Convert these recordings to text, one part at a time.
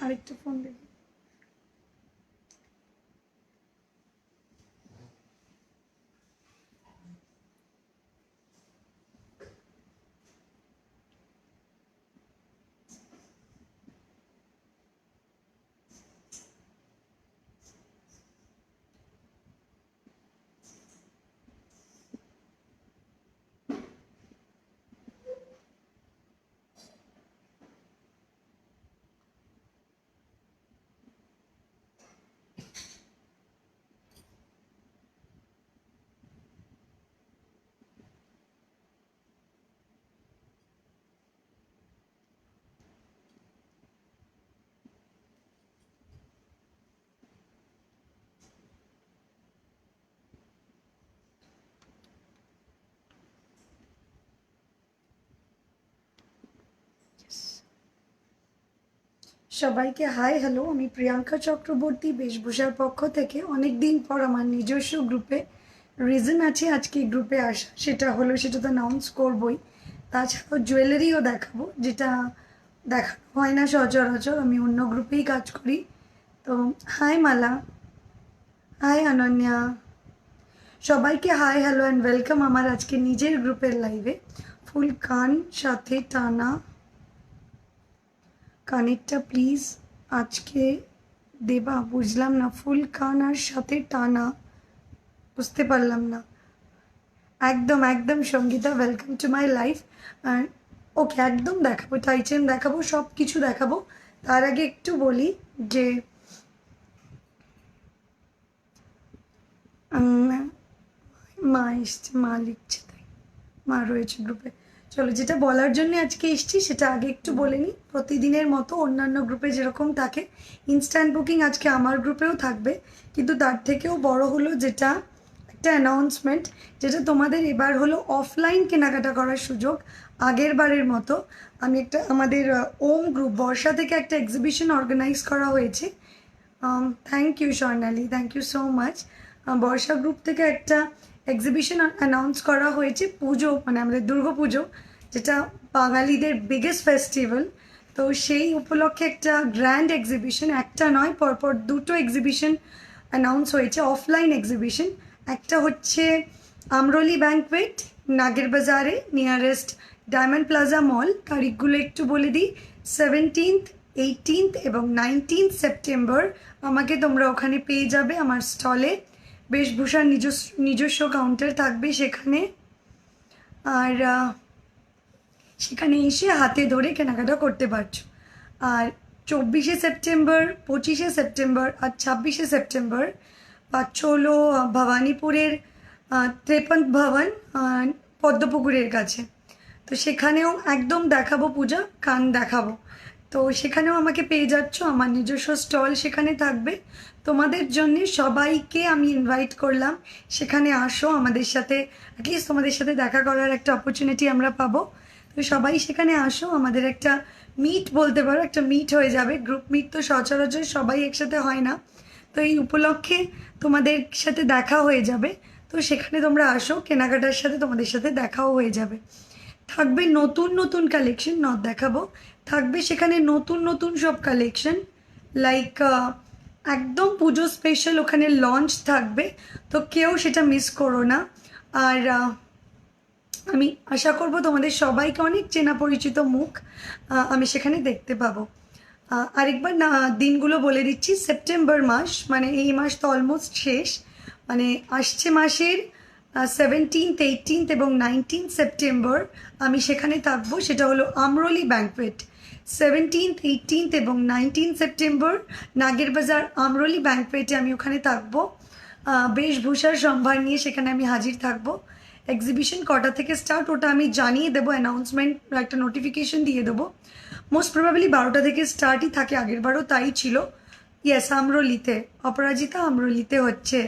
আরেকটা ফোন দেখি। সবাইকে হাই হ্যালো, আমি প্রিয়াঙ্কা চক্রবর্তী বেশভূষার পক্ষ থেকে। অনেক দিন পর আমার নিজস্ব গ্রুপে রিজন আছে আজকে এই গ্রুপে আসা, সেটা তো অ্যানাউন্স করবই। তাছাড়াও জুয়েলারিও দেখাবো, যেটা দেখানো হয় না সচরাচর, আমি অন্য গ্রুপেই কাজ করি। তো হাই মালা, হাই অনন্যা, সবাইকে হাই হ্যালো অ্যান্ড ওয়েলকাম আমার আজকে নিজের গ্রুপের লাইভে। ফুল কান সাথে টানা, কানেরটা প্লিজ আজকে দেবা, বুঝলাম না। ফুল কান আর সাথে টানা, বুঝতে পারলাম না। একদম একদম Sangeeta, welcome to my life. Okay, একদম দেখাবো, টাইচেন দেখাবো, সব কিছু দেখাবো। তার আগে একটু বলি যে মা এসছে, মা লিখছে, তাই মা রয়েছে গ্রুপে। চলো, যেটা বলার জন্য আজকে এসছি সেটা আগে একটু বলে নিই। প্রতিদিনের মতো অন্যান্য গ্রুপে যেরকম থাকে ইনস্ট্যান্ট বুকিং, আজকে আমার গ্রুপেও থাকবে। কিন্তু তার থেকেও বড় হলো যেটা একটা অ্যানাউন্সমেন্ট, যেটা তোমাদের এবার হলো অফলাইন কেনাকাটা করার সুযোগ। আগের বারের মতো আমি একটা আমাদের ওম গ্রুপ বর্ষা থেকে একটা এক্সিবিশন অর্গানাইজ করা হয়েছে। Thank you Swarnali, thank you so much. Barsha group থেকে একটা এক্সিবিশন অ্যানাউন্স করা হয়েছে, পুজো মানে আমাদের দুর্গা পুজো, যেটা বাঙালিদের বিগেস্ট ফেস্টিভ্যাল। তো সেই উপলক্ষে একটা গ্র্যান্ড এক্সিবিশন, একটা নয় পরপর দুটো এক্সিবিশন অ্যানাউন্স হয়েছে, অফলাইন এক্সিবিশন। একটা হচ্ছে আমরলি ব্যাঙ্কওয়েট, নাগের বাজারে, নিয়ারেস্ট ডায়মন্ড প্লাজা মল। তারিখগুলো একটু বলে দিই, 17th, 18th এবং 19th সেপ্টেম্বর আমাকে তোমরা ওখানে পেয়ে যাবে আমার স্টলে। বেশভূষার নিজস্ব কাউন্টার থাকবে সেখানে। আর সেখানে এসে হাতে ধরে কেনাকাটা করতে পারছো। আর 24শে সেপ্টেম্বর, 25শে সেপ্টেম্বর আর 26শে সেপ্টেম্বর পাচ্ছ হলো ভবানীপুরের 53 ভবন, পদ্মপুকুরের কাছে। তো সেখানেও একদম দেখাবো পূজা, কান দেখাবো। তো সেখানেও আমাকে পেয়ে যাচ্ছ, আমার নিজস্ব স্টল সেখানে থাকবে। তোমাদের জন্যে সবাইকে আমি ইনভাইট করলাম, সেখানে আসো আমাদের সাথে, অ্যাটলিস্ট তোমাদের সাথে দেখা করার একটা অপরচুনিটি আমরা পাবো। তো সবাই সেখানে আসো, আমাদের একটা মিট বলতে পারো, একটা মিট হয়ে যাবে। গ্রুপ মিট তো সচরাচর সবাই একসাথে হয় না, তো এই উপলক্ষে তোমাদের সাথে দেখা হয়ে যাবে। তো সেখানে তোমরা আসো, কেনাকাটার সাথে তোমাদের সাথে দেখাও হয়ে যাবে। থাকবে নতুন নতুন কালেকশন, নট দেখাবো, থাকবে সেখানে নতুন নতুন সব কালেকশন। লাইক একদম পুজো স্পেশাল ওখানে লঞ্চ থাকবে, তো কেউ সেটা মিস করো না। আর আমি আশা করব তোমাদের সবাইকে অনেক চেনা পরিচিত মুখ আমি সেখানে দেখতে পাবো। আরেকবার না দিনগুলো বলে দিচ্ছি, সেপ্টেম্বর মাস মানে এই মাস তো অলমোস্ট শেষ, মানে আসছে মাসের 17th, 18th এবং 19th সেপ্টেম্বর আমি সেখানে থাকবো। সেটা হলো আমরলি ব্যাঙ্কওয়েট। 17th, 18th এবং 19th সেপ্টেম্বর নাগের বাজার আমরলি ব্যাঙ্কওয়েটে আমি ওখানে থাকবো। বেশভূষার সম্ভার নিয়ে সেখানে আমি হাজির থাকবো। এক্সিবিশন কটা থেকে স্টার্ট ওটা আমি জানিয়ে দেবো, অ্যানাউন্সমেন্ট একটা নোটিফিকেশন দিয়ে দেবো। মোস্ট প্রবাবলি 12টা থেকে স্টার্টই থাকে, আগের বারও তাই ছিল। ইয়েস, আমরলিতে, অপরাজিতা আমরলিতে হচ্ছে।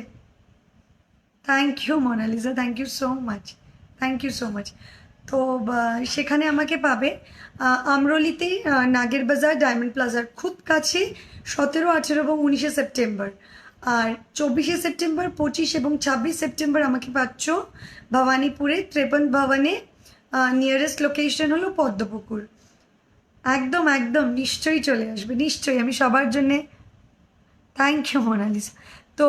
Thank you Monalisa, thank you so much, thank you so much. তো সেখানে আমাকে পাবে আমরলিতে, নাগের বাজার ডায়মন্ড প্লাজার খুব কাছে, 17, 18 এবং 19শে সেপ্টেম্বর। আর 24শে সেপ্টেম্বর, 25 এবং 26 সেপ্টেম্বর আমাকে পাচ্ছ ভবানীপুরে 53 ভবনে, নিয়ারেস্ট লোকেশন হলো পদ্মপুকুর। একদম একদম নিশ্চয়ই চলে আসবে, নিশ্চয়ই। আমি সবার জন্যে থ্যাংক ইউ মোনালিসা। তো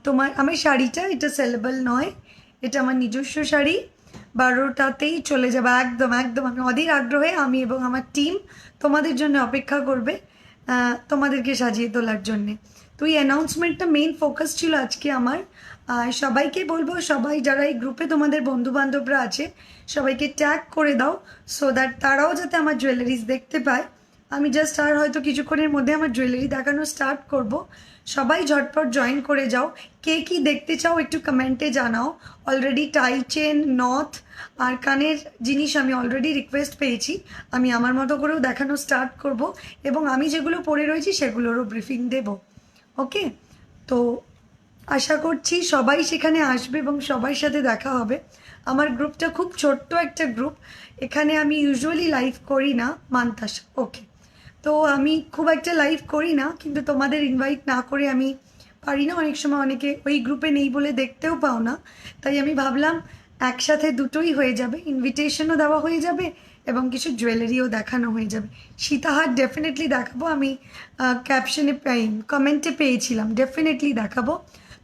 তোমার আমার শাড়িটা এটা সেলেবল নয়, এটা আমার নিজস্ব শাড়ি। 12টাতেই চলে যাবে, একদম একদম। আমি অধীর আগ্রহে, আমি এবং আমার টিম তোমাদের জন্য অপেক্ষা করবে, তোমাদেরকে সাজিয়ে তোলার জন্যে। তো এই অ্যানাউন্সমেন্টটা মেইন ফোকাস ছিল আজকে আমার। সবাইকে বলবো, সবাই যারা এই গ্রুপে তোমাদের বন্ধু বান্ধবরা আছে সবাইকে ট্যাগ করে দাও, সো দ্যাট তারাও যাতে আমার জুয়েলারিস দেখতে পায়। আমি জাস্ট আর হয়তো কিছুক্ষণের মধ্যে আমার জুয়েলারি দেখানো স্টার্ট করব। সবাই ঝটপট জয়েন করে যাও। কে কী দেখতে চাও একটু কমেন্টে জানাও। অলরেডি টাই চেন, নথ আর কানের জিনিস আমি অলরেডি রিকোয়েস্ট পেয়েছি। আমি আমার মতো করেও দেখানো স্টার্ট করব, এবং আমি যেগুলো পরে রয়েছি সেগুলোরও ব্রিফিং দেব। ওকে, তো আশা করছি সবাই সেখানে আসবে এবং সবার সাথে দেখা হবে। আমার গ্রুপটা খুব ছোট্ট একটা গ্রুপ, এখানে আমি ইউজুয়ালি লাইভ করি না। মান্তাসা, ওকে। তো আমি খুব একটা লাইভ করি না, কিন্তু তোমাদের ইনভাইট না করে আমি পারি না। অনেক সময় অনেকে ওই গ্রুপে নেই বলে দেখতেও পাও না, তাই আমি ভাবলাম একসাথে দুটোই হয়ে যাবে, ইনভিটেশনও দেওয়া হয়ে যাবে এবং কিছু জুয়েলারিও দেখানো হয়ে যাবে। সীতাহার ডেফিনেটলি দেখাবো, আমি ক্যাপশনে কমেন্টে পেয়েছিলাম, ডেফিনেটলি দেখাবো।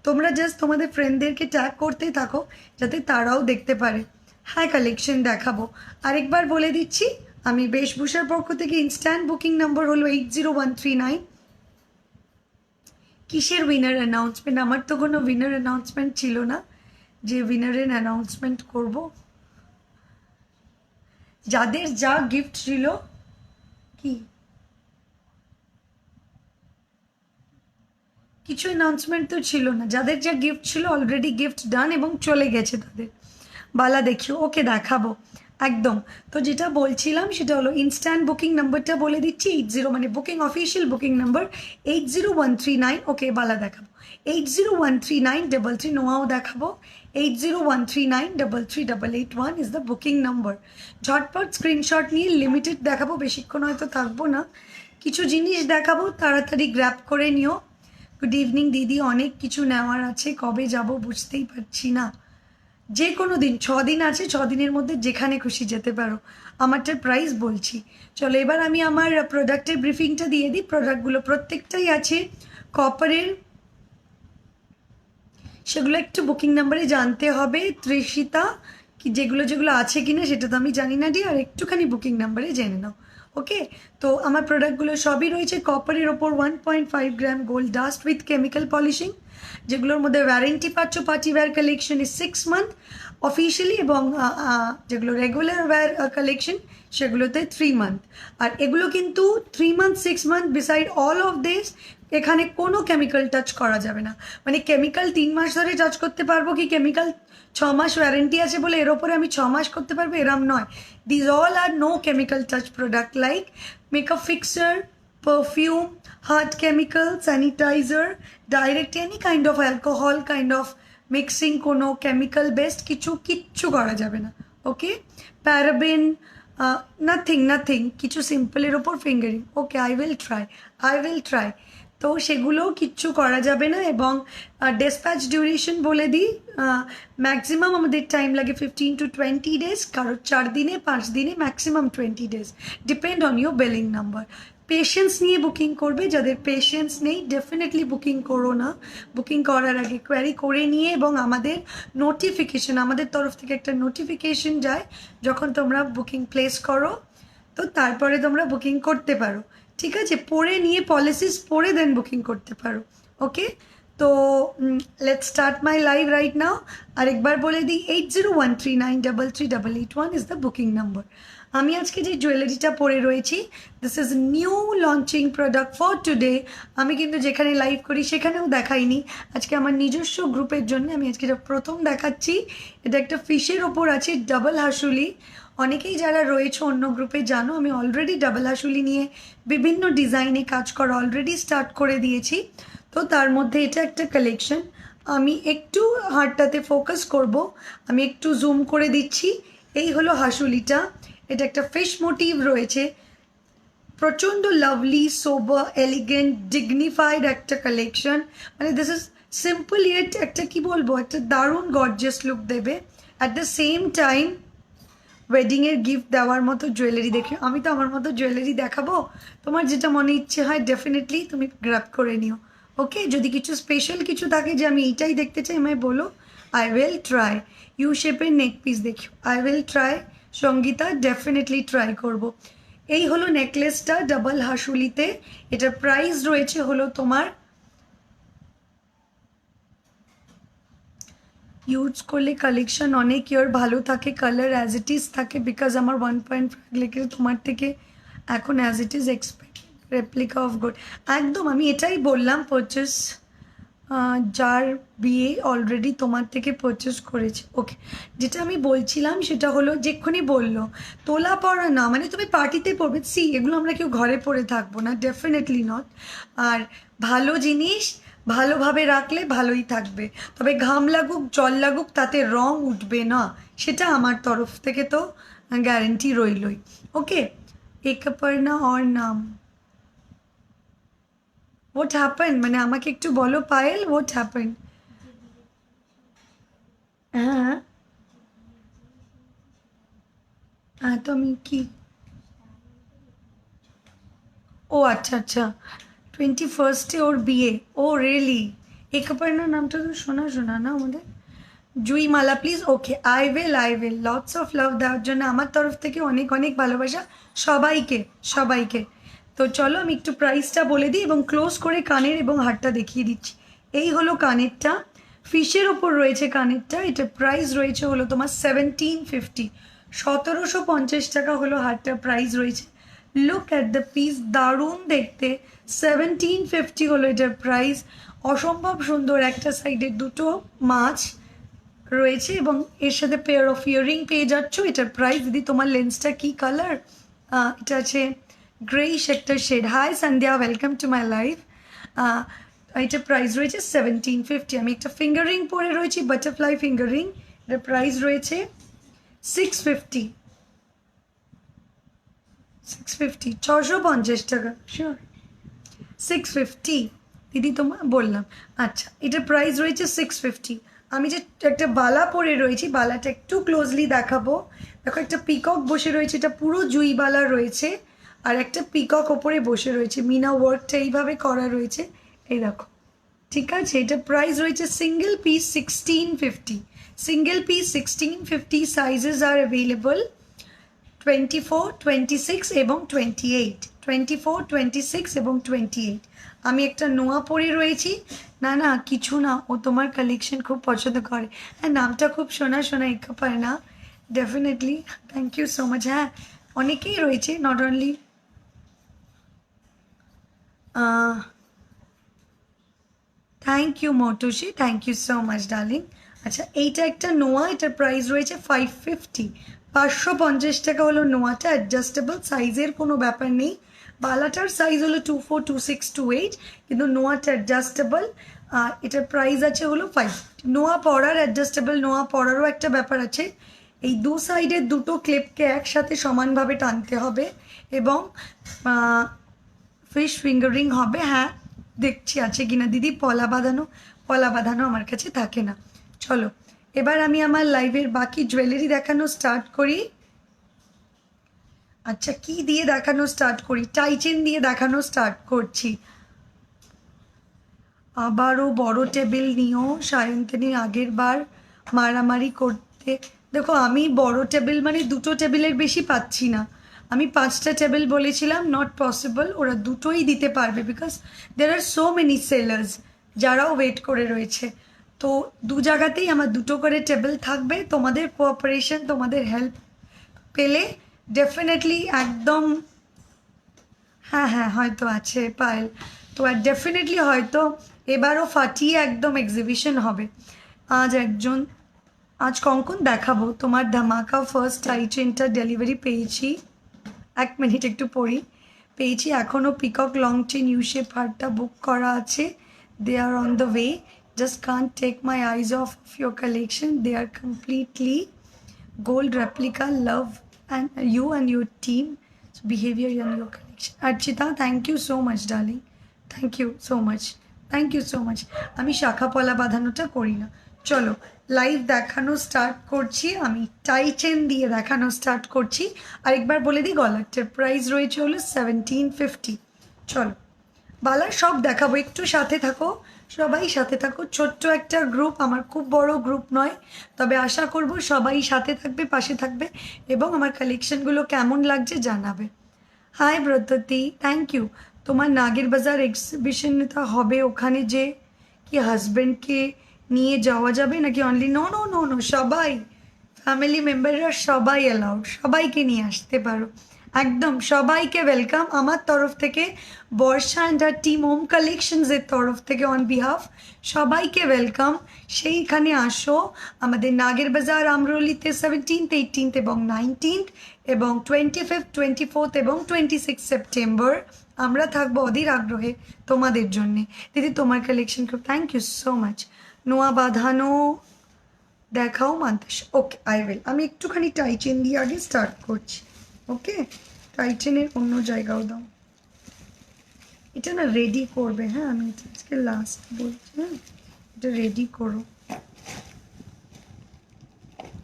তোমরা জাস্ট তোমাদের ফ্রেন্ডদেরকে ট্যাগ করতে থাকো যাতে তারাও দেখতে পারে। হ্যাঁ, কালেকশন দেখাবো। আরেকবার বলে দিচ্ছি, আমি বেশভূষার পক্ষ থেকে ইনস্ট্যান্ট বুকিং নাম্বার হলো 80139। কিসের উইনার অ্যানাউন্সমেন্ট? আমার তো কোনো উইনার অ্যানাউন্সমেন্ট ছিল না যে উইনারের অ্যানাউন্সমেন্ট করব। যাদের যা গিফট ছিল, কি কিছু অ্যানাউন্সমেন্ট তো ছিল না। যাদের যা গিফট ছিল অলরেডি গিফট ডান এবং চলে গেছে তাদের। বালা দেখিও, ওকে দেখাবো একদম। তো যেটা বলছিলাম সেটা হলো ইনস্ট্যান্ট বুকিং নাম্বারটা বলে দিচ্ছি, 80 মানে বুকিং অফিসিয়াল বুকিং নাম্বার 80139। ওকে, বালা দেখাবো 8013933। নোয়াও দেখাবো 80139338881 ইজ দ্য বুকিং নাম্বার। ঝটপট স্ক্রিনশট নিয়ে, লিমিটেড দেখাবো, বেশিক্ষণ হয়তো থাকবো না। কিছু জিনিস দেখাবো, তাড়াতাড়ি গ্র্যাব করে নিও। গুড ইভিনিং দিদি, অনেক কিছু নেওয়ার আছে, কবে যাব বুঝতেই পারছি না। যে কোনো দিন, 6 দিন আছে, 6 দিনের মধ্যে যেখানে খুশি যেতে পারো। আমারটার প্রাইস বলছি। চলো এবার আমি আমার প্রোডাক্টের ব্রিফিংটা দিয়ে দিই। প্রোডাক্টগুলো প্রত্যেকটাই আছে কপারের, সেগুলো একটু বুকিং নাম্বারে জানতে হবে। ত্রিশিতা, কি যেগুলো যেগুলো আছে কিনা সেটা তো আমি জানি না, আর একটুখানি বুকিং নাম্বারে জেনে নাও। ওকে, তো আমার প্রোডাক্টগুলো সবই রয়েছে কপারের ওপর 1.5 গ্রাম gold dust with chemical polishing, যেগুলোর মধ্যে ওয়ারেন্টি পাচ্ছ party wear collection is 6 month officially, এবং যেগুলো রেগুলার ওয়্যার কালেকশন সেগুলোতে 3 মান্থ। আর এগুলো কিন্তু 3 month 6 month beside all of this এখানে কোনো কেমিক্যাল টাচ করা যাবে না। মানে কেমিক্যাল 3 মাস ধরে টাচ করতে পারবো, কি কেমিক্যাল 6 মাস ওয়ারেন্টি আছে বলে এর ওপরে আমি 6 মাস করতে পারবো, এরম নয়। These all are no chemical touch product, like makeup fixer, perfume, hard chemical, sanitizer, direct any kind of alcohol kind of mixing, কোনো chemical based কিচ্ছু করা যাবে না। ওকে, প্যারাবেন, নাথিং, কিছু সিম্পলের ওপর fingering. Okay, I will try. তো সেগুলো কিচ্ছু করা যাবে না। এবং ডেসপ্যাচ ডিউরেশন বলে দিই, ম্যাক্সিমাম আমাদের টাইম লাগে 15 to 20 days, কারোর 4 দিনে 5 দিনে, maximum 20 days, depend on your billing number. Patience নিয়ে বুকিং করবে, যাদের পেশেন্স নেই ডেফিনেটলি বুকিং করো না। বুকিং করার আগে কোয়ারি করে নিয়ে, এবং আমাদের নোটিফিকেশন, আমাদের তরফ থেকে একটা নোটিফিকেশন যায় যখন তোমরা বুকিং প্লেস করো, তো তারপরে তোমরা বুকিং করতে পারো। ঠিক আছে, পড়ে নিয়ে পলিসিস পড়ে দেন বুকিং করতে পারো। ওকে, তো let's start my live right now. আরেকবার বলে দিই, 8013933881 ইজ দ্য বুকিং নাম্বার। আমি আজকে যে জুয়েলারিটা পরে রয়েছি, this is new launching product for today. আমি কিন্তু যেখানে লাইভ করি সেখানেও দেখাইনি, আজকে আমার নিজস্ব গ্রুপের জন্য আমি আজকে এটা প্রথম দেখাচ্ছি। এটা একটা ফিশের ওপর আছে, ডাবল হাসুলি। অনেকেই যারা রয়েছে অন্য গ্রুপে জানো আমি অলরেডি ডাবল হাসুলি নিয়ে বিভিন্ন ডিজাইনে কাজ করা অলরেডি স্টার্ট করে দিয়েছি। তো তার মধ্যে এটা একটা কালেকশন। আমি একটু হারটাতে ফোকাস করব, আমি একটু জুম করে দিচ্ছি। এই হলো হাসুলিটা, এটা একটা ফিশ মোটিভ রয়েছে, প্রচণ্ড লাভলি, সোবার, এলিগেন্ট, ডিগনিফাইড একটা কালেকশন। মানে দিস ইজ সিম্পল ইয়েট একটা কি বলবো, একটা দারুণ গর্জিয়াস লুক দেবে। অ্যাট দ্য সেম টাইম ওয়েডিংয়ের গিফট দেওয়ার মতো জুয়েলারি দেখে, আমি তো আমার মতো জুয়েলারি দেখাবো, তোমার যেটা মনে ইচ্ছে হয় ডেফিনেটলি তুমি গ্র্যাব করে নিও। ওকে, যদি কিছু স্পেশাল কিছু থাকে যে আমি এইটাই দেখতে চাই আমায় বলো, আই উইল ট্রাই। ইউ শেপের নেক পিস দেখো, I will try Sangeeta, definitely try করব। এই হলো নেকলেসটা ডাবল হাসুলিতে, এটার প্রাইস রয়েছে হলো তোমার, ইউজ করলে কালেকশন অনেক ইয়ার ভালো থাকে, কালার অ্যাজ ইট ইজ থাকে, বিকজ আমার 1.5 লেখে তোমার থেকে এখন as it is expect replica of good. একদম আমি এটাই বললাম, পারচেস যার বিয়ে অলরেডি তোমার থেকে পারচেস করেছে। ওকে, যেটা আমি বলছিলাম সেটা হলো যেক্ষুনি বললো তোলা পড়া না মানে তুমি পার্টিতে পড়বে, সি এগুলো আমরা কেউ ঘরে পরে থাকবো না, ডেফিনেটলি নট। আর ভালো জিনিস ভালোভাবে রাখলে ভালোই থাকবে, তবে ঘাম লাগুক জল লাগুক তাতে রং উঠবে না, সেটা আমার তরফ থেকে তো গ্যারেন্টি রইলই। ওকে, একপর্ণা ওর নাম, হোয়াট হ্যাপেন মানে আমাকে একটু বলো পায়েল, হোয়াট হ্যাপেন? হ্যাঁ হ্যাঁ, তো আমি কি, ও আচ্ছা আচ্ছা, 21 ওর বিয়ে, ও রিয়েলি? একপর্ণার নামটা তো শোনা শোনা না আমাদের। Juimala please, okay I will lots of love দেওয়ার জন্য আমার তরফ থেকে অনেক অনেক ভালোবাসা সবাইকে সবাইকে। তো চলো আমি একটু প্রাইসটা বলে দিই এবং ক্লোজ করে কানের এবং হারটা দেখিয়ে দিচ্ছি। এই হলো কানেরটা, ফিশের ওপর রয়েছে কানেরটা, এটা প্রাইস রয়েছে হলো তোমার 1750, 1750 টাকা হলো হারটার প্রাইস রয়েছে। লুক অ্যাট দ্য পিস, দারুণ দেখতে, 1750 হলো এটার প্রাইস, অসম্ভব সুন্দর, একটা সাইডে দুটো মাছ রয়েছে এবং এর সাথে পেয়ার অফ ইয়ারিং পেয়ে যাচ্ছ। এটার প্রাইস, দিদি তোমার লেন্সটা কি কালার? এটা আছে গ্রেইশ একটা শেড। Hi Sandhya, welcome to my life. এটার প্রাইস রয়েছে 1750। আমি একটা ফিঙ্গারিং পরে রয়েছি, বাটারফ্লাই ফিঙ্গারিং, এটার প্রাইস রয়েছে 650, 650, 650 টাকা, শিওর 650 দিদি তোমার বললাম। আচ্ছা, এটার প্রাইস রয়েছে 650। আমি যে একটা বালা পরে রয়েছি, বালাটা একটু ক্লোজলি দেখাবো, দেখো একটা পিকক বসে রয়েছে, এটা পুরো জুই বালা রয়েছে, আর একটা পিকক ওপরে বসে রয়েছে, মিনা ওয়ার্কটা এইভাবে করা রয়েছে, এই দেখো, ঠিক আছে। এটা প্রাইস রয়েছে single piece 1650, single piece 1650, sizes আর অ্যাভেলেবল 24, 26 এবং 28, 24, 26 এবং 28। আমি একটা নোয়া পরে রয়েছি, না না কিছু না, ও তোমার কালেকশন খুব পছন্দ করে, হ্যাঁ নামটা খুব শোনা শোনা, পারে না, definitely, thank you so much. হ্যাঁ অনেকেই রয়েছে, not only thank you Moutushi, thank you so much darling. আচ্ছা এইটা একটা নোয়া, এটার প্রাইস রয়েছে 550, 550 টাকা হলো নোয়াটা, অ্যাডজাস্টেবল, সাইজের কোনো ব্যাপার নেই, বালাটার সাইজ হলো 24, 26, 28, কিন্তু নোয়াটা অ্যাডজাস্টেবল, এটার প্রাইস আছে হলো 550। নোয়া পরার অ্যাডজাস্টেবল নোয়া পরারও একটা ব্যাপার আছে, এই দু সাইডের দুটো ক্লিপকে একসাথে সমানভাবে টানতে হবে এবং ফিশ ফিঙ্গারিং হবে। হ্যাঁ দেখছি আছে কিনা দিদি, পলা বাঁধানো আমার কাছে থাকে না। চলো এবার আমি আমার লাইভের বাকি জুয়েলারি দেখানো স্টার্ট করি। আচ্ছা কি দিয়ে দেখানো স্টার্ট করি, টাইচেন দিয়ে দেখানো স্টার্ট করছি। আবারও বড় টেবিল নিয়েও সায়ন্তনী আগের বার মারামারি করতে, দেখো আমি বড় টেবিল মানে দুটো টেবিলের বেশি পাচ্ছি না, আমি 5টা টেবিল বলেছিলাম, নট পসিবল, ওরা দুটোই দিতে পারবে because they are so many sellers যারাও ওয়েট করে রয়েছে, তো দু জায়গাতেই আমার দুটো করে টেবিল থাকবে, তোমাদের কোঅপারেশন তোমাদের হেল্প পেলে ডেফিনেটলি একদম, হ্যাঁ হ্যাঁ হয়তো আছে পায়েল, তো আর ডেফিনেটলি হয়তো এবারও ফাটিয়ে একদম এক্সিবিশন হবে। আজ কঙ্কন দেখাবো তোমার ধামাকা ফার্স্ট টাইচেনটা ডেলিভারি পেয়েছি, 1 মিনিট একটু পড়ি, পেয়েছি, এখনও peacock long chain U shape হারটা বুক করা আছে, they are on the way, just can't take my eyes off your collection, they are completely gold replica, love and you and your team behavior and your collection. Archita, thank you so much darling, thank you so much, thank you so much. আমি শাখা পলা বাঁধানোটা করি না, চলো live দেখানো start করছি, আমি টাই chain দিয়ে দেখানো স্টার্ট করছি। আরেকবার বলে দিই, গলারটার প্রাইস রয়েছে হলো 1750। চলো বালার সব দেখাবো, একটু সাথে থাকো, সবাই সাথে থাকো। ছোট্ট একটা গ্রুপ, আমার খুব বড় গ্রুপ নয়, তবে আশা করব সবাই সাথে থাকবে, পাশে থাকবে এবং আমার কালেকশনগুলো কেমন লাগছে জানাবে। Hi Bratati, thank you. তোমার নাগের বাজার এক্সিবিশনটা হবে, ওখানে যে কি হাজব্যান্ডকে নিয়ে যাওয়া যাবে নাকি only? No no no no, সবাই ফ্যামিলি মেম্বাররা সবাই অ্যালাউড, সবাইকে নিয়ে আসতে পারো, একদম সবাইকে ওয়েলকাম আমার তরফ থেকে, বর্ষা অ্যান্ড আর টিম হোম কালেকশনসের তরফ থেকে অন বিহাফ সবাইকে ওয়েলকাম। সেইখানে আসো আমাদের নাগের বাজার আমরোলিতে 17th 18th এবং 19th এবং 25th 24th এবং 26 সেপ্টেম্বর আমরা থাকবো অধীর আগ্রহে তোমাদের জন্যে। দিদি তোমার কালেকশন খুব, থ্যাংক ইউ সো মাচ। নোয়া বাঁধানো দেখাও মান্তাস, ওকে আই উইল। আমি একটুখানি টাইচেন দিয়ে আগে স্টার্ট করছি, ওকে? টাইচেনের অন্য জায়গাও দাও, এটা না রেডি করবে, হ্যাঁ আমি এটা আজকে লাস্ট বলছি, হ্যাঁ এটা রেডি করো,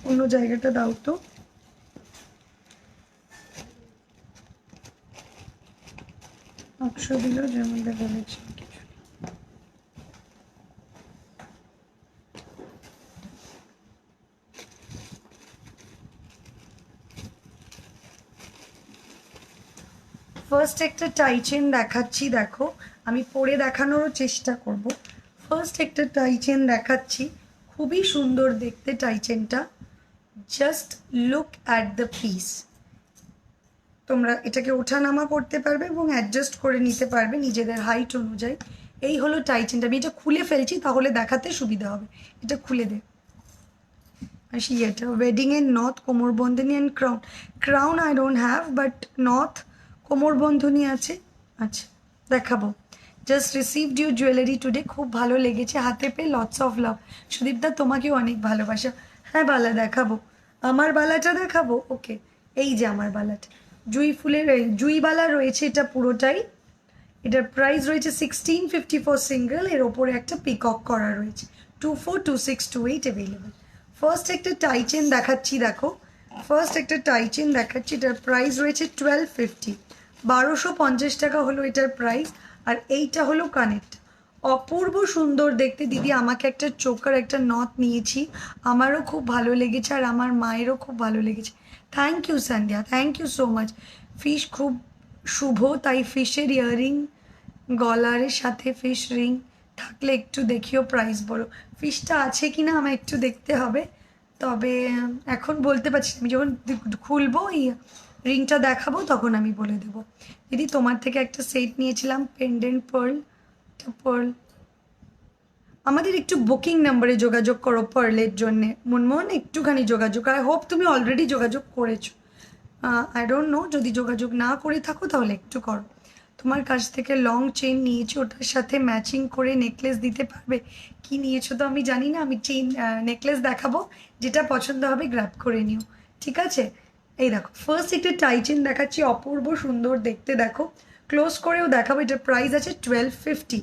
অন্য জায়গাটা দাও তো। দিল যেমন কালেকশন কিছু। ফার্স্ট একটা টাইচেন দেখাচ্ছি, দেখো আমি পরে দেখানোরও চেষ্টা করব। ফার্স্ট একটা টাইচেন দেখাচ্ছি, খুবই সুন্দর দেখতে টাইচেনটা, just look at the piece. তোমরা এটাকে ওঠানামা করতে পারবে এবং অ্যাডজাস্ট করে নিতে পারবে নিজেদের হাইট অনুযায়ী। এই হলো টাইচেনটা, আমি এটা খুলে ফেলছি তাহলে দেখাতে সুবিধা হবে, এটা খুলে দে। আসি এটা ওয়েডিংয়ের নথ, কোমরবন্ধনী and crown. Crown I don't have, but নথ কোমরবন্ধনী আছে। আচ্ছা দেখাবো। Just received you jewellery today, খুব ভালো লেগেছে হাতে পেয়ে, লটস অফ লাভ। সুদীপদা তোমাকেও অনেক ভালোবাসা। হ্যাঁ বালা দেখাবো, আমার বালাটা দেখাবো, ওকে এই যে আমার বালাটা জুই ফুলের জুই বালা রয়েছে, এটা পুরোটাই। এটার প্রাইস রয়েছে 1654 সিঙ্গেল, এর ওপরে একটা পিকক করা রয়েছে, 242628 অ্যাভেলেবেল। ফার্স্ট একটা টাইচেন দেখাচ্ছি, দেখো ফার্স্ট একটা টাইচেন দেখাচ্ছি, এটার প্রাইস রয়েছে 1250, 1250 টাকা হলো এটার প্রাইস। আর এইটা হলো কানেক্ট, অপূর্ব সুন্দর দেখতে। দিদি আমাকে একটা চোকার একটা নথ নিয়েছি, আমারও খুব ভালো লেগেছে আর আমার মায়েরও খুব ভালো লেগেছে। Thank you Sandhya, thank you so much. Fish খুব শুভ, তাই ফিশের ইয়াররিং, গলারের সাথে ফিশ রিং থাকলে একটু দেখিও, প্রাইস বলো। ফিশটা আছে কি না আমার একটু দেখতে হবে, তবে এখন বলতে পারছি না, আমি যখন খুলবো এই রিংটা দেখাবো তখন আমি বলে দেবো। দিদি তোমার থেকে একটা সেট নিয়েছিলাম, পেন্ডেন্ট পার্ল, পার্ল। আমাদের একটু বুকিং নাম্বারে যোগাযোগ করো পার্লের জন্যে, মনমোহন একটুখানি যোগাযোগ, আই হোপ তুমি অলরেডি যোগাযোগ করেছো, আই ডোন্ট নো, যদি যোগাযোগ না করে থাকো তাহলে একটু করো। তোমার কাছ থেকে লং চেন নিয়েছো, ওটার সাথে ম্যাচিং করে নেকলেস দিতে পারবে? কি নিয়েছো তো আমি জানি না, আমি চেন নেকলেস দেখাবো, যেটা পছন্দ হবে গ্র্যাব করে নিও, ঠিক আছে? এই দেখো ফার্স্ট একটা টাইচেন দেখাচ্ছি, অপূর্ব সুন্দর দেখতে, দেখো ক্লোজ করেও দেখাবো। এটার প্রাইস আছে 1250,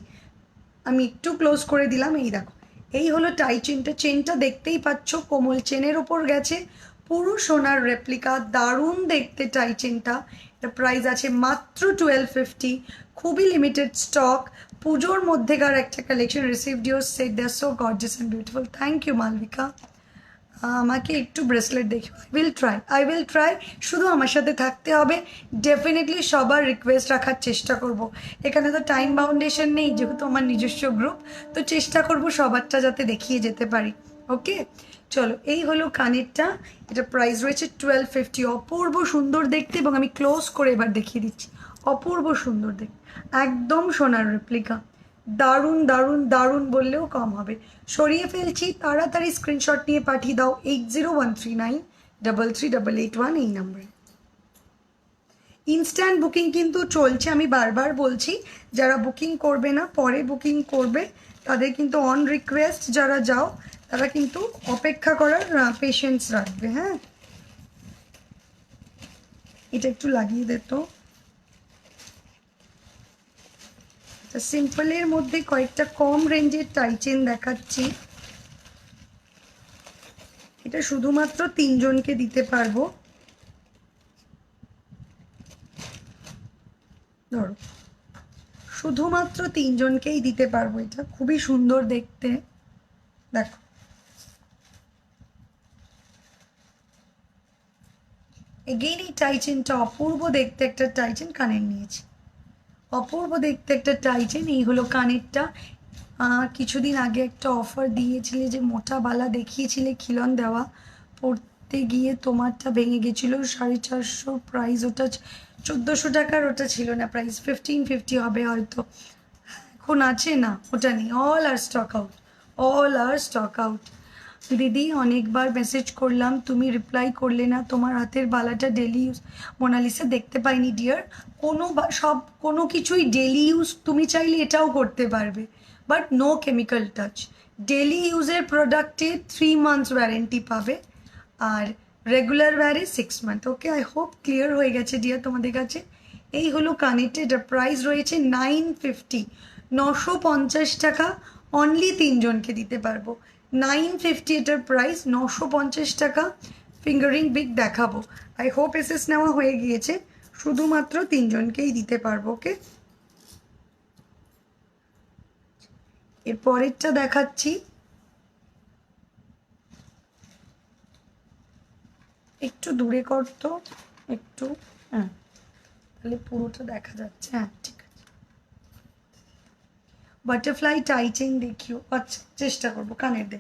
আমি একটু ক্লোজ করে দিলাম। এই দেখো এই হলো টাই চেনটা, চেনটা দেখতেই পাচ্ছ কোমল চেনের ওপর গেছে, পুরো সোনার রেপ্লিকা, দারুণ দেখতে টাই চেনটা। এটা প্রাইস আছে মাত্র 1250, খুবই লিমিটেড স্টক, পুজোর মধ্যেকার একটা collection. Received your set, they are so gorgeous and beautiful. Thank you Malabika. আমাকে একটু ব্রেসলেট দেখো, আই উইল ট্রাই, শুধু আমার সাথে থাকতে হবে। ডেফিনেটলি সবার রিকোয়েস্ট রাখার চেষ্টা করব, এখানে তো টাইম বাউন্ডেশন নেই যেহেতু আমার নিজস্ব গ্রুপ, তো চেষ্টা করব সবারটা যাতে দেখিয়ে যেতে পারি, ওকে? চলো এই হলো কানেরটা, এটা প্রাইস রয়েছে 1250, অপূর্ব সুন্দর দেখতে, এবং আমি ক্লোজ করে এবার দেখিয়ে দিচ্ছি, অপূর্ব সুন্দর দেখতে, একদম সোনার রেপ্লিকা, দারুণ দারুণ দারুণ বললেও কম হবে। সরিয়ে ফেলছি, তাড়াতাড়ি স্ক্রিনশট নিয়ে পাঠিয়ে দাও 8013933881 এই নাম্বারে। ইনস্ট্যান্ট বুকিং কিন্তু চলছে, আমি বারবার বলছি, যারা বুকিং করবে না পরে বুকিং করবে তাদের কিন্তু অন রিকোয়েস্ট যারা যাও তারা কিন্তু অপেক্ষা করার পেশেন্স রাখবে, হ্যাঁ? এটা একটু লাগিয়ে দে তো। সিম্পলের মধ্যে কয়েকটা কম রেঞ্জের টাইচেন দেখাচ্ছি, এটা শুধুমাত্র 3 জনকে দিতে পারবো। ধরো, শুধুমাত্র 3 জনকেই দিতে পারবো। এটা খুবই সুন্দর দেখতে, দেখো। এগেইন এই টাইচেনটা অপূর্ব দেখতে একটা টাইচেন কানের নিয়েছি, অপূর্ব দেখতে একটা টাইচেন। এই হলো কানেরটা। কিছুদিন আগে একটা অফার দিয়েছিলে যে মোটা বালা দেখিয়েছিলে খিলন দেওয়া, পড়তে গিয়ে তোমারটা ভেঙে গেছিলো 450 প্রাইস, ওটা 1400 টাকার, ওটা ছিল না প্রাইস, 1550 হবে হয়তো। এখন আছে না, ওটা নেই, অল আর স্টক আউট, অল আর স্টক আউট। দিদি অনেকবার মেসেজ করলাম, তুমি রিপ্লাই করলে না। তোমার হাতের বালাটা ডেলি ইউজ, মোনালিসা দেখতে পাইনি ডিয়ার। কোনো কিছুই ডেলি ইউজ তুমি চাইলে এটাও করতে পারবে, but no chemical touch. Daily ইউজের প্রোডাক্টে 3 মান্থস ওয়ারেন্টি পাবে, আর রেগুলার ওয়্যারে 6 month. Okay, I hope clear হয়ে গেছে ডিয়ার তোমাদের কাছে। এই হলো কানেরটা, এটার প্রাইস রয়েছে 950, 950 টাকা। অনলি 3 জনকে দিতে পারবো। 950 এটার প্রাইস, 950 টাকা। ফিঙ্গারিং বিগ দেখাবো। আই হোপ এসএস নেওয়া হয়ে গিয়েছে, শুধুমাত্র 3 জনকেই দিতে পারবো। ওকে, এর পরেরটা দেখাচ্ছি। একটু দূরে করতো, একটু, হ্যাঁ তাহলে পুরোটা দেখা যাচ্ছে। হ্যাঁ ঠিক আছে। বাটারফ্লাই টাইচেন দেখিও, আচ্ছা চেষ্টা করবো কানের দে।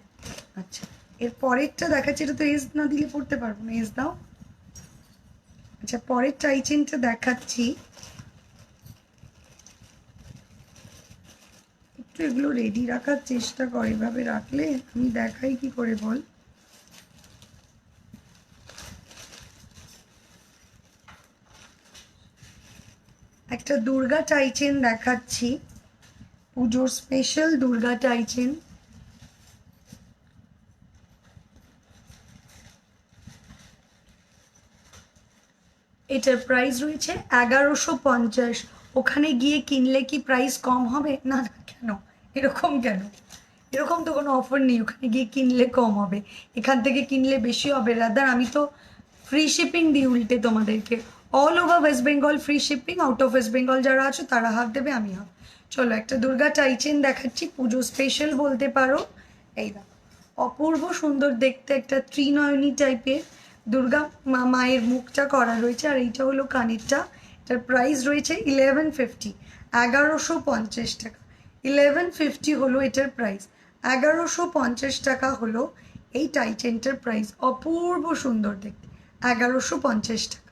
আচ্ছা, এর পরেরটা দেখাচ্ছি। এটা তো এজ না দিলে পড়তে পারবো না, এজ দাও। আচ্ছা, পরের টাইচেনটা দেখাচ্ছি। একটু এগুলো রেডি রাখার চেষ্টা কর, এভাবে রাখলে আমি দেখাই কি করে বল। একটা দুর্গা টাইচেন দেখাচ্ছি, পুজোর স্পেশাল দুর্গা টাইচেন। এটার প্রাইস রয়েছে 1150। ওখানে গিয়ে কিনলে কি প্রাইস কম হবে? না না, কেন এরকম, কেন এরকম তো কোনো অফার নেই। ওখানে গিয়ে কিনলে কম হবে, এখান থেকে কিনলে বেশি হবে। রাদার আমি তো ফ্রি শিপিং দিই উল্টে তোমাদেরকে। All over West Bengal free shipping, out of West Bengal যারা আছো তারা হাত দেবে, আমি হাত। চলো, একটা দুর্গা টাইচেন দেখাচ্ছি, পুজো স্পেশাল বলতে পারো। এই দেখো, অপূর্ব সুন্দর দেখতে একটা ত্রিনয়নী টাইপের দুর্গা মায়ের মুখটা করা রয়েছে। আর এইটা হলো কানেরটা। এটার প্রাইস রয়েছে 1150, 1150 টাকা। 1150 হলো এটার প্রাইস, 1150 টাকা হলো এই টাইচেনটার প্রাইস। অপূর্ব সুন্দর দেখতে, 1150 টাকা।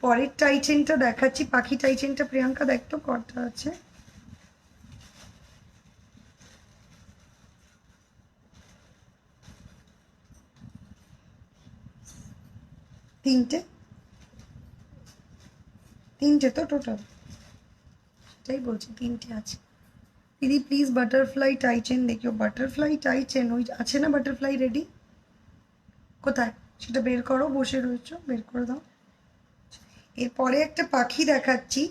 পরের টাইচেনটা দেখাচ্ছি, পাখি টাইচেনটা। প্রিয়াঙ্কা দেখতো কটা আছে। তিনটে, তিনটে তো টোটাল, সেটাই বলছি, তিনটে আছে। দিদি প্লিজ বাটারফ্লাই টাইচেন দেখিও। বাটারফ্লাই টাইচেন ওই আছে না, বাটারফ্লাই রেডি কোথায় সেটা বের করো, বসে রয়েছো, বের করে দাও। এরপরে একটা পাখি দেখাচ্ছি,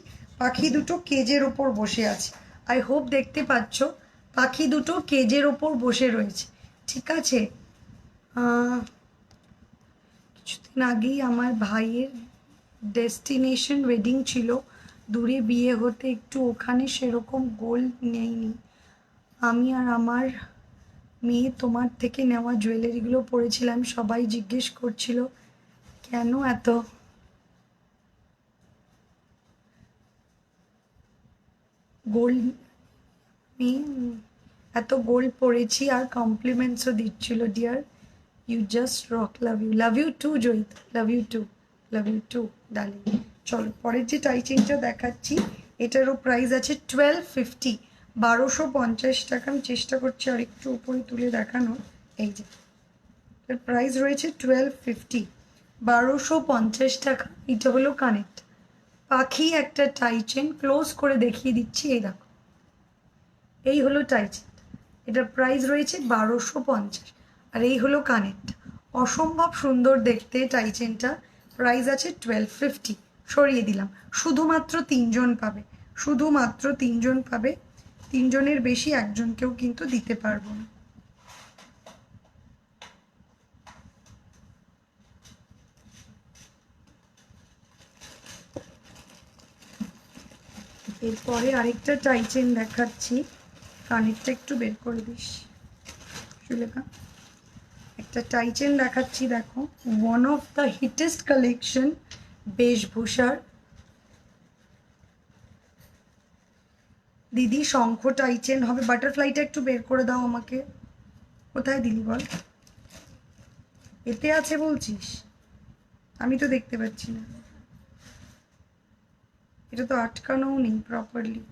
পাখি দুটো কেজের ওপর বসে আছে। আই হোপ দেখতে পাচ্ছ, পাখি দুটো কেজের ওপর বসে রয়েছে, ঠিক আছে। কিছুদিন আগেই আমার ভাইয়ের ডেস্টিনেশন ওয়েডিং ছিল, দূরে বিয়ে হতে একটু ওখানে সেরকম গোল্ড নেইনি। আমি আর আমার মেয়ে তোমার থেকে নেওয়া জুয়েলারিগুলো পরেছিলাম, সবাই জিজ্ঞেস করছিল কেন এত গোল্ড, এত গোল্ড পরেছি, আর কমপ্লিমেন্টসও দিচ্ছিল। Dear you just rock, love you too Joyita, love you too, love you too darling. চলো, পরের যে টাইচেনটা দেখাচ্ছি, এটারও প্রাইস আছে 1250, 1250 টাকা। আমি চেষ্টা করছি আর একটু উপরে তুলে দেখানো। এই যে এর প্রাইস রয়েছে 1250, 1250 টাকা। এটা হলো কানেক্ট, পাখি একটা টাই চেন, ক্লোজ করে দেখিয়ে দিচ্ছি। এই দেখো, এই হলো টাই চেন, এটার প্রাইস রয়েছে 1250। আর এই হলো কানেরটা, অসম্ভব সুন্দর দেখতে টাই চেনটা, প্রাইস আছে 1250। সরিয়ে দিলাম, শুধুমাত্র 3জন পাবে, শুধুমাত্র 3জন পাবে, 3জনের বেশি একজনকেও কিন্তু দিতে পারবো না। এরপরে আরেকটা টাই চেন দেখাচ্ছি, কানেরটা একটু বের করে দিস সুলেখা। একটা টাই চেন দেখাচ্ছি, দেখো, ওয়ান অফ দ্য হিটেস্ট কালেকশন বেশভূষার। দিদি শঙ্খ টাই চেন হবে, বাটারফ্লাইটা একটু বের করে দাও আমাকে, কোথায় দিলি বল, এতে আছে বলছিস, আমি তো দেখতে পাচ্ছি না, এটা তো আটকানোও নেই প্রপারলি।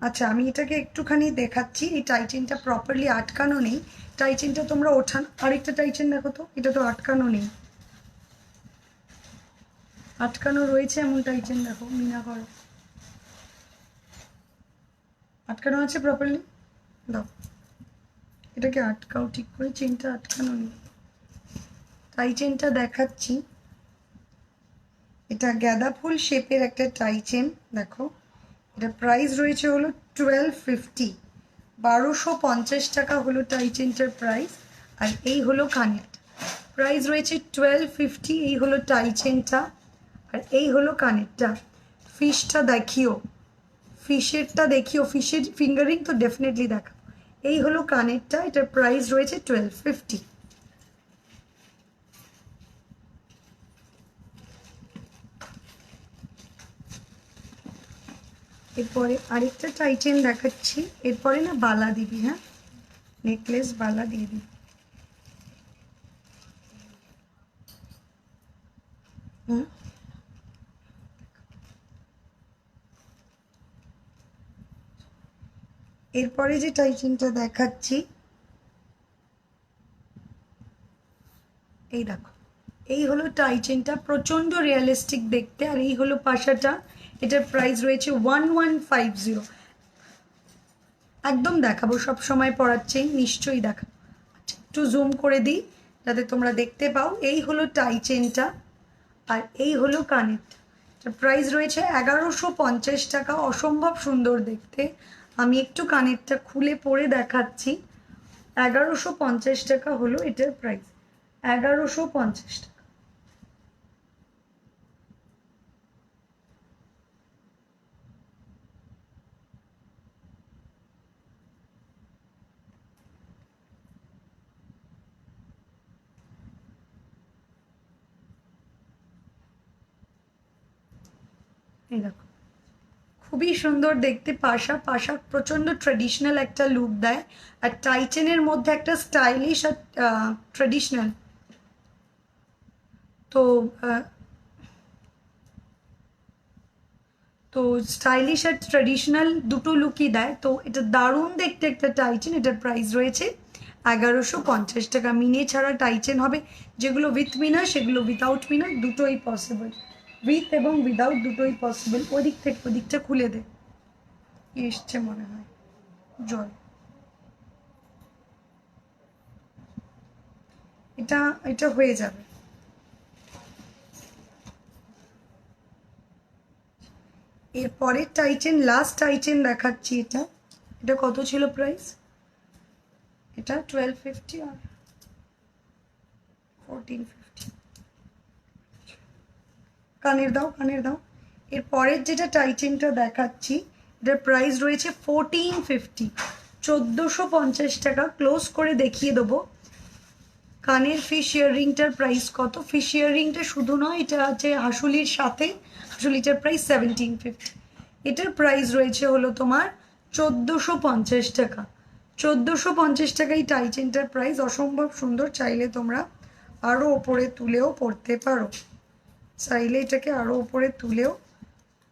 আচ্ছা, আমি এটাকে একটুখানি দেখাচ্ছি, এই টাই চেনটা প্রপারলি আটকানো নেই, টাই চেনটা তোমরা ওঠান, আরেকটা টাই চেন দেখো তো, এটা তো আটকানো নেই, আটকানো রয়েছে এমন টাই চেন দেখো, মিনা করো, আটকানো আছে প্রপারলি, দাও এটাকে আটকাও ঠিক করে, চেনটা আটকানো নেই। টাই চেনটা দেখাচ্ছি, এটা গাঁদা ফুল শেপের একটা টাই চেন, দেখো, এটা প্রাইস রয়েছে হলো 1250, 1250 টাকা হলো টাই চেনটার প্রাইস। আর এই হলো কানেরটা, প্রাইস রয়েছে 1250, এই হলো টাই চেনটা, আর এই হলো কানেরটা। ফিশটা দেখিও, ফিশেরটা দেখিও, ফিশের ফিঙ্গারিং তো ডেফিনেটলি দেখা। এই হলো কানেরটা, এটার প্রাইস রয়েছে 1250। এরপরে আরেকটা টাই চেন দেখাচ্ছি, এরপরে না বালা দিবি, হ্যাঁ, নেকলেস বালা দিয়ে দিবি। এরপরে যে টাই চেনটা দেখাচ্ছি, এই দেখো, এই হলো টাই চেনটা, প্রচণ্ড রিয়েলিস্টিক দেখতে। আর এই হলো পাশাটা, এটার প্রাইস রয়েছে 1150। একদম দেখাবো, সব সময় পরার চেন নিশ্চয়ই দেখাবো। আচ্ছা, একটু জুম করে দিই যাতে তোমরা দেখতে পাও। এই হলো টাই চেনটা, আর এই হলো কানেরটা, এটার প্রাইস রয়েছে 1150 টাকা, অসম্ভব সুন্দর দেখতে। আমি একটু কানেরটা খুলে পরে দেখাচ্ছি। 1150 টাকা হলো এটার প্রাইস, 1150 টাকা। এই দেখো, খুবই সুন্দর দেখতে, পাশা পাশা প্রচণ্ড ট্রেডিশনাল একটা লুক দেয়, আর টাইটেনের মধ্যে একটা স্টাইলিশ আর ট্রেডিশনাল, তো তো স্টাইলিশ আর ট্রেডিশনাল দুটো লুকই দেয়, তো এটা দারুণ দেখতে একটা টাইটেন। এটার প্রাইস রয়েছে 1150 টাকা। মিনে ছাড়া টাইটেন হবে, যেগুলো উইথ মিনার সেগুলো উইথাউট মিনার, দুটোই পসিবল, উইথ এবং উইদাউট দুটোই পসিবল। ওদিক থেকে ওদিকটা খুলে দে, এসছে মনে হয় জল, এটা এটা হয়ে যাবে। এরপরের টাইটেন, লাস্ট টাইটেন দেখাচ্ছি, এটা এটা কত ছিল প্রাইস, এটা 1250 আর 1450। কানের দাও, কানের দাও। এর পরের যেটা টাইটেনটা দেখাচ্ছি, এটার প্রাইস রয়েছে 1450, 1450 টাকা। ক্লোজ করে দেখিয়ে দেবো কানের ফিশ ইয়াররিংটার প্রাইস কত। ফিশ ইয়াররিংটা শুধু নয়, এটা আছে হাসুলির সাথে, হাসুলিটার প্রাইস 1750। এটার প্রাইস রয়েছে হলো তোমার 1450 টাকা। 1450 টাকা এই টাইটেনটার প্রাইস, অসম্ভব সুন্দর। চাইলে তোমরা আরও ওপরে তুলেও পড়তে পারো, চাইলে এটাকে আরও ওপরে তুলেও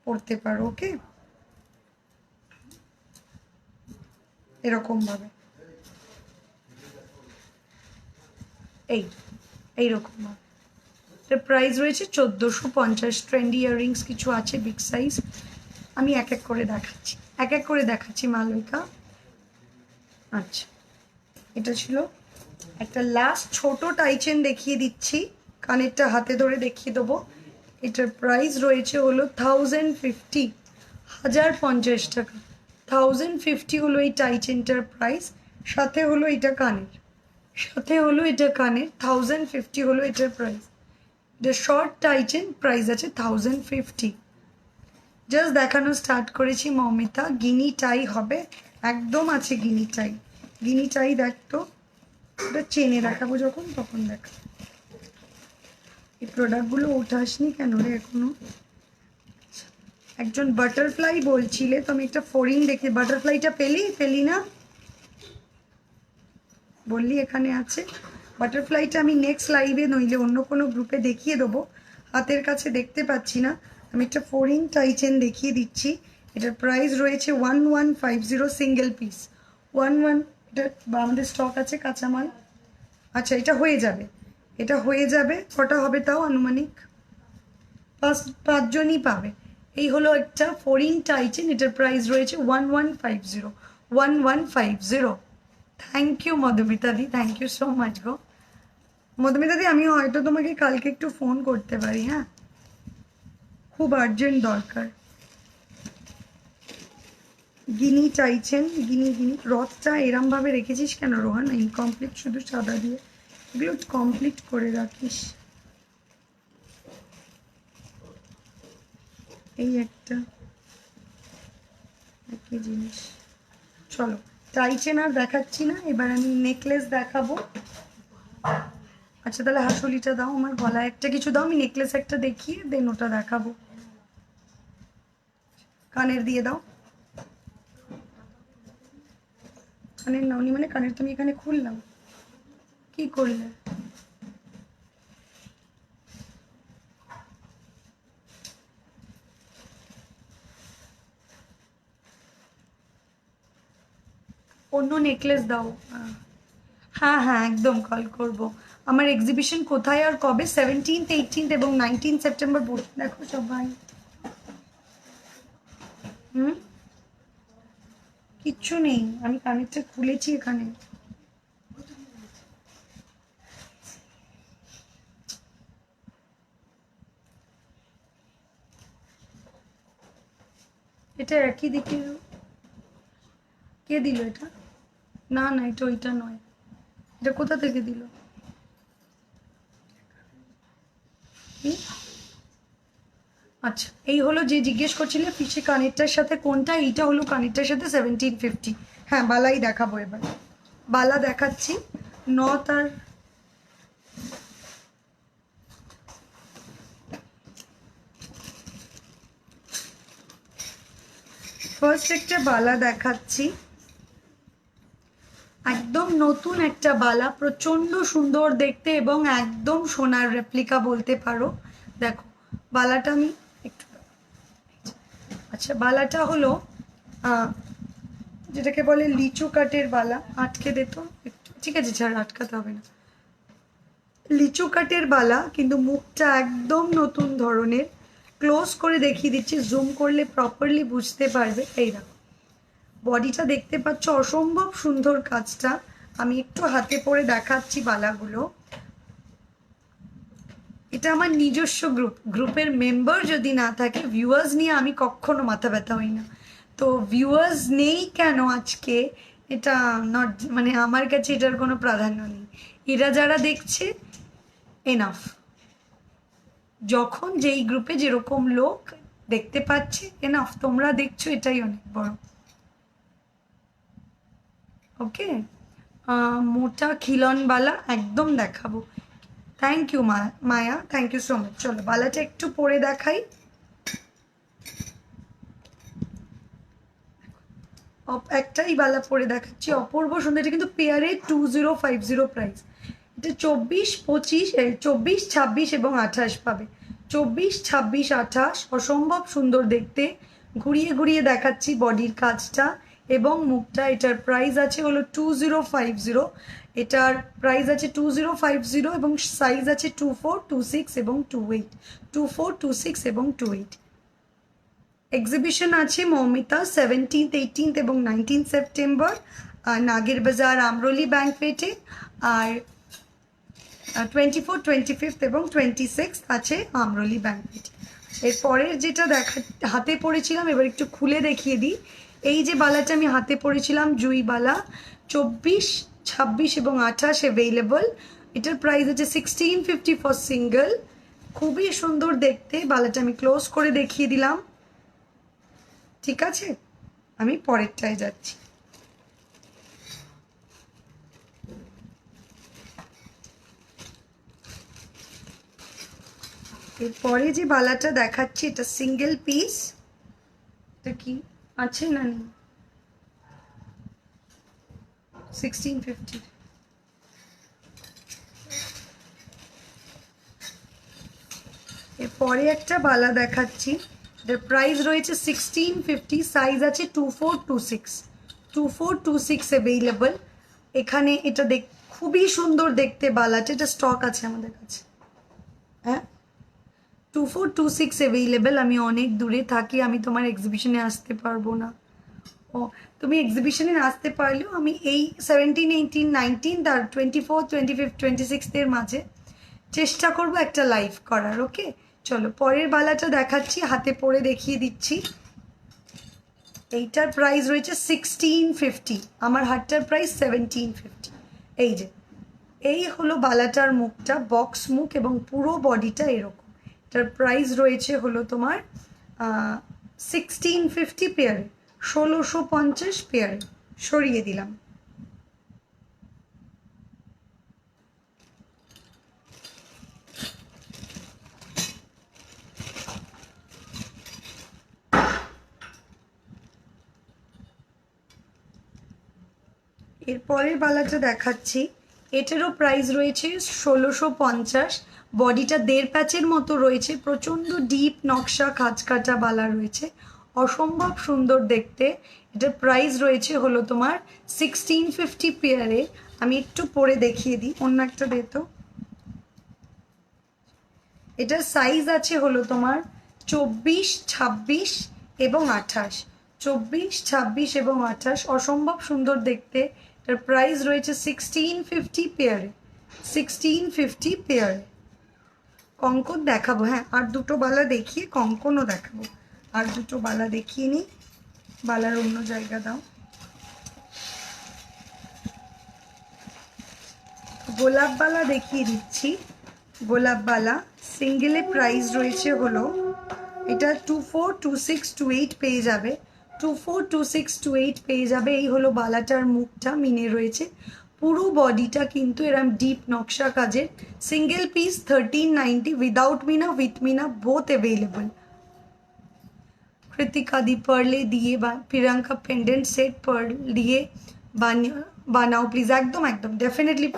পড়তে পারো। ওকে, এরকমভাবে, এই এইরকমভাবে এর প্রাইস রয়েছে 1450। ট্রেন্ডি ইয়াররিংস কিছু আছে বিগ সাইজ, আমি এক এক করে দেখাচ্ছি মালবিকা। আচ্ছা, এটা ছিল একটা লাস্ট ছোট টাইচেন দেখিয়ে দিচ্ছি, কানেরটা হাতে ধরে দেখিয়ে দেবো। এটার প্রাইস রয়েছে হলো 1050, 1050 টাকা। 1050 হলো এই টাইচেনটার প্রাইস, সাথে হলো এটা কানের, 1050 হলো এটার প্রাইস। এটা শর্ট টাইচেন, প্রাইস আছে 1050। জাস্ট দেখানো স্টার্ট করেছি মৌমিতা। গিনি টাই হবে, একদম আছে গিনি টাই দেখতো, ওটা চেনে দেখাবো যখন তখন দেখা। এই প্রোডাক্টগুলো ওঠাসনি কেন রে এখনো? একজন বাটারফ্লাই বলছিলে, তো আমি একটা ফোরিং দেখি। বাটারফ্লাইটা পেলি না? বললি এখানে আছে বাটারফ্লাইটা। আমি নেক্সট লাইভে নইলে অন্য কোনো গ্রুপে দেখিয়ে দেবো, হাতের কাছে দেখতে পাচ্ছি না। আমি একটা ফোরিং টাইচেন দেখিয়ে দিচ্ছি। এটার প্রাইস রয়েছে 1150 সিঙ্গেল পিস। 11, এটা আমাদের স্টক আছে কাঁচামাল। আচ্ছা, এটা হয়ে যাবে। কটা হবে তাও আনুমানিক? 5জনই পাবে। এই হলো একটা ফোরিং টাইচেন, এটার প্রাইস রয়েছে 1150। থ্যাংক ইউ মধুমিতা দি, থ্যাংক ইউ সো মাচ গো মধুমিতা দি। আমি হয়তো তোমাকে কালকে একটু ফোন করতে পারি, হ্যাঁ, খুব আর্জেন্ট দরকার। গিনি চাইছেন, গিনি রথটা এরমভাবে রেখেছিস কেন রোহান? ইনকমপ্লিট শুধু সাদা দিয়ে, এগুলো কমপ্লিট করে রাখিস। এই একটা একই জিনিস। চলো, টাইচেন আর দেখাচ্ছি না, এবার আমি নেকলেস দেখাবো। আচ্ছা তাহলে হাসুলিটা দাও, আমার গলায় একটা কিছু দাও, আমি নেকলেস একটা দেখিয়ে দেন ওটা দেখাবো। কানের দিয়ে দাও। কানের নাওনি মানে? কানের তুমি এখানে খুললাম, কি করলে? অন্য নেকলেস দাও। হ্যাঁ একদম কল করব। আমার এক্সিবিশন কোথায় আর কবে? 17th, 18th এবং 19 সেপ্টেম্বর। দেখো সবাই। কিচ্ছু নেই, আমি কানেরটা খুলেছি এখানে। এটা একই দিকে। কে দিল এটা? না এটা ওইটা নয়। এটা কোথা থেকে দিল? আচ্ছা, এই হলো যে জিজ্ঞেস করছিলে পিছে কানেরটার সাথে কোনটা, এইটা হলো কানেরটার সাথে 1750। হ্যাঁ, বালাই দেখাবো এবার। বালা দেখাচ্ছি। নথ আর ফার্স্ট একটা বালা দেখাচ্ছি, একদম নতুন একটা বালা, প্রচন্ড সুন্দর দেখতে এবং একদম সোনার রেপ্লিকা বলতে পারো। দেখো বালাটা আমি একটু, আচ্ছা বালাটা হলো যেটাকে বলে লিচু কাটের বালা। আটকে দে তো একটু, ঠিক আছে ছাড়, আটকাতে হবে না। লিচু কাটের বালা, কিন্তু মুখটা একদম নতুন ধরনের। ক্লোজ করে দেখিয়ে দিচ্ছি, জুম করলে প্রপারলি বুঝতে পারবে। এই দেখো বডিটা দেখতে পাচ্ছ, অসম্ভব সুন্দর কাজটা। আমি একটু হাতে পরে দেখাচ্ছি বালাগুলো। এটা আমার নিজস্ব গ্রুপের মেম্বার যদি না থাকে, ভিউয়ার্স নিয়ে আমি কখনো মাথা ব্যথা হই না। তো ভিউয়ার্স নেই কেন আজকে, এটা নট, মানে আমার কাছে এটার কোনো প্রাধান্য নেই। এরা যারা দেখছে এনাফ। যখন যেই গ্রুপে যেরকম লোক দেখতে পাচ্ছে এনাফ, তোমরা দেখছো এটাই অনেক বড়। ওকে, মোটা খিলনবালা একদম দেখাবো। Thank you Maya, thank you so much. চলো বালাটা একটু পরে দেখাই। একটাই বালা পরে দেখাচ্ছি, অপূর্ব সুন্দর। এটা কিন্তু পেয়ারে 2050 প্রাইস। এটা 24, 25, 24, 26 এবং 28 পাবে। 24, 26, 28 অসম্ভব সুন্দর দেখতে। ঘুরিয়ে ঘুরিয়ে দেখাচ্ছি বডির কাজটা এবং মুখটা। এটার প্রাইস আছে হলো 2050। এটার প্রাইস আছে 2050 এবং সাইজ আছে 24, 26 এবং 28, 24, 26 এবং 28। এক্সিবিশন আছে মৌমিতা 17th, 18th এবং 19th সেপ্টেম্বর নাগের বাজার আমরোলি ব্যাংকোয়েটে। আর 24, 25 এবং 26 আছে আমরোলি ব্যাংকোয়েটে। এরপরের যেটা হাতে পরেছিলাম, এবার একটু খুলে দেখিয়ে দিই। এই যে বালাটা আমি হাতে পরেছিলাম জুই বালা, 24, 26 এবং 28 অ্যাভেলেবল। এটার প্রাইস হচ্ছে 1650 ফর সিঙ্গেল। খুবই সুন্দর দেখতে। বালাটা আমি ক্লোজ করে দেখিয়ে দিলাম, ঠিক আছে। আমি পরেরটায় যাচ্ছি। এরপরে যে বালাটা দেখাচ্ছি এটা সিঙ্গেল পিস। এটা কি আছে না নেই? 1650। এরপরে একটা বালা দেখাচ্ছি, এটার প্রাইস রয়েছে 1650, সাইজ আছে 24, 26, 24, 26 অ্যাভেলেবল। এখানে এটা খুবই সুন্দর দেখতে বালাটা, এটা স্টক আছে আমাদের কাছে। হ্যাঁ, 24, 26 অ্যাভেলেবল। আমি অনেক দূরে থাকি, আমি তোমার এক্সিবিশনে আসতে পারবো না। ও, তুমি এক্সিবিশনে আসতে পারলেও আমি এই 17, 18, 19 আর 24, 25, 26 মাঝে চেষ্টা করব একটা লাইভ করার। ওকে, চলো পরের বালাটা দেখাচ্ছি, হাতে পরে দেখিয়ে দিচ্ছি। এইটার প্রাইস রয়েছে 1650, আমার হাতটার প্রাইস 1750। এই যে এই হলো বালাটার মুখটা, বক্স মুখ এবং পুরো বডিটা এরকম। এটার প্রাইস রয়েছে হলো তোমার 1650 পেয়ারে, 1650 পেয়ারে। সরিয়ে দিলাম। এরপরের বালাটা দেখাচ্ছি, এটারও প্রাইস রয়েছে 1650। বডিটা 1.5 প্যাচের মতো রয়েছে, প্রচণ্ড ডিপ নকশা খাঁজ কাটা বালা রয়েছে, অসম্ভব সুন্দর দেখতে। এটার প্রাইস রয়েছে হলো তোমার 1650 পেয়ারে। আমি একটু পরে দেখিয়ে দিই, অন্য একটা দে তো। এটার সাইজ আছে হলো তোমার 24, 26 এবং 28, 24, 26 এবং 28, অসম্ভব সুন্দর দেখতে। এটার প্রাইস রয়েছে 1650 পেয়ারে, 1650 পেয়ারে। কঙ্কন দেখাবো, হ্যাঁ আর দুটো বালা দেখিয়ে কঙ্কনও দেখাবো। আর দুটো বালা দেখিয়ে নিই, বালার অন্য জায়গা দাও। গোলাপ বালা দেখিয়ে দিচ্ছি। গোলাপ বালা সিঙ্গেলে প্রাইস রয়েছে হলো, এটা 24, 26, 28 পেয়ে যাবে, 24, 26, 28 পেয়ে যাবে। এই হলো বালাটার মুখটা, মিনে রয়েছে। পুরো বডিটা কিন্তু এরম ডিপ নকশা কাজের। সিঙ্গেল পিস 1390, উইদাউট মিনা উইথ মিনা বোথ অ্যাভেলেবল। কৃতিকা দি পার্লে দিয়ে বা প্রিয়াঙ্কা পেন্ডেন্ট সেট পার্ল দিয়ে বানাও প্লিজ। একদম একদম ডেফিনেটলি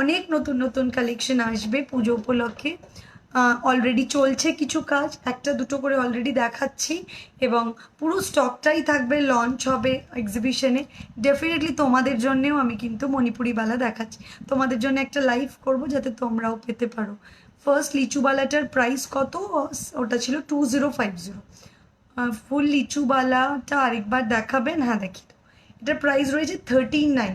অনেক নতুন নতুন কালেকশন আসবে পুজো উপলক্ষে। অলরেডি চলছে কিছু কাজ, একটা দুটো করে অলরেডি দেখাচ্ছি এবং পুরো স্টকটাই থাকবে, লঞ্চ হবে এক্সিবিশনে। ডেফিনেটলি তোমাদের জন্যেও আমি কিন্তু মণিপুরি বালা দেখাচ্ছি, তোমাদের জন্য একটা লাইভ করব যাতে তোমরাও পেতে পারো। ফার্স্ট লিচুবালাটার প্রাইস কত? ওটা ছিল 2050। ফুল লিচুবালাটা আরেকবার দেখাবেন? হ্যাঁ দেখি তো। এটার প্রাইস রয়েছে 1390,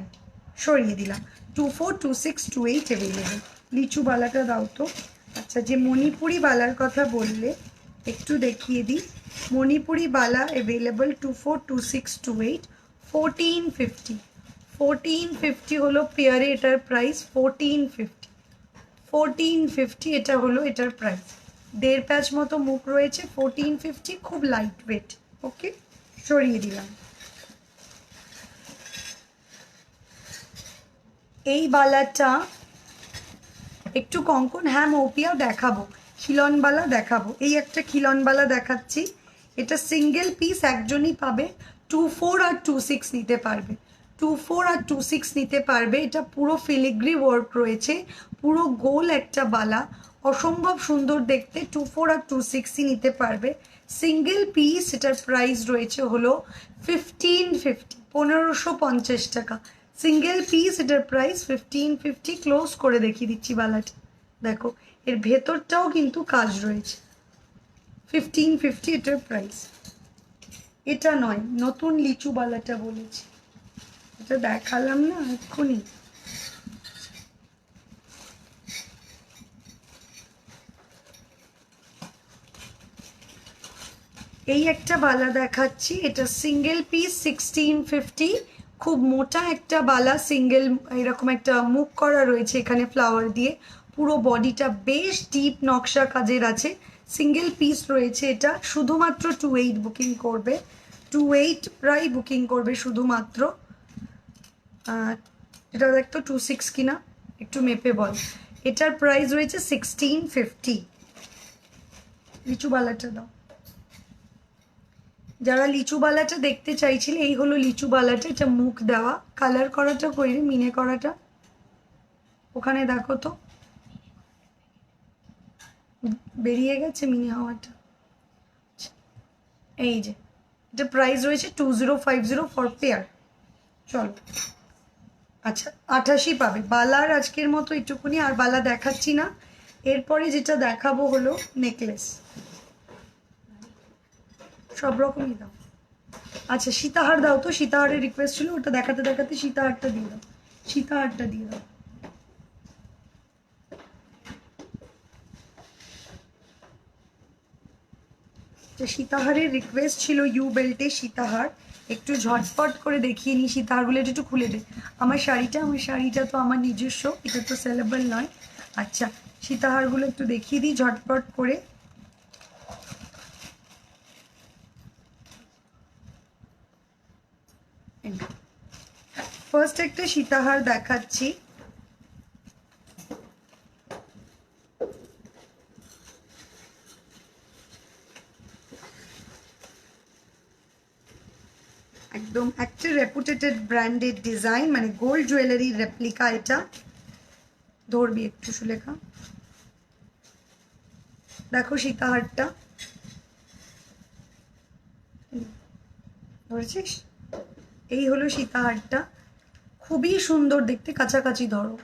সরিয়ে দিলাম। 24, 26, 28 অ্যাভেলেবেল। লিচুবালাটা দাও তো। আচ্ছা, যে মণিপুরি বালার কথা বললে একটু দেখিয়ে দিই। মণিপুরি বালা অ্যাভেলেবল 24, 26, 28, 1450। 1450 হলো পেয়ারে, এটার প্রাইস 1450, 1450 এটা হলো এটার প্রাইস। 1.5 প্যাচ মতো মুখ রয়েছে, 1450, খুব লাইট ওয়েট। ওকে, সরিয়ে দিলাম। এই বালাটা একটু কঙ্কন, হ্যাঁ মৌপিয়াও দেখাবো, খিলনবালা দেখাবো। এই একটা খিলনবালা দেখাচ্ছি, এটা সিঙ্গেল পিস একজনই পাবে, 24 আর 26 নিতে পারবে, 24 আর 26 নিতে পারবে। এটা পুরো ফিলিগ্রি ওয়ার্ক রয়েছে, পুরো গোল একটা বালা, অসম্ভব সুন্দর দেখতে। 24 আর 26ই নিতে পারবে, সিঙ্গেল পিস। এটার প্রাইস রয়েছে হলো 1550, 1550 টাকা। সিঙ্গেল পিস, এটার প্রাইস 1550। ক্লোজ করে দেখিয়ে দিচ্ছি বালাটা, দেখো এর ভেতরটাও কিন্তু কাজ রয়েছে। 1550 এটার প্রাইস। এটা নয়, নতুন লিচু বালাটা বলেছি, এটা দেখালাম না এক্ষুনি। এই একটা বালা দেখাচ্ছি, এটা সিঙ্গেল পিস 1650। খুব মোটা একটা বালা, সিঙ্গেল, এরকম একটা মুখ করা রয়েছে এখানে ফ্লাওয়ার দিয়ে, পুরো বডিটা বেশ ডিপ নকশা কাজের আছে। সিঙ্গেল পিস রয়েছে এটা, শুধুমাত্র 28 বুকিং করবে, 28 প্রায় বুকিং করবে শুধুমাত্র। এটা দেখতো 26 কিনা, একটু মেপে বল। এটার প্রাইস রয়েছে 1650। লিচু বালাটা দাও। যারা লিচু বালাটা দেখতে চাইছিলে, এই হলো লিচু বালাটা, এটা মুখ দেওয়া, কালার করাটা কইরে, মিনে করাটা ওখানে দেখো তো, বেরিয়ে গেছে মিনে হওয়াটা। এই যে এটা প্রাইস রয়েছে 2050 ফর পেয়ার। চলো, আচ্ছা 88 পাবে। বালার আজকের মতো একটুকুনি, আর বালা দেখাচ্ছি না। এরপরে যেটা দেখাবো হলো নেকলেস, সব রকমই দাও। আচ্ছা সীতাহার দাও তো, সীতাহারের রিকোয়েস্ট ছিল, ওটা দেখাতে দেখাতে সীতাহারটা দিয়ে দাও, সীতাহারটা দিয়ে দাও। সীতাহারের রিকোয়েস্ট ছিল ইউ বেল্টে সীতাহার, একটু ঝটপট করে দেখিয়ে নিই সীতাহারগুলো, একটু খুলে দে। আমার শাড়িটা তো আমার নিজস্ব, এটা তো সেলেবল নয়। আচ্ছা সীতাহারগুলো একটু দেখিয়ে দিই ঝটপট করে। ফার্স্ট একটা সীতাহার দেখাচ্ছি, একদম একটা রেপুটেটেড ব্র্যান্ডেড ডিজাইন, মানে গোল্ড জুয়েলারি রেপ্লিকা। এটা ধরবি একটু সুলেখা, দেখো সীতাহারটা ধরেছিস, এই হলো সীতাহারটা, খুবই সুন্দর দেখতে, কাছাকাছি ধরো।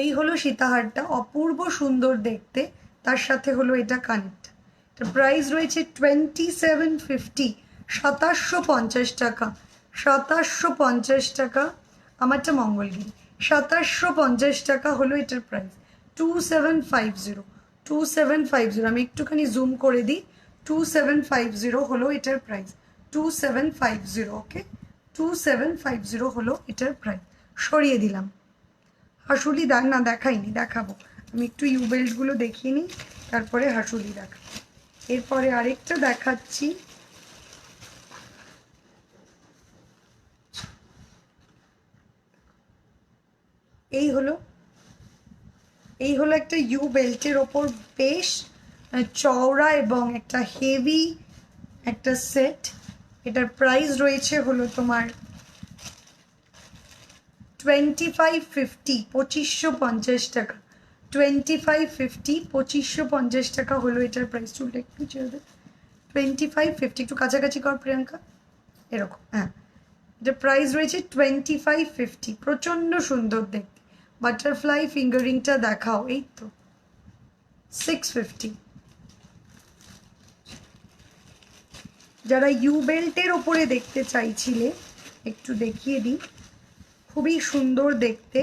এই হলো সীতাহারটা, অপূর্ব সুন্দর দেখতে, তার সাথে হলো এটা কানেক্ট। এটার প্রাইস রয়েছে 2750, 2750 টাকা, 2750 টাকা। আমারটা মঙ্গলগিরি, 2750 টাকা হলো এটার প্রাইস। 2750, 2750, আমি একটুখানি জুম করে দিই। 2750 হলো এটার প্রাইস, 2750। ওকে, 2750 হলো এটার প্রাইস। সরিয়ে দিলাম। হাসুলি দাগ না, দেখাইনি, দেখাবো। আমি একটু ইউ বেল্টগুলো দেখিয়ে নিই, তারপরে হাসুলি দেখাবো। এরপরে আরেকটা দেখাচ্ছি, এই হলো একটা ইউ বেল্টের ওপর বেশ চওড়া এবং একটা হেভি একটা সেট। এটার প্রাইস রয়েছে হলো তোমার 2550, 2550 টাকা। 2550, 2550 টাকা হলো এটার প্রাইস। চুলটা একটু ছেড়ে দে। 2550, একটু কাছাকাছি কর প্রিয়াঙ্কা, এরকম, হ্যাঁ। এটার প্রাইস রয়েছে 2550, প্রচণ্ড সুন্দর দেখতে। বাটারফ্লাই ফিঙ্গারিংটা দেখাও, এই তো 650। যারা ইউ বেল্টের ওপরে দেখতে চাইছিলে, একটু দেখিয়ে দিই, খুবই সুন্দর দেখতে।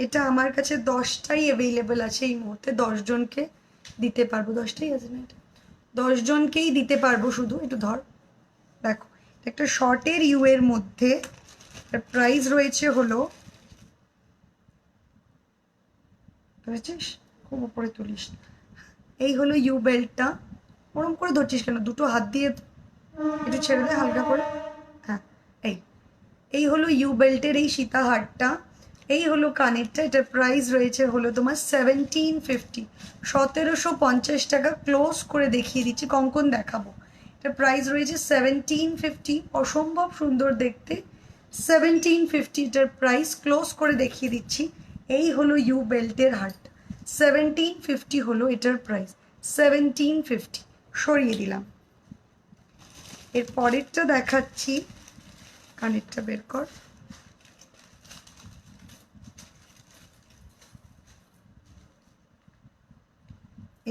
এটা আমার কাছে 10টাই অ্যাভেলেবেল আছে এই মুহূর্তে, 10 জনকে দিতে পারবো। 10টাই আছে না, এটা 10 জনকেই দিতে পারবো। শুধু একটু ধর, দেখো একটা শর্টের ইউ এর মধ্যে প্রাইস রয়েছে হলো, বুঝেছিস, খুব উপরে তুলিস। এই হলো ইউ বেল্টটা, ওরম করে ধরছিস কেন, দুটো হাত দিয়ে একটু ছেড়ে দে হালকা করে, হ্যাঁ। এই হলো ইউ বেল্টের এই সীতাহারটা, এই হলো কানেরটা। এটার প্রাইস রয়েছে হলো তোমার 1750, 1750 টাকা। ক্লোজ করে দেখিয়ে দিচ্ছি, কঙ্কন দেখাবো। এটার প্রাইস রয়েছে 1750, অসম্ভব সুন্দর দেখতে। 1750 এটার প্রাইস, ক্লোজ করে দেখিয়ে দিচ্ছি। এই হলো ইউ বেল্টের হারটা, 1750 হলো এটার প্রাইস, 1750। সরিয়ে দিলাম। এর পরেরটা দেখাচ্ছি, কানেরটা বের কর।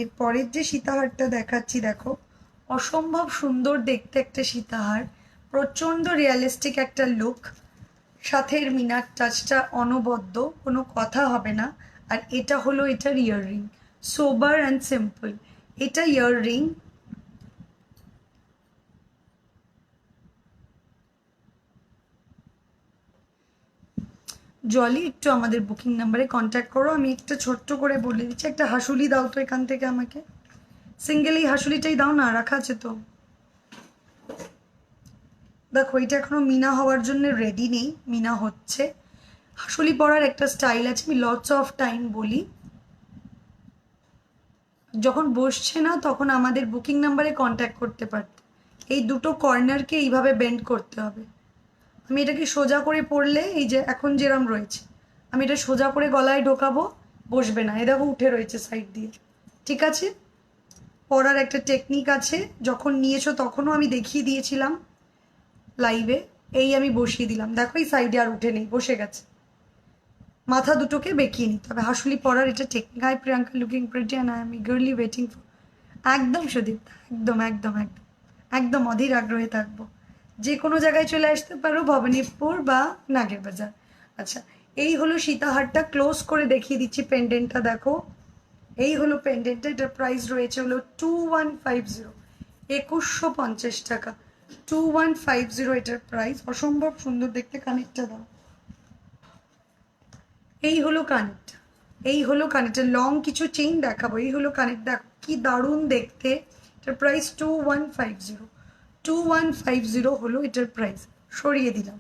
এর পরের যে সীতাহারটা দেখাচ্ছি দেখো, অসম্ভব সুন্দর দেখতে একটা সীতাহার, প্রচণ্ড রিয়েলিস্টিক একটা লুক, সাথে এর মিনার টাচটা অনবদ্য, কোনো কথা হবে না। আর এটা হলো এটার ইয়াররিং, সোবার অ্যান্ড সিম্পল। এটা ইয়াররিং, জলি একটু আমাদের বুকিং নাম্বারে কন্ট্যাক্ট করো। আমি একটা ছোট্ট করে বলে দিচ্ছি, একটা হাসুলি দাও তো এখান থেকে আমাকে, সিঙ্গেল এই হাসুলিটাই দাও না, রাখা আছে তো। দেখো এটা এখনো মিনা হওয়ার জন্য রেডি নেই, মিনা হচ্ছে। হাসুলি পরার একটা স্টাইল আছে, আমি লটস অফ টাইম বলি, যখন বসছে না তখন আমাদের বুকিং নাম্বারে কন্ট্যাক্ট করতে পারতে। এই দুটো কর্নারকে এইভাবে বেন্ড করতে হবে। আমি এটাকে সোজা করে পরলে, এই যে এখন যেরম রয়েছে, আমি এটা সোজা করে গলায় ঢোকাবো, বসবে না, এ দেখো উঠে রয়েছে সাইড দিয়ে। ঠিক আছে, পরার একটা টেকনিক আছে, যখন নিয়েছো তখনও আমি দেখিয়ে দিয়েছিলাম লাইভে। এই আমি বসিয়ে দিলাম, দেখো এই সাইডে আর উঠে নেই, বসে গেছে। মাথা দুটোকে বেঁকিয়ে নিতে হবে, হাসুলি পরার এটা technique. Hi Priyanka, looking pretty and I am eagerly waiting for. একদম সুদীপ, একদম একদম একদম একদম অধীর আগ্রহে থাকবো। যে কোনো জায়গায় চলে আসতে পারো, ভবানীপুর বা নাগের বাজার। আচ্ছা, এই হলো সীতাহারটা, ক্লোজ করে দেখিয়ে দিচ্ছি। পেন্ডেন্টটা দেখো, এই হলো পেন্ডেন্টটা, এটার প্রাইস রয়েছে হলো 2150, 2150 টাকা। 2150 এটার প্রাইস, অসম্ভব সুন্দর দেখতে। কানেরটা দাও, এই হলো কানেরটা, এই হলো কানেরটা। লং কিছু চেইন দেখাবো, এই হলো কানের, দেখো কি দারুণ দেখতে। এটার প্রাইস 2150, 2150 হলো এটার প্রাইস। সরিয়ে দিলাম।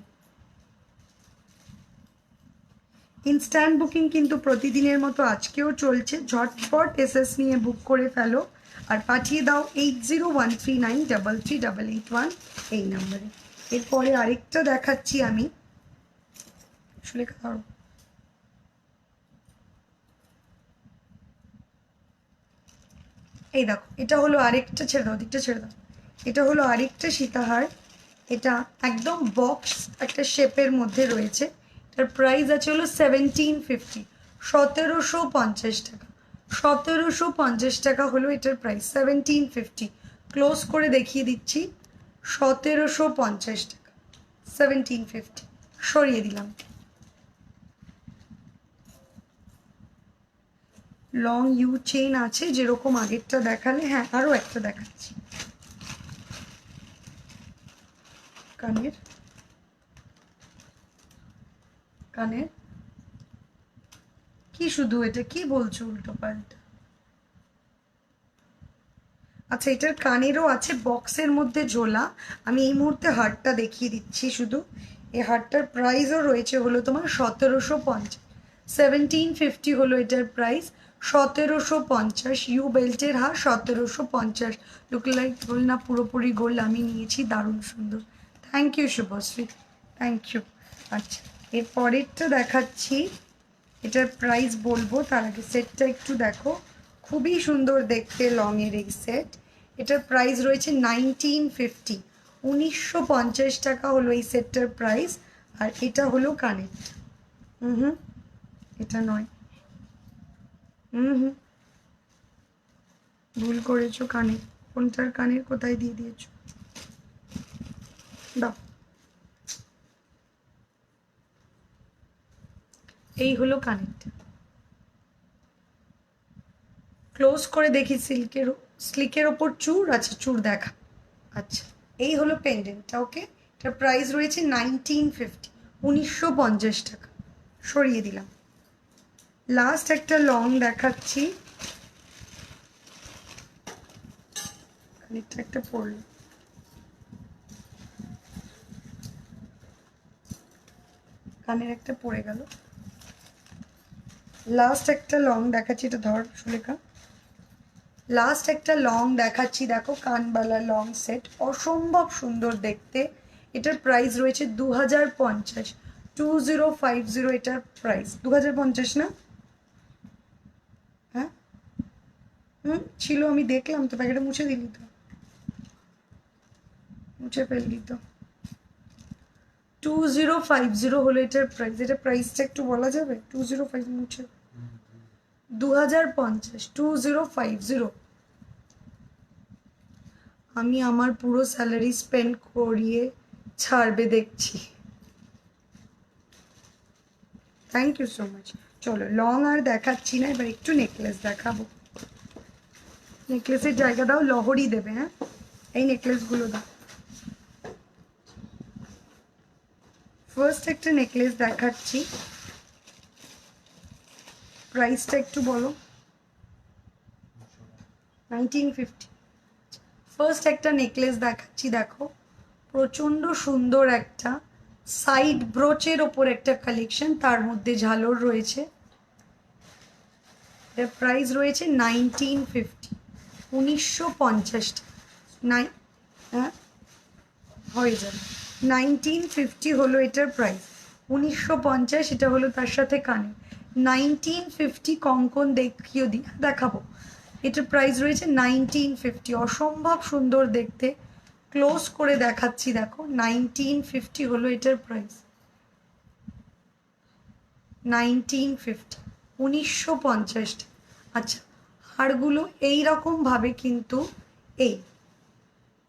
ইনস্ট্যান্ট বুকিং কিন্তু প্রতিদিনের মতো আজকেও চলছে, ঝটপট এসএস নিয়ে বুক করে ফেলো আর পাঠিয়ে দাও 8013933881 এই নাম্বারে। এরপরে আরেকটা দেখাচ্ছি আমি, সুলেখা ধরো, এই দেখো এটা হলো আরেকটা, ছেড়ে দাও দিকটা, ছেড়ে দাও। এটা হলো আরেকটা সীতাহার, এটা একদম বক্স একটা শেপের মধ্যে রয়েছে। এটার প্রাইস আছে হলো 1750, 1750 টাকা। 1750 টাকা হলো এটার প্রাইস, 1750। ক্লোজ করে দেখিয়ে দিচ্ছি, 1750 টাকা, 1750। সরিয়ে দিলাম। লং ইউ চেইন আছে, যেরকম আগেরটা দেখালে। হ্যাঁ, আরও একটা দেখাচ্ছি, কানের, কানের কি শুধু এটা কি বলছো উল্টো পাল্টা। আচ্ছা, এটার কানেরও আছে বক্সের মধ্যে ঝোলা। আমি এই মুহূর্তে হারটা দেখিয়ে দিচ্ছি শুধু। এই হারটার প্রাইসও রয়েছে হলো তোমার 1750, 1750 হলো এটার প্রাইস, 1750। ইউ বেল্টের হার 1750। লুক লাইক গোল না পুরোপুরি গোল, আমি নিয়েছি, দারুণ সুন্দর। Thank you Shubhashree, thank you. আচ্ছা, এর পরেরটা দেখাচ্ছি, এটার প্রাইস বলবো তার আগে সেটটা একটু দেখো, খুবই সুন্দর দেখতে লংয়ের এই সেট। এটার প্রাইস রয়েছে 1950, 1950 টাকা হলো এই সেটটার প্রাইস। আর এটা হলো কানের, হুম, এটা নয়, হুম, ভুল করেছো, কানের কোনটার, কানের কোথায় দিয়ে দিয়েছো, দাও। এই হলো কানেরটা, ক্লোজ করে দেখি। স্লিকের ওপর চূড় আছে, চূড় দেখা। আচ্ছা, এই হলো পেন্ডেন্টটা। ওকে, এটার প্রাইস রয়েছে 1950, 1950 টাকা। সরিয়ে দিলাম। লাস্ট একটা লং দেখাচ্ছি, খানিকটা একটা পড়লো, কানের একটা পড়ে গেল। লাস্ট একটা লং দেখাচ্ছি, এটা ধর সুলেখা। লাস্ট একটা লং দেখাচ্ছি, দেখো কানবালা লং সেট, অসম্ভব সুন্দর দেখতে। এটার প্রাইস রয়েছে 2050, 2050 এটার প্রাইস। 2050 না? হ্যাঁ, ছিল, আমি দেখলাম তো, প্যাকেটে মুছে দিলি তো, মুছে ফেললি তো। 2050 হলো এটার প্রাইস। এটা প্রাইসটা একটু বলা যাবে? 205 মুছে 2050 2050। আমি আমার পুরো স্যালারি স্পেন্ড করিয়ে ছাড়বে দেখছি। Thank you so much. চলো লং আর দেখাচ্ছি না, এবার একটু নেকলেস দেখাবো। নেকলেসের জায়গা দাও, লহরি দেবে। হ্যাঁ, এই নেকলেসগুলো দাও। ফার্স্ট একটা নেকলেস দেখাচ্ছি, প্রাইসটা একটু বলো। 1950। ফার্স্ট একটা নেকলেস দেখাচ্ছি, দেখো প্রচণ্ড সুন্দর একটা সাইড ব্রোচের ওপর একটা কালেকশন, তার মধ্যে ঝালর রয়েছে। এর প্রাইস রয়েছে 1950, 1950 হ্যাঁ হয়ে যাবে। 1950 হলো এটার প্রাইস, 1950 এটা হলো তার সাথে কানে। 1950 কঙ্কন দেখিয়ে দেখাবো। এটার প্রাইস রয়েছে 1950, অসম্ভব সুন্দর দেখতে। ক্লোজ করে দেখাচ্ছি, দেখো 1950 হলো এটার প্রাইস। 1950, 1950। আচ্ছা, হারগুলো এইরকমভাবে কিন্তু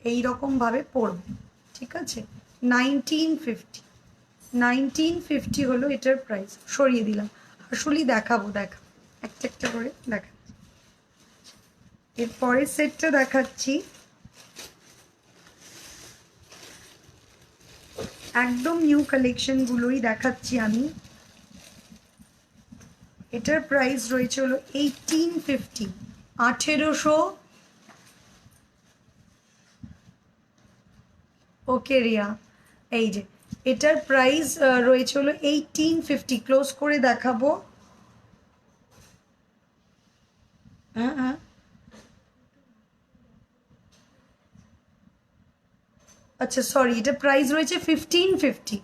এইরকমভাবে পড়বে, ঠিক আছে। 1950, 1950 হলো এটার প্রাইস। সরিয়ে দিলাম, আসলেই দেখাবো, একটা একটা করে দেখাচ্ছি। এরপরের সেটটা দেখাচ্ছি, একদম নিউ কালেকশনগুলোই দেখাচ্ছি আমি। এটার প্রাইস রয়েছে হলো 1850, 1800। ওকে রিয়া, এই যে এটার প্রাইস রয়েছে হলো 1850। ক্লোজ করে দেখাবো। হ্যাঁ হ্যাঁ, আচ্ছা সরি, এটা প্রাইস রয়েছে 1550,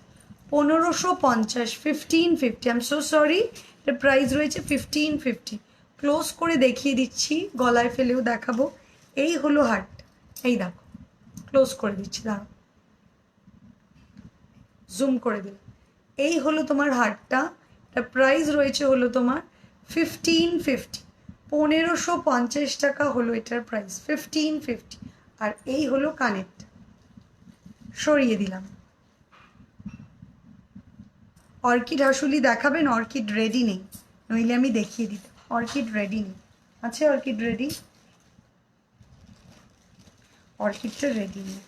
1550, 1550। আই এম সো সরি, এটা প্রাইস রয়েছে 1550। ক্লোজ করে দেখিয়ে দিচ্ছি, গলায় ফেলেও দেখাবো। এই হলো হারটা, এই দেখো, ক্লোজ করে দিচ্ছি, দাঁড়াও জুম করে দিল। এই হলো তোমার হারটা। এটা প্রাইস রয়েছে হলো তোমার 1550, 1550 টাকা হলো এটার প্রাইস, 1550। আর এই হলো কানেরটা, সরিয়ে দিলাম। অর্কিড হাসুলি দেখাবেন? অর্কিড রেডি নেই, নইলে আমি দেখিয়ে দিতাম। অর্কিড রেডি নেই, আছে অর্কিড রেডি? অর্কিডটা রেডি নেই।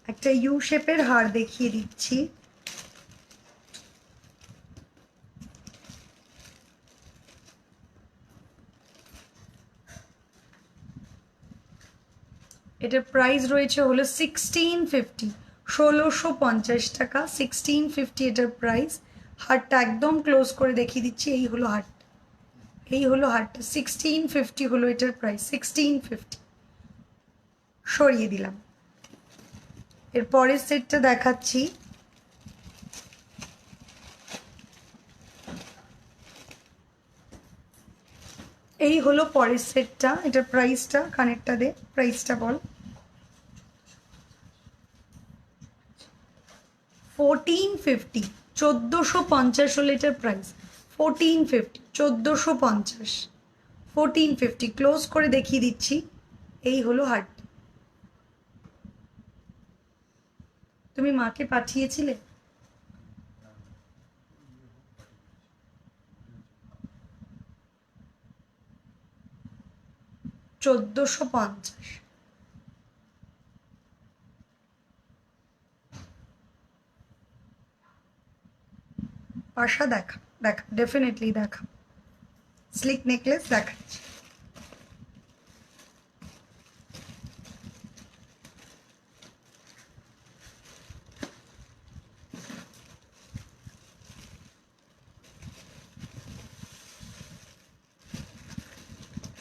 একটা ইউ শেপের হার দেখিয়ে দিচ্ছি। এটার প্রাইস রয়েছে হলো 1650, 1650 টাকা, 1650 এটার প্রাইস। হারটা একদম ক্লোজ করে দেখিয়ে দিচ্ছি, এই হলো হারটা, এই হলো হারটা। 1650 হলো এটার প্রাইস, 1650। সরিয়ে দিলাম। এর পরের সেটটা দেখাচ্ছি, এই হলো পরের সেটটা। এটার প্রাইসটা, কানেরটা দে, প্রাইসটা বল। 1450, 1450 হলো এটার প্রাইস। 1450, 1450, 1450। ক্লোজ করে দেখিয়ে দিচ্ছি, এই হলো হাট। তুমি মাকে পাঠিয়েছিলে? $1450। পাশা দেখা, ডেফিনেটলি দেখা। স্লিক নেকলেস দেখাচ্ছি।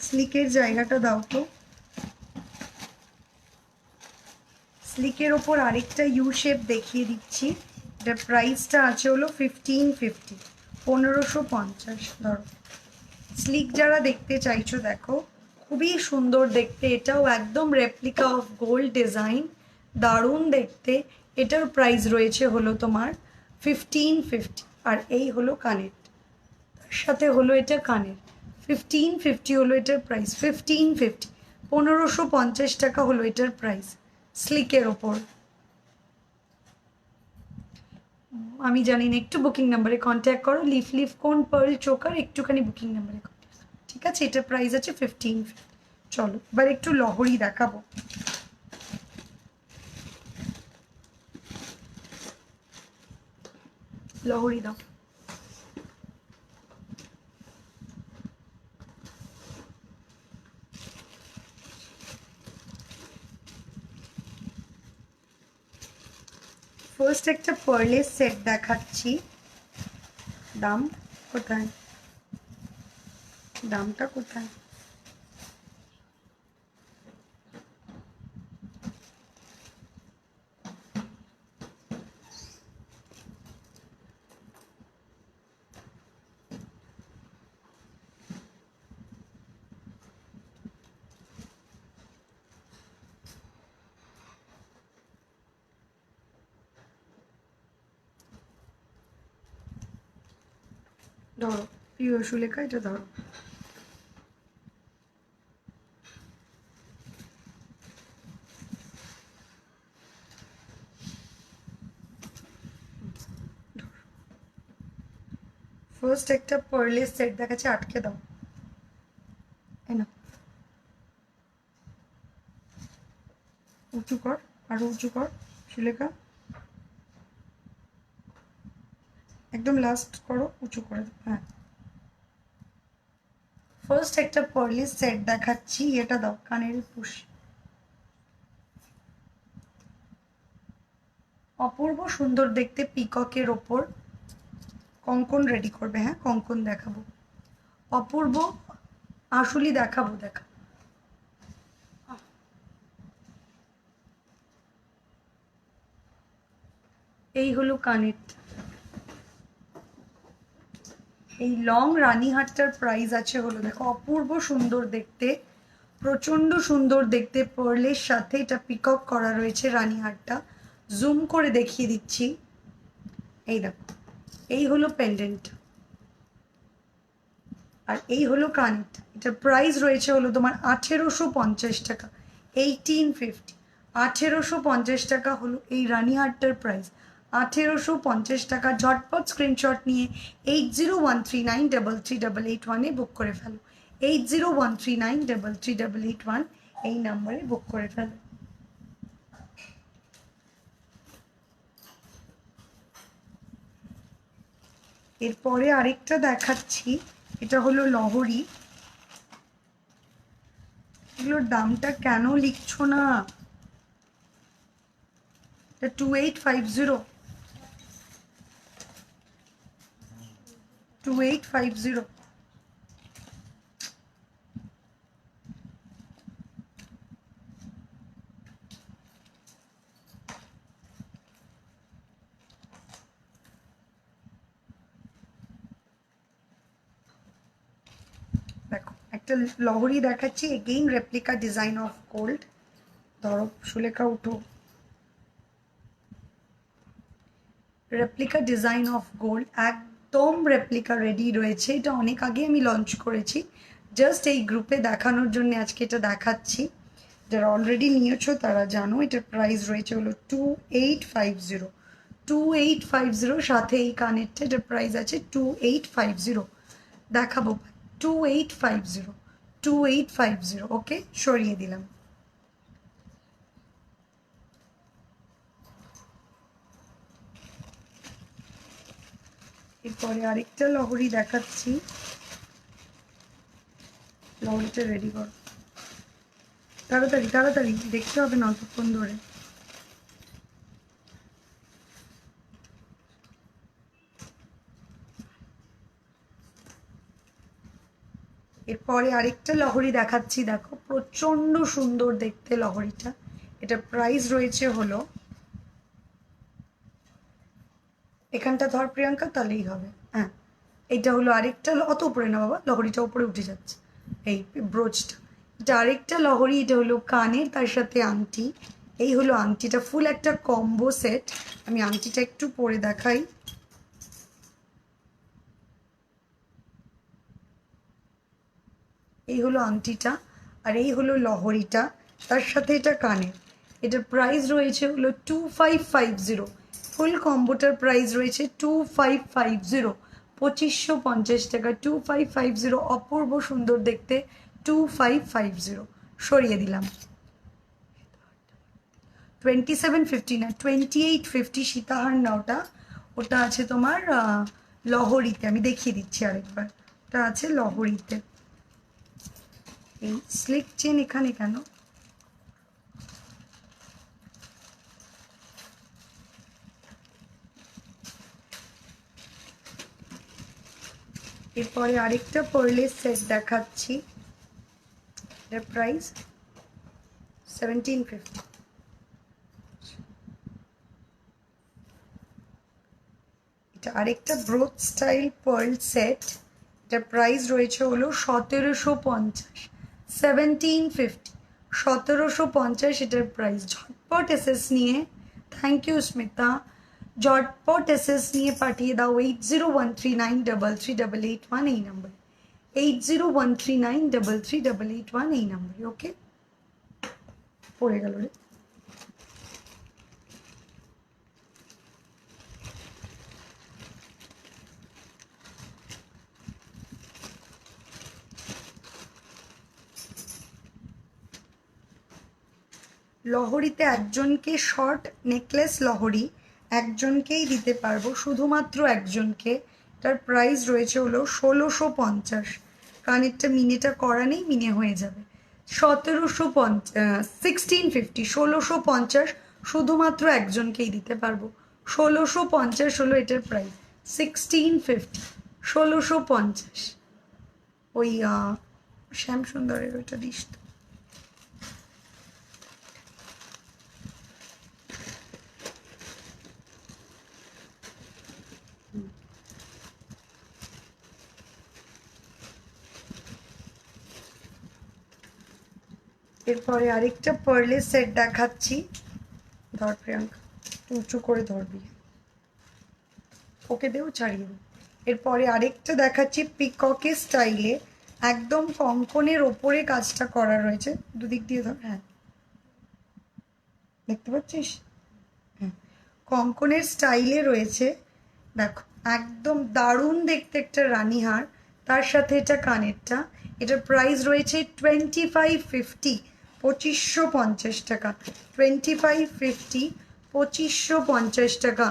স্লিকের জায়গাটা দাও তো। স্লিকের ওপর আরেকটা ইউ শেপ দেখিয়ে দিচ্ছি। এটার প্রাইসটা আছে হলো 1550, 1550। ধরো, স্লিক যারা দেখতে চাইছো দেখো, খুবই সুন্দর দেখতে, এটাও একদম রেপ্লিকা অফ গোল্ড ডিজাইন, দারুণ দেখতে। এটার প্রাইস রয়েছে হলো তোমার 1550। আর এই হলো কানের, তার সাথে হলো এটা কানের, 1550 হলো এটার প্রাইস, 1550, 1550 হলো এটার প্রাইস, স্লিকের ওপর। আমি জানি না, একটু বুকিং নাম্বারে কন্ট্যাক্ট করো, লিফ কোন পার্ল চোকার, একটুখানি বুকিং নাম্বারে কন্ট্যাক্ট, ঠিক আছে? এটার প্রাইস আছে 1550। চলো এবার একটু লহরি দেখাবো। লহরি দাও। ফার্স্ট একটা পার্লের সেট দেখাচ্ছি। দাম কোথায়, দামটা কোথায়? ধরো প্রিয় সুলেখা, এটা ধরো। ফার্স্ট একটা পার্লের সেট দেখাচ্ছে, আটকে দাও। এই না, উঁচু কর, আরো উঁচু কর সুলেখা, একদম লাস্ট করো, উঁচু করে দাও। হ্যাঁ, ফার্স্ট একটা পার্লের সেট দেখাচ্ছি, এটা দাও, কানের পুশ। অপূর্ব সুন্দর দেখতে, পিককের ওপর কঙ্কন রেডি করবে। হ্যাঁ, কঙ্কন দেখাবো, অপূর্ব আসলি দেখাবো, দেখা। এই হলো কানের, এই লং রানীহাটটার প্রাইস আছে হলো, দেখো অপূর্ব সুন্দর দেখতে, প্রচন্ড সুন্দর দেখতে, পার্লের সাথে এটা পিকক করা রয়েছে রানীহাটটা। জুম করে দেখিয়ে দিচ্ছি, এই দেখো, এই হলো পেন্ডেন্ট, আর এই হলো কানেক্ট। এটার প্রাইস রয়েছে হলো তোমার 1850 টাকা, 1850, 1850 হলো এই রানীহাটটার প্রাইস, 1850 টাকা। ঝটপট স্ক্রিনশট নিয়ে 8013933881 বুক করে ফেলো, 8013933881 এই নাম্বারে বুক করে ফেলো। এরপরে আরেকটা দেখাচ্ছি, এটা হলো লহরি। এগুলোর দামটা কেন লিখছো না? এটা 2850, 2850। দেখো একটা লহরি দেখাচ্ছি, again replica design of gold. ধরো সুলেখা, উঠো। রেপ্লিকা ডিজাইন অফ গোল্ড, একদম রেপ্লিকা রেডি রয়েছে। এটা অনেক আগে আমি লঞ্চ করেছি, জাস্ট এই গ্রুপে দেখানোর জন্য আজকে এটা দেখাচ্ছি। যারা অলরেডি নিয়েছো তারা জানো এটার প্রাইস রয়েছে হলো 2850, 2850, সাথে এই কানেরটা, এটার প্রাইস আছে 2850। দেখাবো 2850, 2850। ওকে, সরিয়ে দিলাম। এরপরে আরেকটা লহরি দেখাচ্ছি, লহরিটা রেডি কর, তাড়াতাড়ি তাড়াতাড়ি, দেখতে হবে না অতক্ষণ ধরে। এরপরে আরেকটা লহরি দেখাচ্ছি, দেখো প্রচন্ড সুন্দর দেখতে লহরিটা। এটা প্রাইস রয়েছে হলো, এখানটা ধর প্রিয়াঙ্কা, তাহলেই হবে। হ্যাঁ, এটা হলো আরেকটা, অত উপরে না বাবা, লহরিটা উপরে উঠে যাচ্ছে, এই ব্রোচটা। এটা আরেকটা লহরি, এটা হলো কানের, তার সাথে আংটি। এই হলো আংটিটা, ফুল একটা কম্বো সেট। আমি আংটিটা একটু পরে দেখাই। এই হলো আংটিটা, আর এই হলো লহরিটা, তার সাথে এটা কানের। এটার প্রাইস রয়েছে হলো 2550। ফুল কম্বোটার প্রাইস রয়েছে 2550, 2550 টাকা। 2550, অপূর্ব সুন্দর দেখতে। 2550 সরিয়ে দিলাম। 2750 না, 2850 সীতাহার না, ওটা আছে তোমার লহরিতে। আমি দেখিয়ে দিচ্ছি আরেকবার, ওটা আছে লহরিতে। এই স্লিক চেন এখানে কেন? এরপরে আরেকটা পার্লের সেট দেখাচ্ছি। এটার প্রাইস 1750। এটা আরেকটা ব্রোথ স্টাইল পার্ল সেট। এটার প্রাইস রয়েছে হলো 1750, 1750, 1750 এটার প্রাইস। ঝটপট এসএস নিয়ে, থ্যাংক ইউ স্মিতা, ঝটপট এসএস নিয়ে পাঠিয়ে দাও 8013933881 এই নাম্বার, 8013933881 এই নাম্বারে। ওকে, পড়ে গেল রে। লহরিতে একজনকে শর্ট নেকলেস লহরি একজনকেই দিতে পারবো, শুধুমাত্র একজনকে। তার প্রাইস রয়েছে হলো 1650। কানেরটা মিনেটা করা নেই, মিনে হয়ে যাবে। 1650, 1650, শুধুমাত্র একজনকেই দিতে পারবো। 1650 হলো এটার প্রাইস। 1650, 1650। ওই শ্যাম সুন্দরের ওইটা দিস তো। এরপরে আরেকটা পার্লের সেট দেখাচ্ছি। ধর প্রিয়াঙ্কা, উঁচু করে ধরবি, ওকে দেও, ছাড়িয়ে দেব। এরপরে আরেকটা দেখাচ্ছি পিককের স্টাইলে, একদম কঙ্কনের ওপরে কাজটা করা রয়েছে। দুদিক দিয়ে ধর, হ্যাঁ দেখতে পাচ্ছিস, হ্যাঁ কঙ্কনের স্টাইলে রয়েছে। দেখো একদম দারুণ দেখতে একটা রানীহার, তার সাথে এটা কানেরটা। এটার প্রাইস রয়েছে 2550, 2550 টাকা। 2550, 2550 টাকা।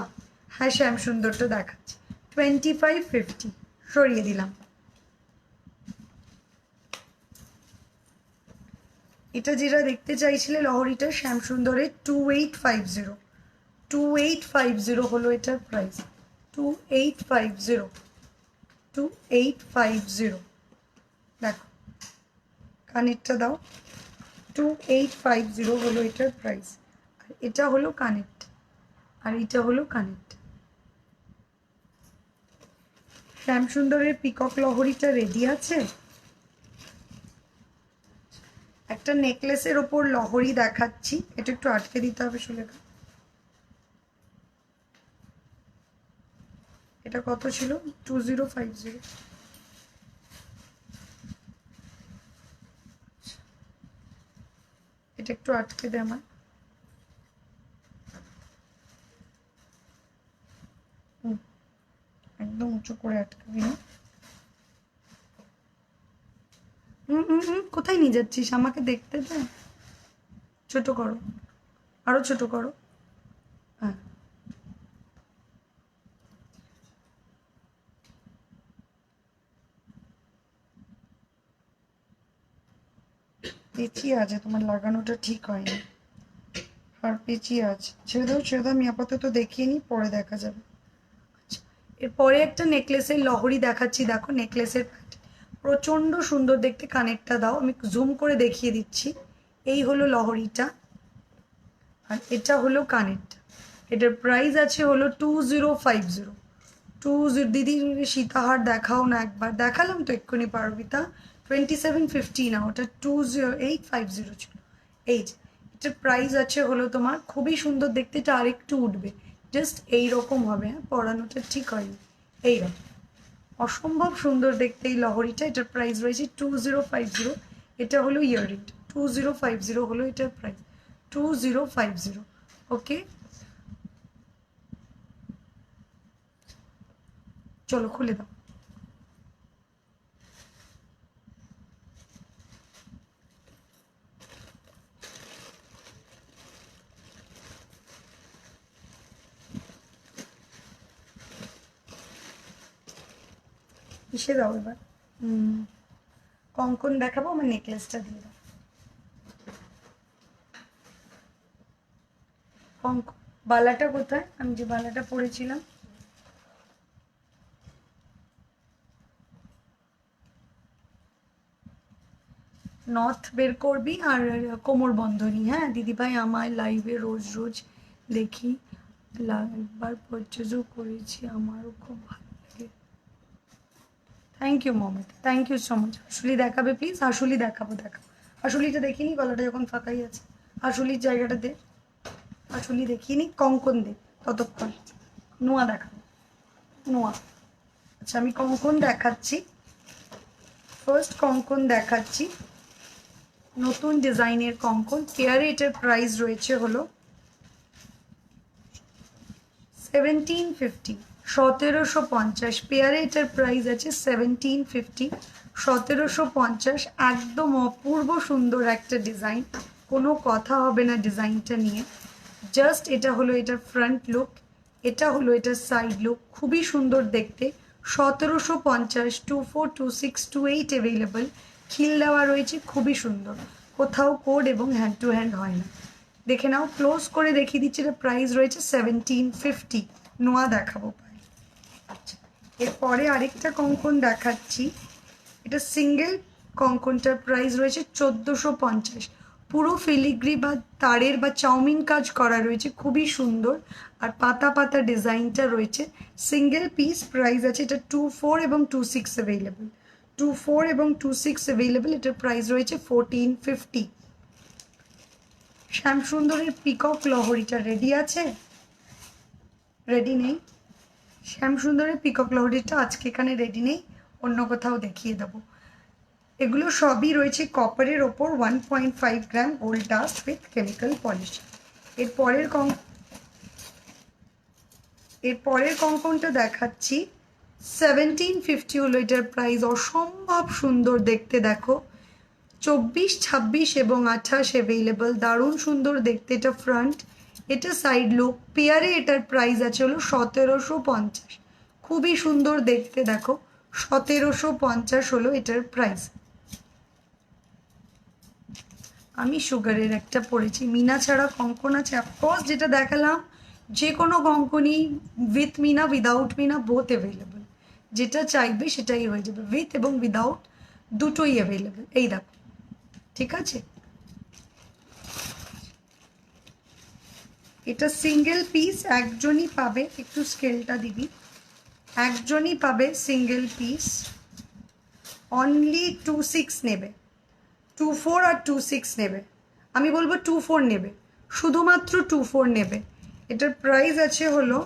হ্যাঁ শ্যাম সুন্দরটা দেখাচ্ছি, 2550 সরিয়ে দিলাম। এটা যেটা দেখতে চাইছিলে লহরিটা শ্যাম সুন্দরের 2850, 2850 হলো এটার প্রাইস। 2850, 2850। দেখো কানেরটা দাও, 2850 হলো এটার প্রাইস। আর এটা হলো কানেরটা, আর এটা হলো কানেরটা। শ্যাম সুন্দরের পিকক লহরিটা রেডি আছে। একটা নেকলেসের ওপর লহরি দেখাচ্ছি, এটা একটু আটকে দিতে হবে সুলেখা। এটা কত ছিল? 2050। এটা একটু আটকে দে আমার। একদম উঁচু করে আটকাবি না। কোথায় নিয়ে যাচ্ছিস? আমাকে দেখতে দে। ছোট করো, আরো ছোট করো। হ্যাঁ পেঁচিয়ে আছে, তোমার লাগানোটা ঠিক হয়নি, আর পেঁচিয়ে আছে। ছেড়ে দাও, ছেড়ে দাও, আমি আপাতত দেখিয়ে নিই, পরে দেখা যাবে। আচ্ছা, এরপরে একটা নেকলেসের লহরি দেখাচ্ছি। দেখো নেকলেসের প্রচণ্ড সুন্দর দেখতে। কানেরটা দাও, আমি জুম করে দেখিয়ে দিচ্ছি। এই হলো লহরিটা, আর এটা হলো কানেরটা। এটার প্রাইস আছে হলো 2050। দিদি সীতাহার দেখাও না একবার। দেখালাম তো এক্ষুনি পারবিতা। 2750 না, ওটা 20850 ছিল। এই যে এটার প্রাইস আছে হলো তোমার, খুবই সুন্দর দেখতে, এটা আরেকটু উঠবে, জাস্ট এইরকম হবে। হ্যাঁ, পরানোটা ঠিক হয়নি, এইরকম অসম্ভব সুন্দর দেখতে এই লহরিটা। এটার প্রাইস রয়েছে 2050। এটা হলো ইয়াররিং, 2050 হলো এটার প্রাইস, 2050। ওকে, চলো খুলে দাও। কিসে দাও এবার? কঙ্কন দেখাবো, আমার নেকলেসটা দিয়ে দাও। কঙ্কন, বালাটা কোথায়? আমি যে বালাটা পরেছিলাম। নথ বের করবি আর কোমর বন্ধনী। হ্যাঁ দিদিভাই, আমার লাইভে রোজ রোজ দেখি, একবার পারচেজও করেছি, আমারও খুব ভালো লাগে। Thank you Momit, thank you so much. আসলি দেখাবে প্লিজ, আসলি দেখাবো, দেখাবো। আসলিটা দেখিনি, গলাটা যখন ফাঁকাই আছে, আসলির জায়গাটা দে। আসলি দেখিনি, কঙ্কন দে ততক্ষণ। নোয়া দেখাবো, নোয়া। আচ্ছা, আমি কঙ্কন দেখাচ্ছি, ফার্স্ট কঙ্কন দেখাচ্ছি, নতুন ডিজাইনের কঙ্কন। পেয়ারে এটার প্রাইস রয়েছে হলো 1750, 1750। পেয়ারে এটার প্রাইস আছে 1750, 1750। একদম অপূর্ব সুন্দর একটা ডিজাইন, কোনো কথা হবে না ডিজাইনটা নিয়ে। জাস্ট এটা হলো এটার ফ্রন্ট লুক, এটা হলো এটার সাইড লুক, খুবই সুন্দর দেখতে। 1750, 242628 অ্যাভেলেবল। খিল দেওয়া রয়েছে, খুবই সুন্দর, কোথাও কোড এবং হ্যান্ড টু হ্যান্ড হয় না। দেখে নাও, ক্লোজ করে দেখিয়ে দিচ্ছি। এটা প্রাইস রয়েছে 1750। নোয়া দেখাবো পাই। আচ্ছা, এরপরে আরেকটা কঙ্কন দেখাচ্ছি, এটা সিঙ্গেল কঙ্কনটার প্রাইস রয়েছে 1450। পুরো ফিলিগ্রি বা তারের বা চাউমিন কাজ করা রয়েছে, খুবই সুন্দর, আর পাতা পাতা ডিজাইনটা রয়েছে। সিঙ্গেল পিস, প্রাইস আছে এটা 24 এবং 26 অ্যাভেলেবেল, 24 এবং 26 অ্যাভেলেবেল। এটার প্রাইস রয়েছে 1450। শ্যামসুন্দরের পিকক লহরিটা রেডি আছে? রেডি নেই। শ্যামসুন্দরের পিকক লহরিটা আজকে এখানে রেডি নেই, অন্য কোথাও দেখিয়ে দেবো। এগুলো সবই রয়েছে কপারের ওপর, 1.5 গ্রাম gold dust with chemical polish. এরপরের কঙ্কনটা দেখাচ্ছি, 1750 হলো এটার প্রাইস। অসম্ভব সুন্দর দেখতে, দেখো 24, 26 এবং 28 অ্যাভেলেবল। দারুণ সুন্দর দেখতে এটা ফ্রন্ট, এটা সাইড লুক। পেয়ারে এটার প্রাইস আছে হলো 1750, খুবই সুন্দর দেখতে, দেখো 1750 হলো এটার প্রাইস। আমি সুগারের একটা পরেছি, মিনা ছাড়া কঙ্কন আছে অফকোর্স, যেটা দেখালাম যে কোনো কঙ্কনই, উইথ মিনা উইদাউট মিনা বোথ অ্যাভেলেবল। যেটা চাইবে সেটাই হয়ে যাবে, উইথ এবং উইদাউট দুটোই অ্যাভেলেবল। এই দেখো, ঠিক আছে। এটা সিঙ্গেল পিস, একজনই পাবে, একটু স্কেলটা দিবি, একজনই পাবে সিঙ্গেল পিস। অনলি 26 নেবে, 24 আর 26 নেবে। আমি বলবো 24 নেবে, শুধুমাত্র 24 নেবে। এটার প্রাইস আছে হলো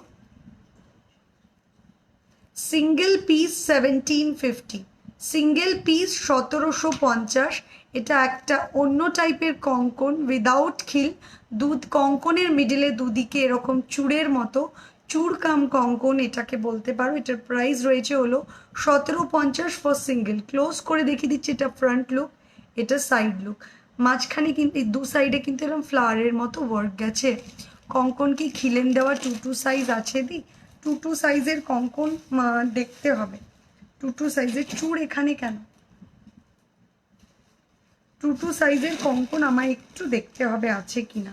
সিঙ্গেল পিস 1750, সিঙ্গেল পিস 1750। এটা একটা অন্য টাইপের কঙ্কন, উইদাউট খিল, দুধ কঙ্কনের মিডিলে দুদিকে এরকম চূড়ের মতো, চূড় কাম কঙ্কন এটাকে বলতে পারো। এটার প্রাইস রয়েছে হলো 1750 ফর সিঙ্গেল। ক্লোজ করে দেখিয়ে দিচ্ছি, এটা ফ্রন্ট লুক, এটা সাইড লুক। মাঝখানে কিন্তু দু সাইডে কিন্তু এরকম ফ্লাওয়ারের মতো ওয়ার্ক গেছে। কঙ্কন কি খিলেন দেওয়া 2 সাইজ আছে দি? 2 সাইজের কঙ্কন দেখতে হবে। 2 সাইজের চূড় এখানে কেন? 2 সাইজের কঙ্কন আমায় একটু দেখতে হবে আছে কিনা।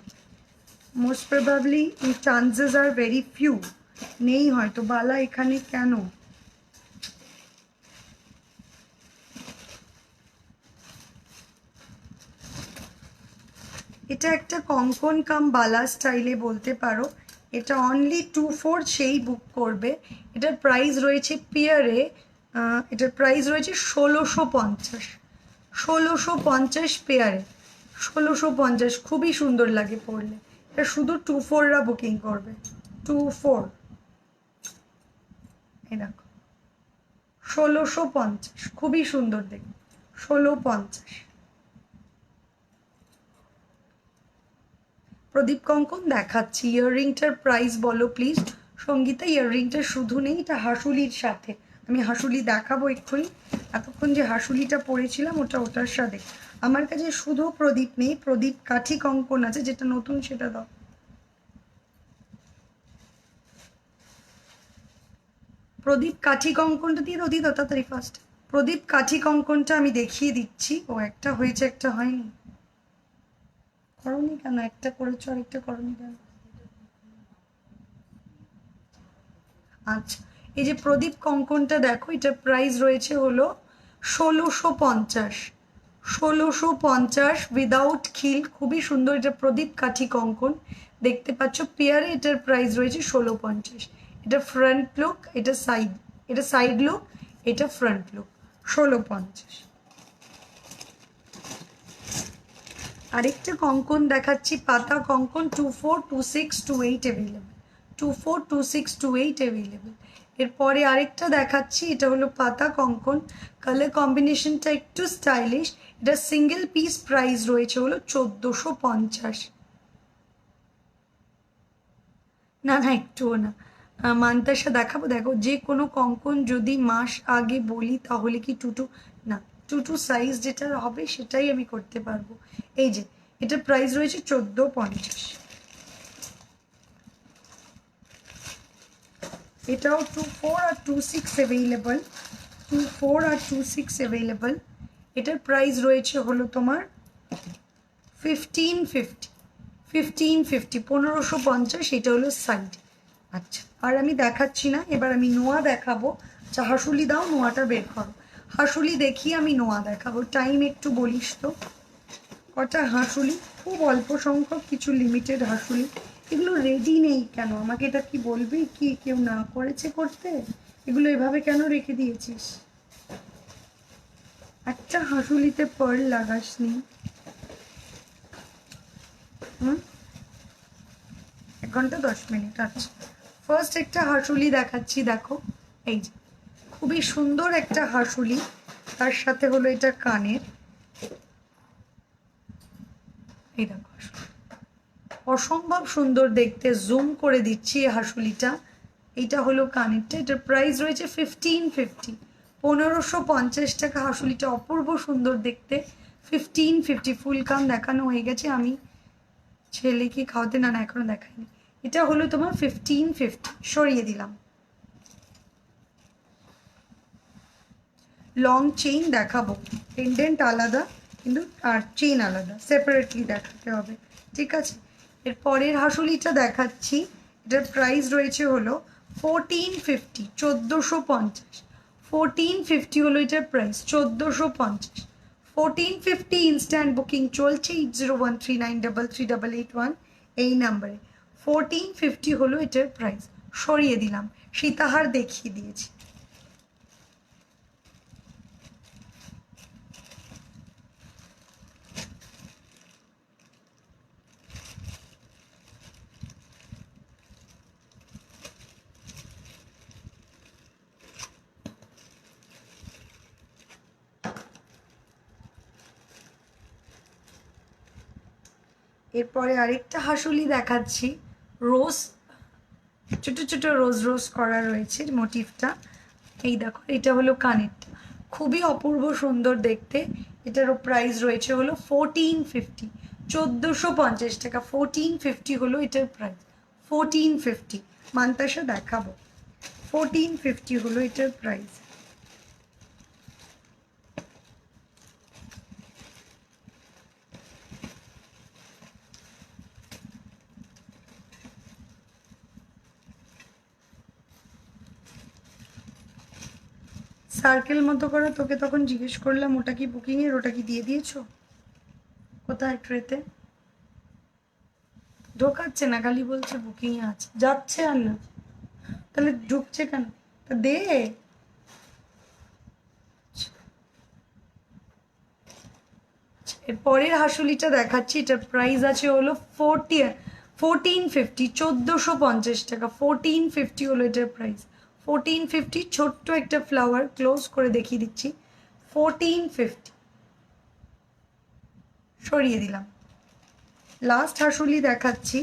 Most probably chances are very few, নেই হয়তো। বালা এখানে কেন? এটা একটা কঙ্কন কাম বালা স্টাইলে বলতে পারো। এটা অনলি 24 সেই বুক করবে। এটার প্রাইস রয়েছে পেয়ারে, এটার প্রাইস রয়েছে 1650, 1650 পেয়ারে, 1650, খুবই সুন্দর লাগে পরলে। এটা শুধু 24রা বুকিং করবে, 24। এই দেখো 1650, খুবই সুন্দর দেখবে, 1650। প্রদীপ কঙ্কন দেখাচ্ছি। ইয়াররিংটার প্রাইস বলো প্লিজ। সঙ্গীতা, ইয়াররিংটা শুধু নেই, এটা হাসুলির সাথে। আমি হাসুলি দেখাবো এক্ষুনি। এতক্ষণ যে হাসুলিটা পরেছিলাম ওটার সাথে। আমার কাছে শুধু প্রদীপ নেই, প্রদীপ কাঠি কঙ্কন আছে, যেটা নতুন সেটা দাও। প্রদীপ কাঠি কঙ্কনটা দিয়ে দাও, দিয়ে দাও তাড়াতাড়ি ফার্স্ট। প্রদীপ কাঠি কঙ্কনটা আমি দেখিয়ে দিচ্ছি। ও একটা হয়েছে, একটা হয়নি। করনি কেন? একটা করেছো আর একটা করনি কেন? আচ্ছা, এই যে প্রদীপ কঙ্কনটা দেখো, এটার প্রাইস রয়েছে হলো 1650। 1650 উইদাউট খিল, খুবই সুন্দর। এটা প্রদীপ কাঠি কঙ্কন দেখতে পাচ্ছ পেয়ারে। এটার প্রাইস রয়েছে 1650। এটা ফ্রন্ট লুক, এটা সাইড, এটা সাইড লুক, এটা ফ্রন্ট লুক, 1650। আরেকটা কঙ্কন দেখাচ্ছি, পাতা কঙ্কন, 242628 অ্যাভেলেবেল, 242628 অ্যাভেলেবেল। এরপরে আরেকটা দেখাচ্ছি, এটা হলো পাতা কঙ্কন, কালার কম্বিনেশনটা একটু স্টাইলিশ। এটা সিঙ্গেল পিস, প্রাইস রয়েছে হলো 1450। না না, একটুও না। মান্তাসা দেখাবো, দেখো যে কোনো কঙ্কন যদি মাস আগে বলি তাহলে কি টুটু, না, টুটু সাইজ যেটা হবে সেটাই আমি করতে পারবো। এই যে এটা প্রাইস রয়েছে 1450। এটাও 24 আর 26 অ্যাভেলেবল, 24 আর 26 অ্যাভেলেবল। এটার প্রাইস রয়েছে হলো তোমার 1550, 1550, 1550। এটা হলো সাইড। আচ্ছা, আর আমি দেখাচ্ছি না, এবার আমি নোয়া দেখাবো। আচ্ছা হাসুলি দাও, নোয়াটা বের করো। হাসুলি দেখি, আমি নোয়া দেখাবো। টাইম একটু বলিস তো, কটা হাসুলি? খুব অল্প সংখ্যক, কিছু লিমিটেড হাসুলি। এগুলো রেডি নেই কেন? আমাকে এটা কি বলবি, কি কেউ না করেছে করতে? এগুলো এভাবে কেন রেখে দিয়েছিস? একটা হাসুলিতে পার্ল লাগাসনি। হুম, 1 ঘন্টা 10 মিনিট। আচ্ছা, ফার্স্ট একটা হাসুলি দেখাচ্ছি, দেখো। এই যে খুবই সুন্দর একটা হাসুলি, তার সাথে হলো এটা কানের। এই দেখো হাসুলি, অসম্ভব সুন্দর দেখতে। জুম করে দিচ্ছি এই হাসুলিটা। এইটা হলো কানেরটা। এটার প্রাইস রয়েছে 1550, 1550 টাকা। হাসুলিটা অপূর্ব সুন্দর দেখতে, 1550। ফুল কান দেখানো হয়ে গেছে। আমি ছেলেকে খাওয়াতে, না না এখনো দেখাইনি। এটা হলো তোমার 1550, সরিয়ে দিলাম। লং চেইন দেখাবো, পেন্ডেন্ট আলাদা কিন্তু আর চেইন আলাদা, সেপারেটলি দেখাতে হবে, ঠিক আছে? এর পরের হাসুলিটা দেখাচ্ছি। এটার প্রাইস রয়েছে হলো 1450, 1450। 1450 হলো এটার প্রাইস, 1450। 1450 ইনস্ট্যান্ট বুকিং চলছে, 8013933881 এই নাম্বারে। 1450 হলো এটার প্রাইস, সরিয়ে দিলাম। সীতাহার দেখিয়ে দিয়েছি। এরপরে আরেকটা হাসুলি দেখাচ্ছি, রোজ, ছোট ছোট রোজ রোজ করা রয়েছে মোটিভটা। এই দেখো, এটা হলো কানেরটা, খুবই অপূর্ব সুন্দর দেখতে। এটারও প্রাইস রয়েছে হলো 1450, 1450 টাকা। 1450 হলো এটার প্রাইস, 1450। মান্তাসা দেখাবো, 1450 হলো এটার প্রাইস। সার্কেল মতো করে তোকে তখন জিজ্ঞেস করলাম ওটা কি বুকিংয়ের, ওটা কি দিয়ে দিয়েছো? কোথায় ট্রেতে? ঢোকাচ্ছে না, খালি বলছে বুকিংয়ে আছে, যাচ্ছে আর না। তাহলে ঢুকছে কেন? তা দে। এর পরের হাসুলিটা দেখাচ্ছি, এটার প্রাইস আছে হলো 1450, 1450 টাকা। 1450 হলো এটার প্রাইস। 1450, ছোট্ট একটা ফ্লাওয়ার, ক্লোজ করে দেখিয়ে দিচ্ছি। 1450 সরিয়ে দিলাম। লাস্ট হাসুলি দেখাচ্ছি,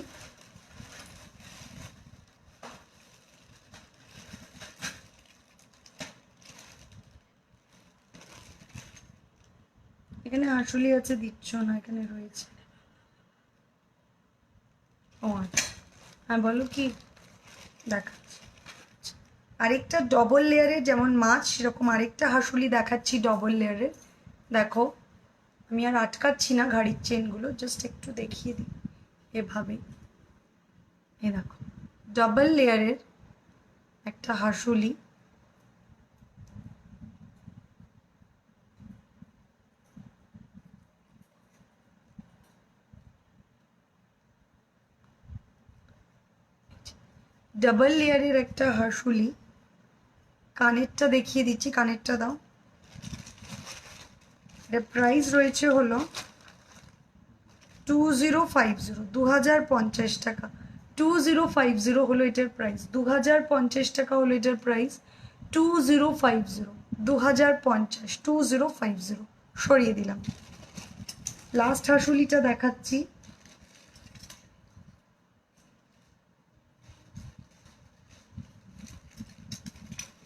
এখানে হাসুলি আছে, দিচ্ছ না, এখানে রয়েছে। ও আচ্ছা, হ্যাঁ বলো কি দেখাচ্ছি। আরেকটা ডবল লেয়ারের, যেমন মাছ সেরকম আরেকটা হাসুলি দেখাচ্ছি ডবল লেয়ারের। দেখো, আমি আর আটকাচ্ছি না ঘাড়ির চেনগুলো, জাস্ট একটু দেখিয়ে দিই এভাবে। এ দেখো, ডবল লেয়ারের একটা হাসুলি। ডাবল লেয়ারের একটা হাসুলি। কানেরটা দেখিয়ে দিচ্ছি, কানেরটা দাও। এর প্রাইস রয়েছে হলো 2050, 2050 টাকা। 2050 হলো এটার প্রাইস। 2050 টাকা হলো এটার প্রাইস। 2050, 2050, 2050 সরিয়ে দিলাম। লাস্ট হাসুলিটা দেখাচ্ছি,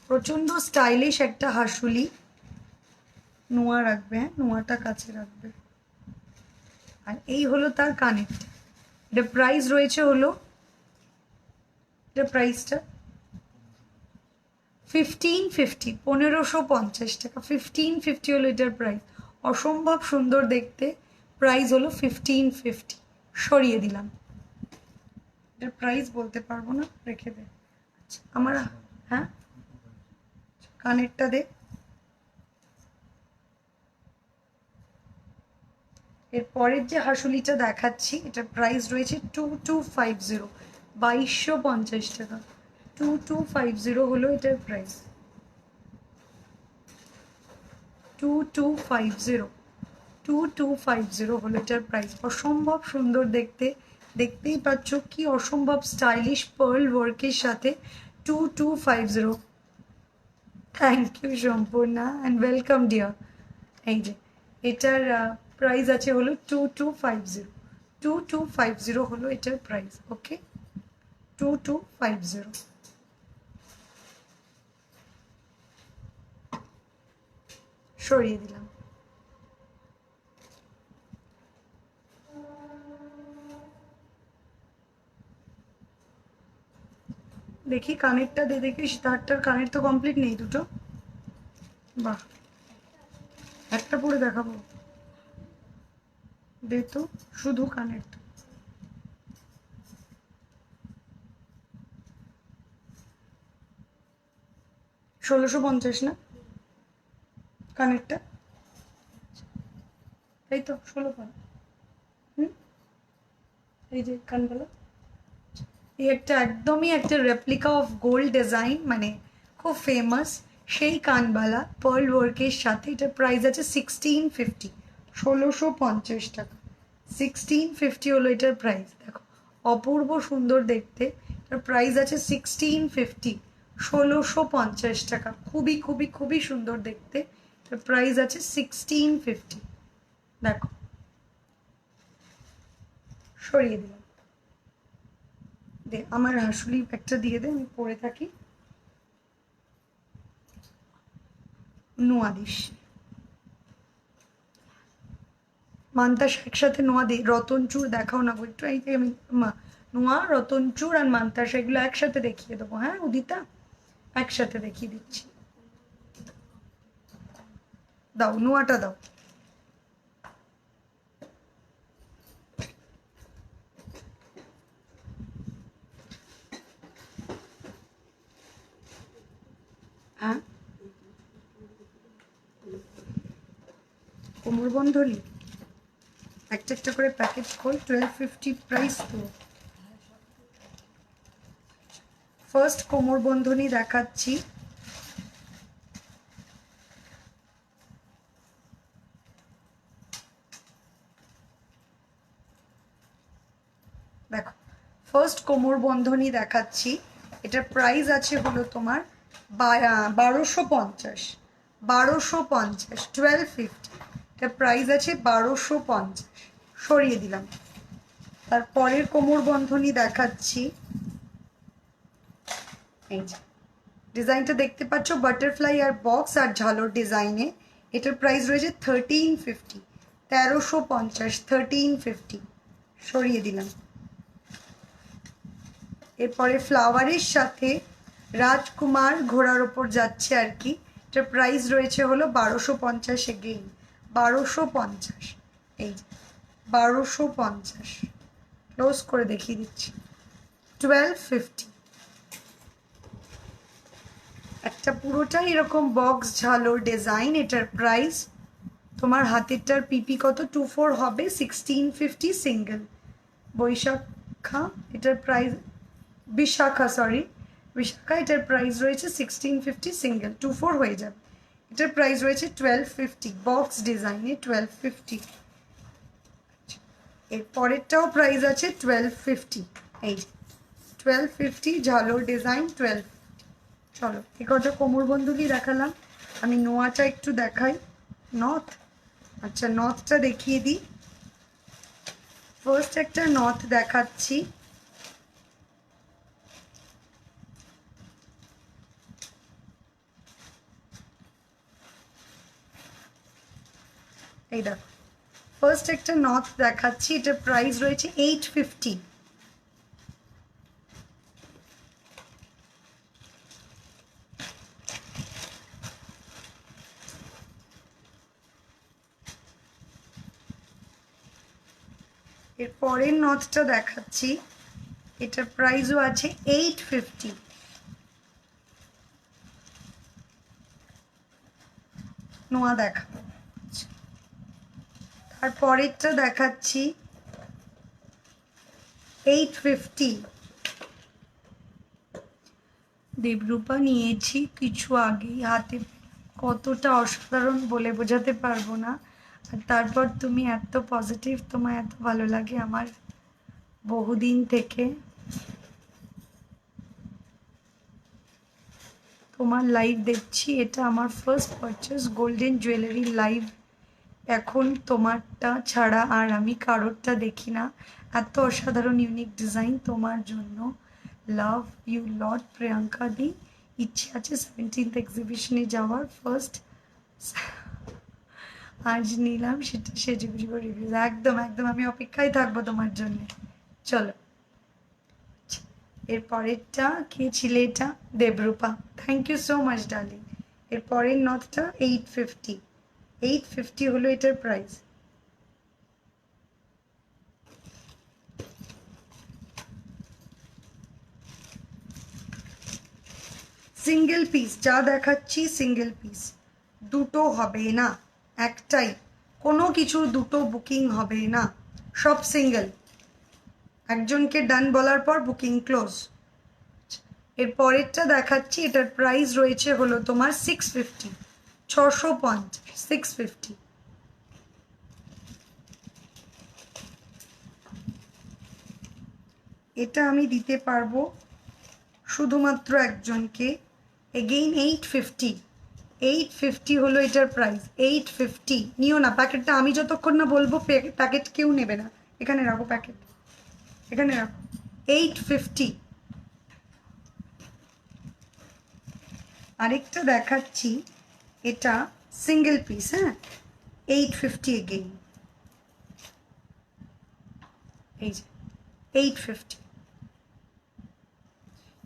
প্রচন্ড স্টাইলিশ একটা হাসুলি। নোয়া রাখবে, হ্যাঁ নোয়াটা কাছে রাখবে। আর এই হলো তার কানেরটা। এটা প্রাইস রয়েছে হলো, এটা প্রাইসটা 1550, 1550 টাকা। 1550 হলো এটার প্রাইস। অসম্ভব সুন্দর দেখতে, প্রাইস হলো 1550 সরিয়ে দিলাম। এটার প্রাইস বলতে পারবো না, রেখে দে। আচ্ছা আমার, হ্যাঁ কানেরটা দে। এর পরের যে হাসুলিটা দেখাচ্ছি, এটার প্রাইস রয়েছে 2250, 2250 টাকা। 2250 হলো এটার প্রাইস। 2250, 2250 হলো এটার প্রাইস। অসম্ভব সুন্দর দেখতে, দেখতেই পাচ্ছ কি অসম্ভব স্টাইলিশ পার্ল ওয়ার্কের সাথে। 2250। Thank you Sampurna and welcome dear. এই যে এটার প্রাইস আছে হলো 2250। 2250 হলো এটার প্রাইস। ওকে, 2250 সরিয়ে দিলাম। দেখি কানেরটা দে, দেখি তারটার কানের তো কমপ্লিট নেই দুটো। বাহ, একটা পরে দেখাবো, দে তো শুধু কানেরটা। $1650 না কানেরটা? তাই তো 16 হুম, এই যে কানগুলো, এই একটা একদমই একটা রেপ্লিকা অফ গোল্ড ডিজাইন, মানে খুব ফেমাস সেই কানবালা পার্ল ওয়ার্কের সাথে। এটার প্রাইস আছে 1650, 1650 টাকা। 1650 হলো এটার প্রাইস। দেখো অপূর্ব সুন্দর দেখতে, এটার প্রাইস আছে 1650, 1650 টাকা। খুবই খুবই খুবই সুন্দর দেখতে, এটার প্রাইস আছে 1650। দেখো সরিয়ে দিলাম। দে আমার হাসুলি একটা দিয়ে দে, আমি পরে থাকি। নোয়া দিস, মান্তাস একসাথে নোয়া দিই। রতনচূড় দেখাও না গো একটু, এই যে আমি নোয়া, রতনচূড় আর মান্তাস এগুলো একসাথে দেখিয়ে দেবো। হ্যাঁ উদিতা, একসাথে দেখিয়ে দিচ্ছি। দাও নোয়াটা দাও। হ্যাঁ কোমরবন্ধনী একটা একটা করে প্যাকেট খোল। 1250 প্রাইস তো। ফার্স্ট কোমরবন্ধনী দেখাচ্ছি, দেখো ফার্স্ট কোমর বন্ধনী দেখাচ্ছি, এটার প্রাইস আছে হলো তোমার 1250, 1250, 1250, এটার প্রাইস আছে 1250, সরিয়ে দিলাম। তারপরের কোমর বন্ধনী দেখাচ্ছি, এই যে ডিজাইনটা দেখতে পাচ্ছ বাটারফ্লাই আর বক্স আর ঝালর ডিজাইনে, এটার প্রাইস রয়েছে 1350, 1350, 1350, সরিয়ে দিলাম। এরপরে ফ্লাওয়ারের সাথে রাজকুমার ঘোড়ার ওপর যাচ্ছে আর কি, এটার প্রাইস রয়েছে হলো 1250, এগেইন 1250, এই যে 1250, ক্লোজ করে দেখিয়ে দিচ্ছি, 1250। একটা পুরোটাই এরকম বক্স ঝালোর ডিজাইন, এটার প্রাইস তোমার হাতেরটার পিপি কত 24 হবে, 1650 সিঙ্গেল। বৈশাখা, এটার প্রাইস বিশাখা, বিশাখা, এটার প্রাইস রয়েছে 1650 সিঙ্গেল, 24 হয়ে যাবে। এটার প্রাইস রয়েছে 1250, বক্স ডিজাইনে 1250। এর পরেরটাও প্রাইস আছে 1250, এই 1250 ঝালোর ডিজাইন 12। চলো এ কটা কোমর বন্ধনী দেখালাম, আমি নোয়াটা একটু দেখাই, নথ। আচ্ছা নথটা দেখিয়ে দিই। ফার্স্ট একটা নথ দেখাচ্ছি, এই দেখো ফার্স্ট একটা নথ দেখাচ্ছি, এটার প্রাইস রয়েছে 850। এর পরের নথটা দেখাচ্ছি, এটার প্রাইসও আছে 850। নোয়া দেখাবো। তারপরেরটা দেখাচ্ছি 850। দেবরূপা নিয়েছি কিছু আগেই হাতে, কতটা অসাধারণ বলে বোঝাতে পারবো না। আর তারপর তুমি এত পজিটিভ, তোমার এত ভালো লাগে আমার বহুদিন থেকে। তোমার লাইভ দেখছি, এটা আমার first purchase golden jewellery live. এখন তোমারটা ছাড়া আর আমি কারোরটা দেখি না, এত অসাধারণ ইউনিক ডিজাইন তোমার জন্য। লাভ ইউ লট প্রিয়াঙ্কা দি। ইচ্ছে আছে 17th এক্সিবিশনে যাওয়ার, ফার্স্ট আজ নিলাম সেটা সেজেগুজি করে রিভিউ। একদম একদম আমি অপেক্ষায় থাকবো তোমার জন্য। চলো এর পরেরটা কে ছিলে, এটা Debarupa, thank you so much darling. এর পরের নথটা 850, 850 হলো এটার প্রাইস। সিঙ্গেল পিস যা দেখাচ্ছি সিঙ্গেল পিস, দুটো হবে না, একটাই, কোনো কিছু দুটো বুকিং হবে না, সব সিঙ্গেল। একজনকে ডান বলার পর বুকিং ক্লোজ। এর পরেরটা দেখাচ্ছি, এটার প্রাইস রয়েছে হলো তোমার 650, 650, 650। এটা আমি দিতে পারবো শুধুমাত্র একজনকে, এগেইন 850, 850 হলো এটার প্রাইস, 850। নিও না প্যাকেটটা, আমি যতক্ষণ না বলবো প্যাকেট কেউ নেবে না, এখানে রাখো প্যাকেট, এখানে রাখো, 850। আরেকটা দেখাচ্ছি, এটা সিঙ্গেল পিস, হ্যাঁ 850 এগেইন, এই যে 850।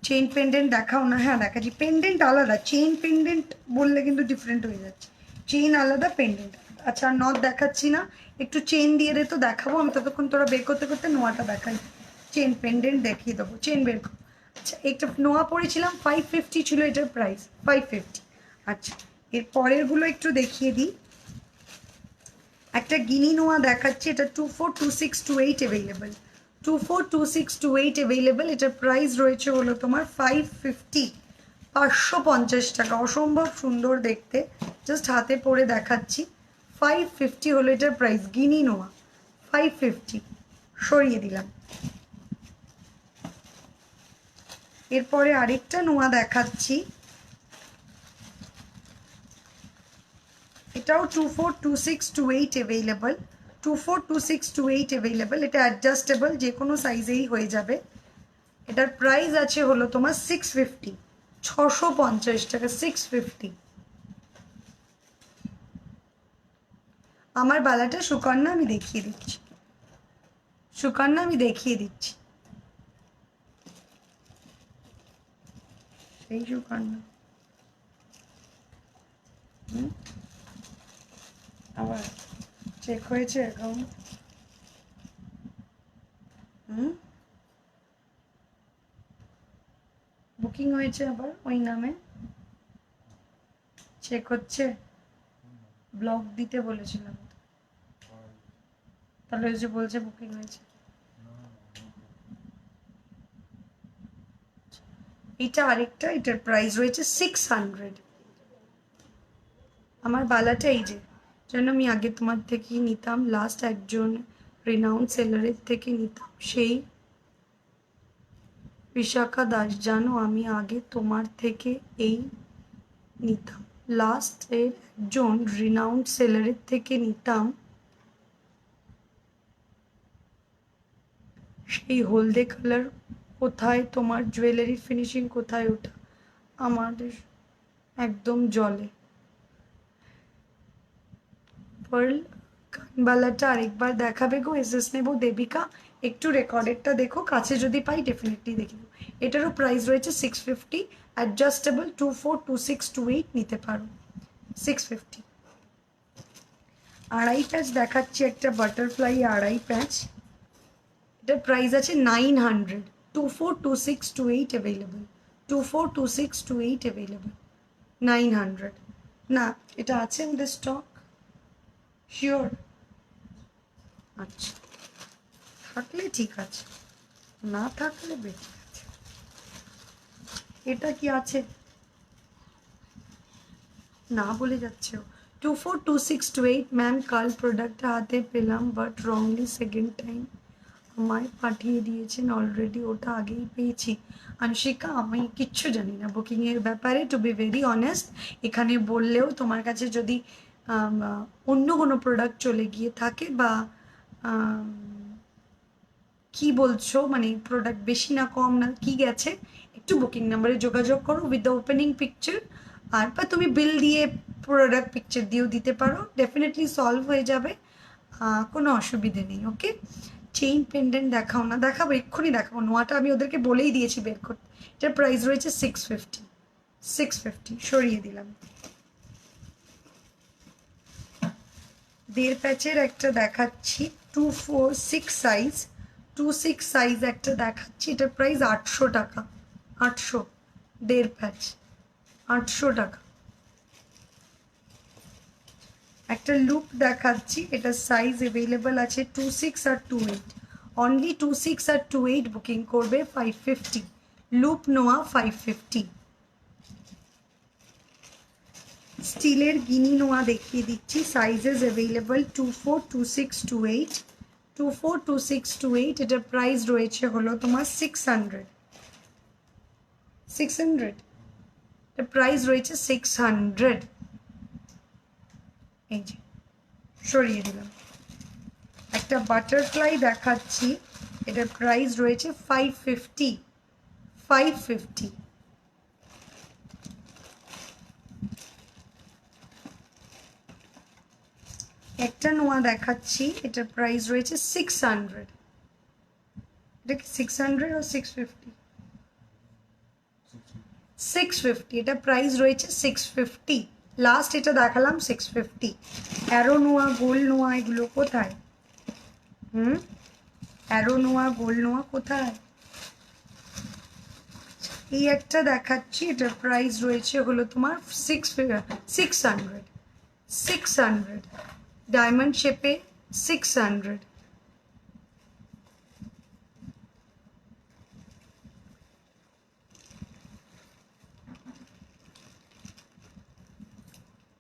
চেইন পেন্ডেন্ট দেখাও না, হ্যাঁ দেখাচ্ছি, পেন্ডেন্ট আলাদা, চেইন পেন্ডেন্ট বললে কিন্তু ডিফারেন্ট হয়ে যাচ্ছে, চেইন আলাদা পেন্ডেন্ট। আচ্ছা আর নথ দেখাচ্ছি না, একটু চেইন দিয়ে দে তো দেখাবো, আমি ততক্ষণ তোরা বের করতে করতে নোয়াটা দেখাই, চেইন পেন্ডেন্ট দেখিয়ে দেবো, চেইন বের করো। আচ্ছা একটা নোয়া পড়েছিলাম 550 ছিল এটার প্রাইস, 550। আচ্ছা এর পরেরগুলো একটু দেখিয়ে দিই। একটা গিনি নোয়া দেখাচ্ছি, এটা 242628 অ্যাভেলেবেল, 242628 অ্যাভেলেবেল। এটার প্রাইস রয়েছে হলো তোমার 550, 550 টাকা, অসম্ভব সুন্দর দেখতে, জাস্ট হাতে পরে দেখাচ্ছি, 550 হলো এটার প্রাইস, গিনি নোয়া 550, সরিয়ে দিলাম। এরপরে আরেকটা নোয়া দেখাচ্ছি, এটাও 242628 অ্যাভেলেবল, 242628 অ্যাভেলেবল। এটা অ্যাডজাস্টেবল, যে কোনো সাইজেই হয়ে যাবে। এটার প্রাইস আছে হলো তোমার 650, 650 টাকা, 650। আমার বালাটা সুকন্যা, আমি দেখিয়ে দিচ্ছি, সুকন্যা আমি দেখিয়ে দিচ্ছি, সেই সুকন্যা। আবার চেক হয়েছে অ্যাকাউন্ট? বুকিং হয়েছে আবার ওই নামে, চেক হচ্ছে। ব্লগ দিতে বলেছিলাম, তাহলে ওই যে বলছে বুকিং হয়েছে। এটা আরেকটা, এটার প্রাইস রয়েছে 600। আমার বালাটা এই যে, যেন আমি আগে তোমার থেকেই নিতাম, লাস্ট একজন রিনাউন্ড সেলারের থেকে নিতাম, সেই বিশাখা দাস, জানো আমি আগে তোমার থেকে এই নিতাম, লাস্ট এর একজন রিনাউন্ড সেলারের থেকে নিতাম, সেই হলদে কালার। কোথায় তোমার জুয়েলারি ফিনিশিং, কোথায় ওটা? আমাদের একদম জলে। পার্ল কানবালাটা আরেকবার দেখাবে গো, এসএস নেবো দেবিকা, একটু রেকর্ডেডটা দেখো, কাছে যদি পাই ডেফিনেটলি দেখে দেবো। এটারও প্রাইস রয়েছে 650, অ্যাডজাস্টেবল, 242628 নিতে পারো, 650। আড়াই প্যাচ দেখাচ্ছি একটা, বাটারফ্লাই আড়াই প্যাচ, এটার প্রাইস আছে 900, 242628 অ্যাভেলেবল, 242628 অ্যাভেলেবল, 900। না, এটা আছে আমাদের স্টক, শিওর? আচ্ছা, থাকলে ঠিক আছে, না থাকলে বেঁচে আছে। এটা কি আছে? না বলে যাচ্ছে ও। 242628 ম্যাম, কাল প্রোডাক্টটা হাতে পেলাম, বাট রংলি সেকেন্ড টাইম আমায় পাঠিয়ে দিয়েছেন অলরেডি, ওটা আগেই পেয়েছি। আনশিকা, আমি কিচ্ছু জানি না বুকিংয়ের ব্যাপারে, টু বি ভেরি অনেস্ট। এখানে বললেও তোমার কাছে যদি অন্য কোনো প্রোডাক্ট চলে গিয়ে থাকে, বা কি বলছো, মানে প্রোডাক্ট বেশি না কম না কি গেছে, একটু বুকিং নাম্বারে যোগাযোগ করো উইথ দ্য ওপেনিং পিকচার, আর বা তুমি বিল দিয়ে প্রোডাক্ট পিকচার দিয়েও দিতে পারো, ডেফিনেটলি সলভ হয়ে যাবে, কোনো অসুবিধে নেই। ওকে, চেইন পেন্ডেন্ট দেখাও না? দেখাবো, এক্ষুনি দেখাবো। নোয়াটা আমি ওদেরকে বলেই দিয়েছি বের করতে। এটার প্রাইস রয়েছে 650, 650 সরিয়ে দিলাম। দেড় প্যাচের একটা দেখাচ্ছি, 246 সাইজ, 26 সাইজ একটা দেখাচ্ছি, এটার প্রাইস 800 টাকা, 800, দেড় প্যাচ 800 টাকা। একটা লুপ দেখাচ্ছি, এটা সাইজ অ্যাভেলেবল আছে 26 আর 28, অনলি 26 আর 28 বুকিং করবে 550, লুপ নোয়া 550। স্টিলের গিনি নোয়া দেখিয়ে দিচ্ছি, সাইজেস অ্যাভেলেবল 242628, 242628, এটার প্রাইস রয়েছে হলো তোমার 600, 600, এটার প্রাইস রয়েছে 600। এই যে সরিয়ে দিলাম। একটা বাটারফ্লাই দেখাচ্ছি, এটার প্রাইস রয়েছে 550, 550। একটা নোয়া দেখাচ্ছি, এটার প্রাইস রয়েছে 600, এটা কি 600 আর 650? 650, এটা প্রাইস রয়েছে 650, লাস্ট এটা দেখালাম 650। অ্যারো নোয়া, গোল নোয়া, এগুলো কোথায়? অ্যারো নোয়া, গোল নোয়া কোথায়? এই একটা দেখাচ্ছি, এটার প্রাইস রয়েছে হলো তোমার 600, 600, ডায়মন্ড শেপে 600।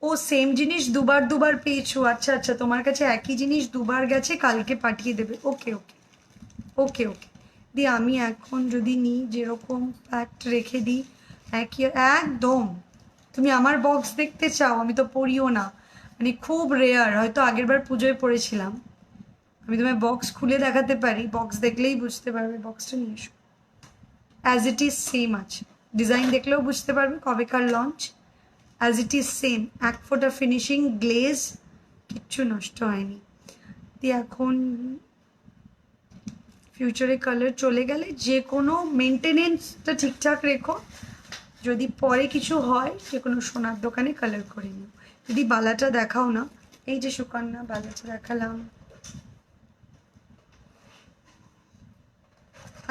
ও সেম জিনিস দুবার দুবার পেয়েছো, আচ্ছা আচ্ছা, তোমার কাছে একই জিনিস দুবার গেছে, কালকে পাঠিয়ে দেবে। ওকে ওকে ওকে ওকে, দিয়ে আমি এখন যদি নিই যেরকম প্যাকড রেখে দিই একই একদম। তুমি আমার বক্স দেখতে চাও? আমি তো পড়িও না, মানে খুব রেয়ার, হয়তো আগেরবার পুজোয় পড়েছিলাম। আমি তোমায় বক্স খুলে দেখাতে পারি, বক্স দেখলেই বুঝতে পারবে। বক্সটা নিয়ে এসো, অ্যাজ ইট ইজ সেম আছে, ডিজাইন দেখলেও বুঝতে পারবে কবেকার launch. As it is same, এক ফোঁটা ফিনিশিং গ্লেজ কিচ্ছু নষ্ট হয়নি। দিয়ে এখন ফিউচারে কালার চলে গেলে যে কোনো মেনটেনেন্সটা ঠিকঠাক রেখো, যদি পরে কিছু হয় যে কোনো সোনার দোকানে কালার করে নিও। যদি বালাটা দেখাও না, এই যে সুকন্যা বালাটা দেখালাম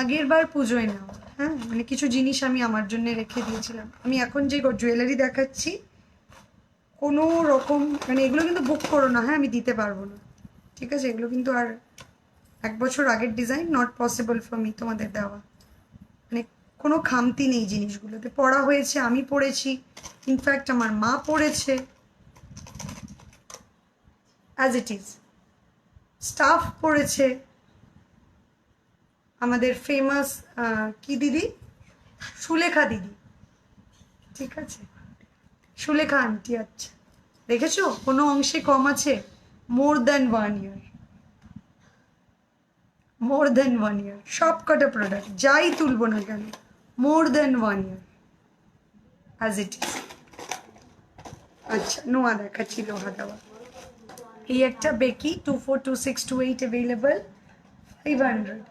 আগের বার পুজোয় নেওয়া। হ্যাঁ, মানে কিছু জিনিস আমি আমার জন্য রেখে দিয়েছিলাম। আমি এখন যে জুয়েলারি দেখাচ্ছি কোনো রকম, মানে এগুলো কিন্তু বুক করো না, হ্যাঁ আমি দিতে পারবো না, ঠিক আছে? এগুলো কিন্তু আর 1 বছর আগের design, not possible for me তোমাদের দেওয়া। মানে কোনো খামতি নেই জিনিসগুলোতে, পড়া হয়েছে, আমি পড়েছি, ইনফ্যাক্ট আমার মা পড়েছে, অ্যাজ ইট ইজ। স্টাফ পড়েছে, আমাদের ফেমাস কি দিদি, সুলেখা দিদি, ঠিক আছে? সুলেখা আন্টি, আচ্ছা দেখেছো কোনো অংশে কম আছে? মোর দ্যান 1 ইয়ার, মোর দ্যান 1 ইয়ার, সব কটা প্রোডাক্ট যাই তুলবো না কেন, more than 1 year as it is. আচ্ছা নোয়া দেখাচ্ছি, লোহা দেওয়া। এই একটা বেকি 242628 অ্যাভেলেবল, 500।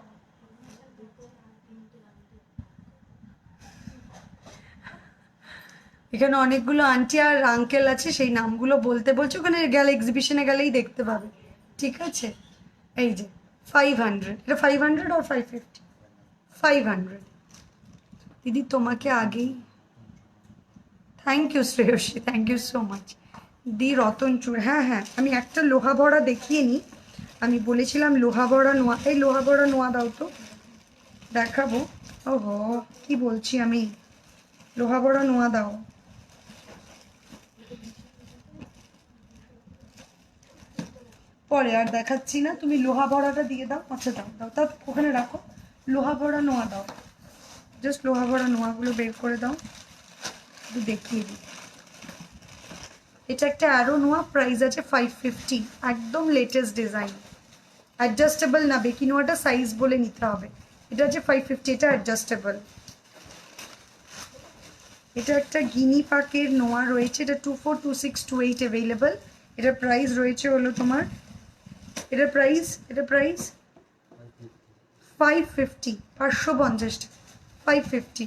এখানে অনেকগুলো আন্টি আর আঙ্কেল আছে, সেই নামগুলো বলতে বলছে, ওখানে গেলে এক্সিবিশনে গেলেই দেখতে পাবে, ঠিক আছে? এই যে 500, এটা 500 আর 550, 500। দিদি তোমাকে আগেই thank you Shreyasi, thank you so much. দি রতনচূড়, হ্যাঁ হ্যাঁ, আমি একটা লোহা ভরা দেখিয়ে নিই। আমি বলেছিলাম লোহা ভরা নোয়া, এই লোহা ভরা নোয়া দাও তো, দেখাবো। ওহো কি বলছি আমি, লোহা ভরা নোয়া দাও। পরে আর দেখাচ্ছি না, তুমি লোহা ভরাটা দিয়ে দাও। আচ্ছা দাও দাও, তা ওখানে রাখো, লোহা ভরা নোয়া দাও, জাস্ট লোহা ভরা নোয়াগুলো বের করে দাও, দেখিয়ে দিই। এটা একটা অ্যারো নোয়া, প্রাইস আছে 550, একদম লেটেস্ট ডিজাইন, অ্যাডজাস্টেবল না, বেকি নোয়াটা সাইজ বলে নিতে হবে। এটা হচ্ছে 550, এটা অ্যাডজাস্টেবল। এটা একটা গিনি পাকের নোয়া রয়েছে, এটা 242628 অ্যাভেলেবল। এটার প্রাইস রয়েছে হলো তোমার, এটার প্রাইস 550, 550, 550।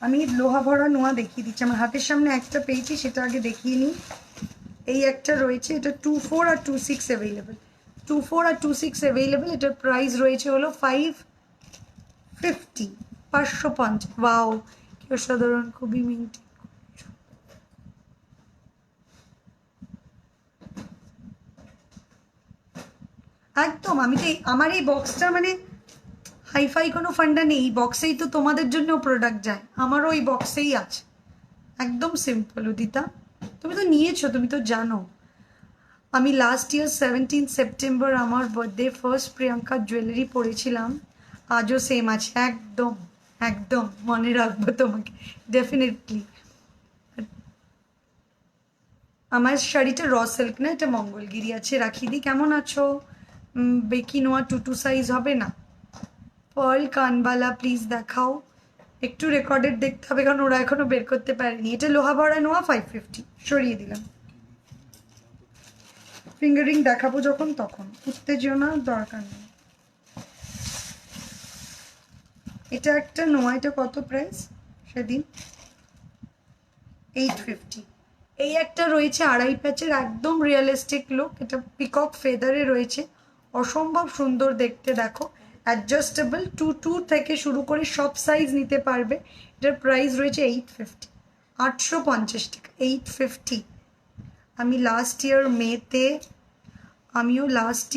আমি লোহা ভরা নোয়া দেখিয়ে দিচ্ছি, আমার হাতের সামনে একটা পেয়েছি, সেটা আগে দেখিয়ে নিই। এই একটা রয়েছে, এটা 24 আর 26 অ্যাভেলেবেল, 24 আর 26 অ্যাভেলেবেল। এটার প্রাইস রয়েছে হলো 550, 550। ওয়াও কি অসাধারণ, খুবই মিন্টি। একদম, আমি তো আমার এই বক্সটা মানে হাইফাই কোনো ফান্ডা নেই, এই বক্সেই তো তোমাদের জন্য প্রোডাক্ট যায়, আমারও ওই বক্সেই আছে, একদম সিম্পল। উদিতা তুমি তো নিয়েছো, তুমি তো জানো। আমি লাস্ট ইয়ার 17 সেপ্টেম্বর আমার বার্থডে ফার্স্ট প্রিয়াঙ্কা জুয়েলারি পরেছিলাম, আজও সেম আছে, একদম একদম মনে রাখবো তোমাকে ডেফিনেটলি। আমার শাড়িটা র সিল্ক না, এটা মঙ্গলগিরি আছে, রাখিয়ে দিই। কেমন আছো? বেকি নোয়া 2 সাইজ হবে না? পার্ল কানবালা প্লিজ দেখাও, একটু রেকর্ডেড দেখতে হবে কারণ ওরা এখনো বের করতে পারেনি। এটা লোহা ভরা নোয়া, 550, সরিয়ে দিলাম। ফিঙ্গারিং দেখাবো যখন তখন, উত্তেজনা দরকার নেই। এটা একটা নোয়া, এটা কত প্রাইস সেদিন? 850। এই একটা রয়েছে আড়াই প্যাচের, একদম রিয়েলিস্টিক লুক, এটা পিকক ফেদারে রয়েছে, অসম্ভব সুন্দর দেখতে, দেখো অ্যাডজাস্টেবল, 2 থেকে শুরু করে সব সাইজ নিতে পারবে। এটার প্রাইস রয়েছে 850, 850 টাকা, 850। আমি লাস্ট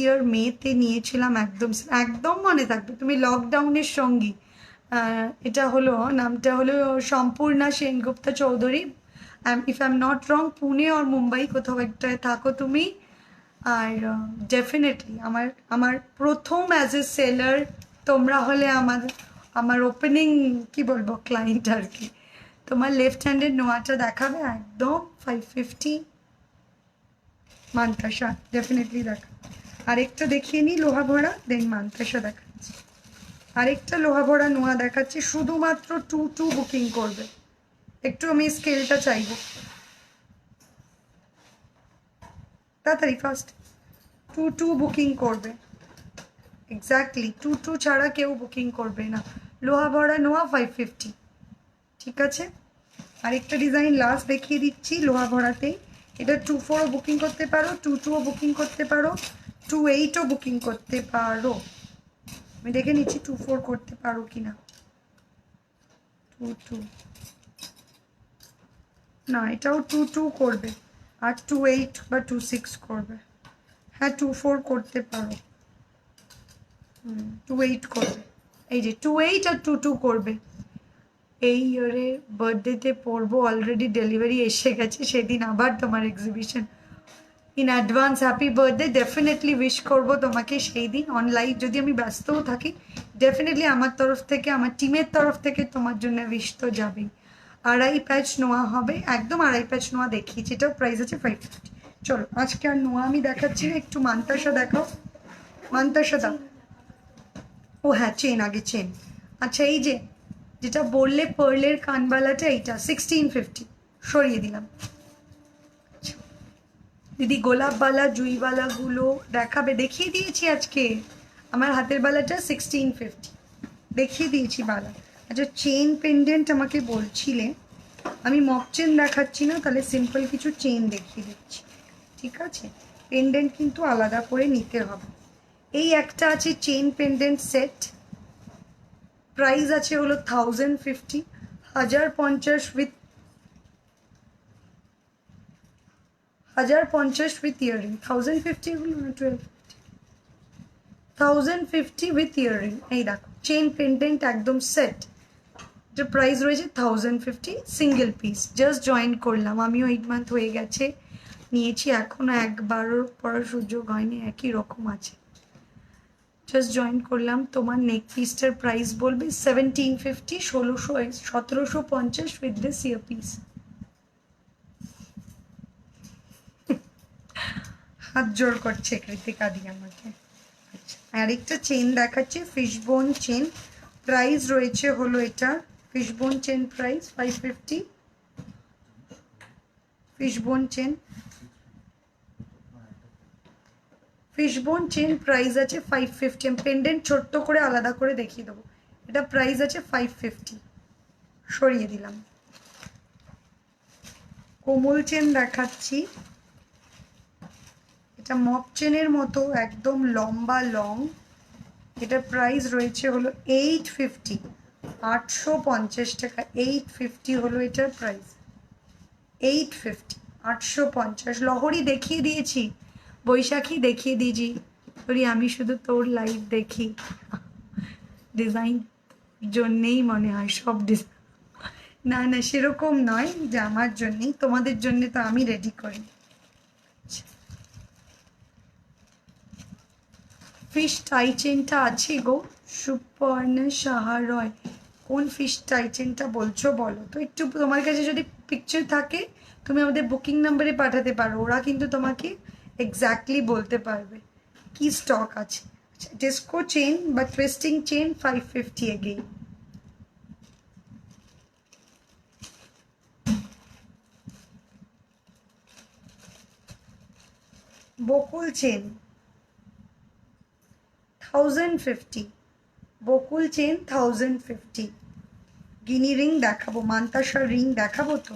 ইয়ার মেতে নিয়েছিলাম, একদম একদম মনে থাকবে, তুমি লকডাউনের সঙ্গী। এটা হলো, নামটা হলো Sampurna Sengupta Chowdhury, if I am not wrong, Pune আর মুম্বাই কোথাও একটা থাকো তুমি। আর ডেফিনেটলি আমার আমার প্রথম অ্যাজ এ সেলার তোমরা হলে আমার আমার ওপেনিং কি বলবো ক্লায়েন্ট আর কি। তোমার লেফট হ্যান্ডের নোয়াটা দেখাবে একদম 550 মান্তাসা ডেফিনেটলি দেখা। আরেকটা দেখিয়ে নিই লোহা ভরা, দেন মান্তাসা দেখাচ্ছি। আরেকটা লোহা ভরা নোয়া দেখাচ্ছি, শুধুমাত্র 2-2 বুকিং করবে। একটু আমি স্কেলটা চাইবো তাড়াতাড়ি ফার্স্ট। 2-2 বুকিং করবে, এক্স্যাক্টলি 2-2 ছাড়া কেউ বুকিং করবে না। লোহা ভরা নোয়া 550, ঠিক আছে। আরেকটা ডিজাইন লাস্ট দেখিয়ে দিচ্ছি লোহা ভরাতেই। এটা 2-4ও বুকিং করতে পারো, 2-2ও বুকিং করতে পারো, 2-8ও বুকিং করতে পারো। আমি দেখে নিচ্ছি 2-4 করতে পারো কিনা। 2-2 না, এটাও 2-2 করবে, আর 2-8 বা 2-6 করবে। হ্যাঁ 2-4 করতে পারো, 2-8 করবে। এই যে 2-8 আর 2-2 করবে। এই ইয়ারে বার্থডেতে পরবো, অলরেডি ডেলিভারি এসে গেছে, সেদিন আবার তোমার exhibition. In advance happy birthday, definitely wish করবো তোমাকে সেই দিন অনলাইন। যদি আমি ব্যস্তও থাকি ডেফিনেটলি আমার তরফ থেকে, আমার টিমের তরফ থেকে তোমার জন্য উইশ তো যাবেই। 2.5 প্যাচ নোয়া হবে, একদম 2.5 প্যাচ নোয়া দেখিয়েছি, এটাও প্রাইস আছে 550। চলো আজকে আর নোয়া আমি দেখাচ্ছি না, একটু মান্তাসা দেখাও। মান্তাসা দাও। ও হ্যাঁ চেন, আগে চেন। আচ্ছা এই যে যেটা বললে পার্লের কানবালাটা, এইটা 1650 সরিয়ে দিলাম। দিদি গোলাপবালা জুইবালাগুলো দেখাবে, দেখিয়ে দিয়েছি আজকে। আমার হাতের বালাটা 1650 দেখিয়ে দিয়েছি বালা। আচ্ছা চেন পেন্ডেন্ট আমাকে বলছিলে, আমি মক চেন দেখাচ্ছি না, তাহলে সিম্পল কিছু চেন দেখিয়ে দিচ্ছি, ঠিক আছে। পেন্ডেন্ট কিন্তু আলাদা করে নিতে হবে। এই একটা আছে চেন পেন্ডেন্ট সেট, প্রাইস আছে হলো 1050, 1050 উইথ 1050 উইথ ইয়ারিং। 1050 হলো না 1050 উইথ ইয়ারিং। এই দেখো চেন পেন্ডেন্ট একদম সেট, যে প্রাইস রয়েছে 1050 সিঙ্গেল পিস। জাস্ট জয়েন করলাম, আমিও 8 মান্থ হয়ে গেছে নিয়েছি, এখনো একবারও পরার সুযোগ হয়নি, একই রকম আছে। জাস্ট জয়েন করলাম। তোমার নেক পিসটার প্রাইস বলবে 1750, 1750 উইথ দিস ইয়ার পিস। হাত জোর করছে কৃতিকা দি আমাকে। আচ্ছা আরেকটা চেন দেখাচ্ছি, ফিশবোন চেন, প্রাইস রয়েছে হলো এটা, fishbone chain price 550। Fishbone chain, fishbone chain price আছে 550। আমি পেন্ডেন্ট ছোট্ট করে আলাদা করে দেখিয়ে দেবো, এটা প্রাইস আছে 550 সরিয়ে দিলাম। কোমল চেন দেখাচ্ছি, এটা মক চেনের মতো একদম লম্বা লং, এটা প্রাইস রয়েছে হলো 850, 850 টাকা। 850 হলো এটার প্রাইস, 850, 850। লহরি দেখিয়ে দিয়েছি, বৈশাখী দেখিয়ে দিয়েছি, সরি আমি শুধু তোর লাইভ দেখি, ডিজাইন জন্যেই মনে হয় সব ডিজাইন। না না সেরকম নয় যে আমার জন্যেই, তোমাদের জন্যে তো আমি রেডি করি। ফিশ টাই চেনটা আছে গো সুপর্ণা সাহা রয়, কোন ফিশ টাই চেনটা বলছো বলো তো একটু। তোমার কাছে যদি পিকচার থাকে তুমি আমাদের বুকিং নাম্বারে পাঠাতে পারো, ওরা কিন্তু তোমাকে এক্স্যাক্টলি বলতে পারবে কি স্টক আছে। ডিস্কো চেন বা টুইস্টিং চেন 550 এগেইন। বকুল চেন 1050, বকুল চেন 1050। গিনি রিং দেখাবো, মান্তাসার রিং দেখাবো তো।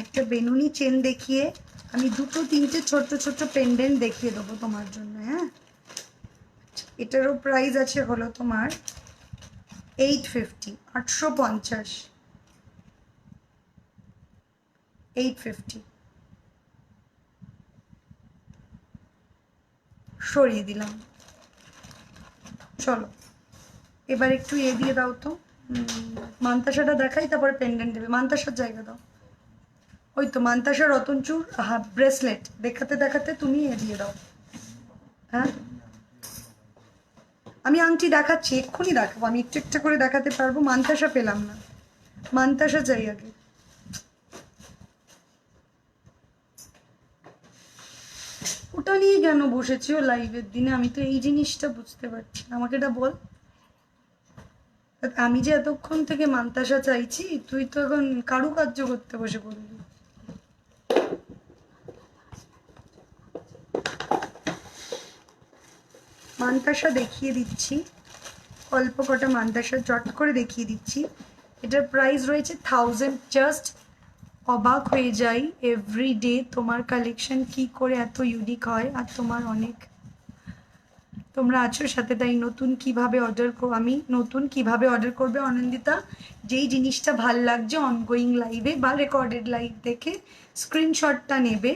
একটা বেনুনি চেন দেখিয়ে আমি 2-3টে ছোট্ট ছোট্ট পেন্ডেন্ট দেখিয়ে দেবো তোমার জন্য। হ্যাঁ এটারও প্রাইস আছে হলো তোমার 850, 850, 850 সরিয়ে দিলাম। চলো এবার একটু দিয়ে দাও তো, মান্তাসাটা দেখাই, তারপরে পেন্ডেন্ট দেবে। মান্তাসার জায়গা দাও। ওই তো মান্তাসা রতনচুর ব্রেসলেট দেখাতে দেখাতে তুমি দিয়ে দাও। হ্যাঁ, আমি আংটি দেখাচ্ছি, এক্ষুনি দেখাবো। আমি একটু একটু করে দেখাতে পারবো। মান্তাসা পেলাম না, মান্তাসা চাই আগে। ওটা নিয়ে কেন বসেছি ও লাইভের দিনে? আমি তো এই জিনিসটা বুঝতে পারছি না, আমাকে এটা বল। আমি যে এতক্ষণ থেকে মান্তাসা চাইছি, তুই তো এখন কারুকার্য করতে বসে পড়বি। মান্তাসা দেখিয়ে দিচ্ছি, অল্প কটা মান্তাসা চট করে দেখিয়ে দিচ্ছি। এটার প্রাইস রয়েছে 1000। জাস্ট অবাক হয়ে যাই এভরিডে তোমার কালেকশন কি করে এত ইউনিক হয়। আর তোমার অনেক, তোমরা আছো সাথে, তাই নতুন কিভাবে অর্ডার করবে অনন্দিতা? যেই জিনিসটা ভাল লাগছে অনগোয়িং লাইভে বা রেকর্ডেড লাইভ দেখে স্ক্রিনশটটা নেবে।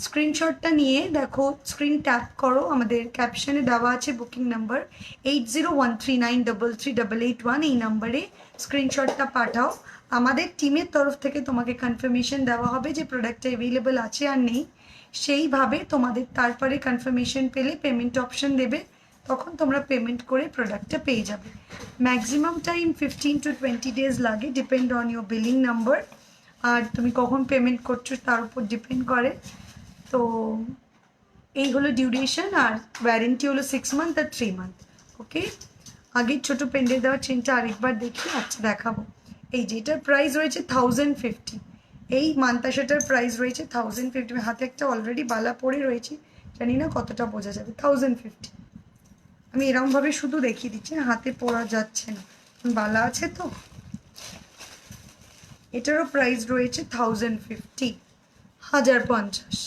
স্ক্রিনশটটা নিয়ে দেখো, স্ক্রিন ট্যাপ করো, আমাদের ক্যাপশনে দেওয়া আছে বুকিং নাম্বার 8013933881। এই নাম্বারে স্ক্রিনশটটা পাঠাও। আমাদের টিমের তরফ থেকে তোমাকে কনফার্মেশন দেওয়া হবে যে প্রোডাক্টটা অ্যাভেলেবল আছে আর নেই। সেইভাবে তোমাদের তারপরে কনফার্মেশন পেলে পেমেন্ট অপশন দেবে, তখন তোমরা পেমেন্ট করে প্রোডাক্টটা পেয়ে যাবে। ম্যাক্সিমাম টাইম 15 to 20 ডেজ লাগে, depend on your billing number. আর তুমি কখন পেমেন্ট করছো তার উপর ডিপেন্ড করে। তো এই হলো ডিউরেশন, আর ওয়ারেন্টি হলো 6 মান্থ আর 3 মান্থ। ওকে, আগের ছোটো পেন্ডেল দেওয়ার চেনটা আরেকবার দেখি। আচ্ছা দেখাবো। এই যেটার প্রাইস রয়েছে 1050, এই মান্তাসাটার প্রাইস রয়েছে 1050। হাতে একটা অলরেডি বালা পরে রয়েছে, জানি না কতটা বোঝা যাবে। 1050 আমি এরকমভাবে শুধু দেখিয়ে দিচ্ছি, হাতে পরা যাচ্ছে না, বালা আছে তো। এটারও প্রাইস রয়েছে 1050, 1050।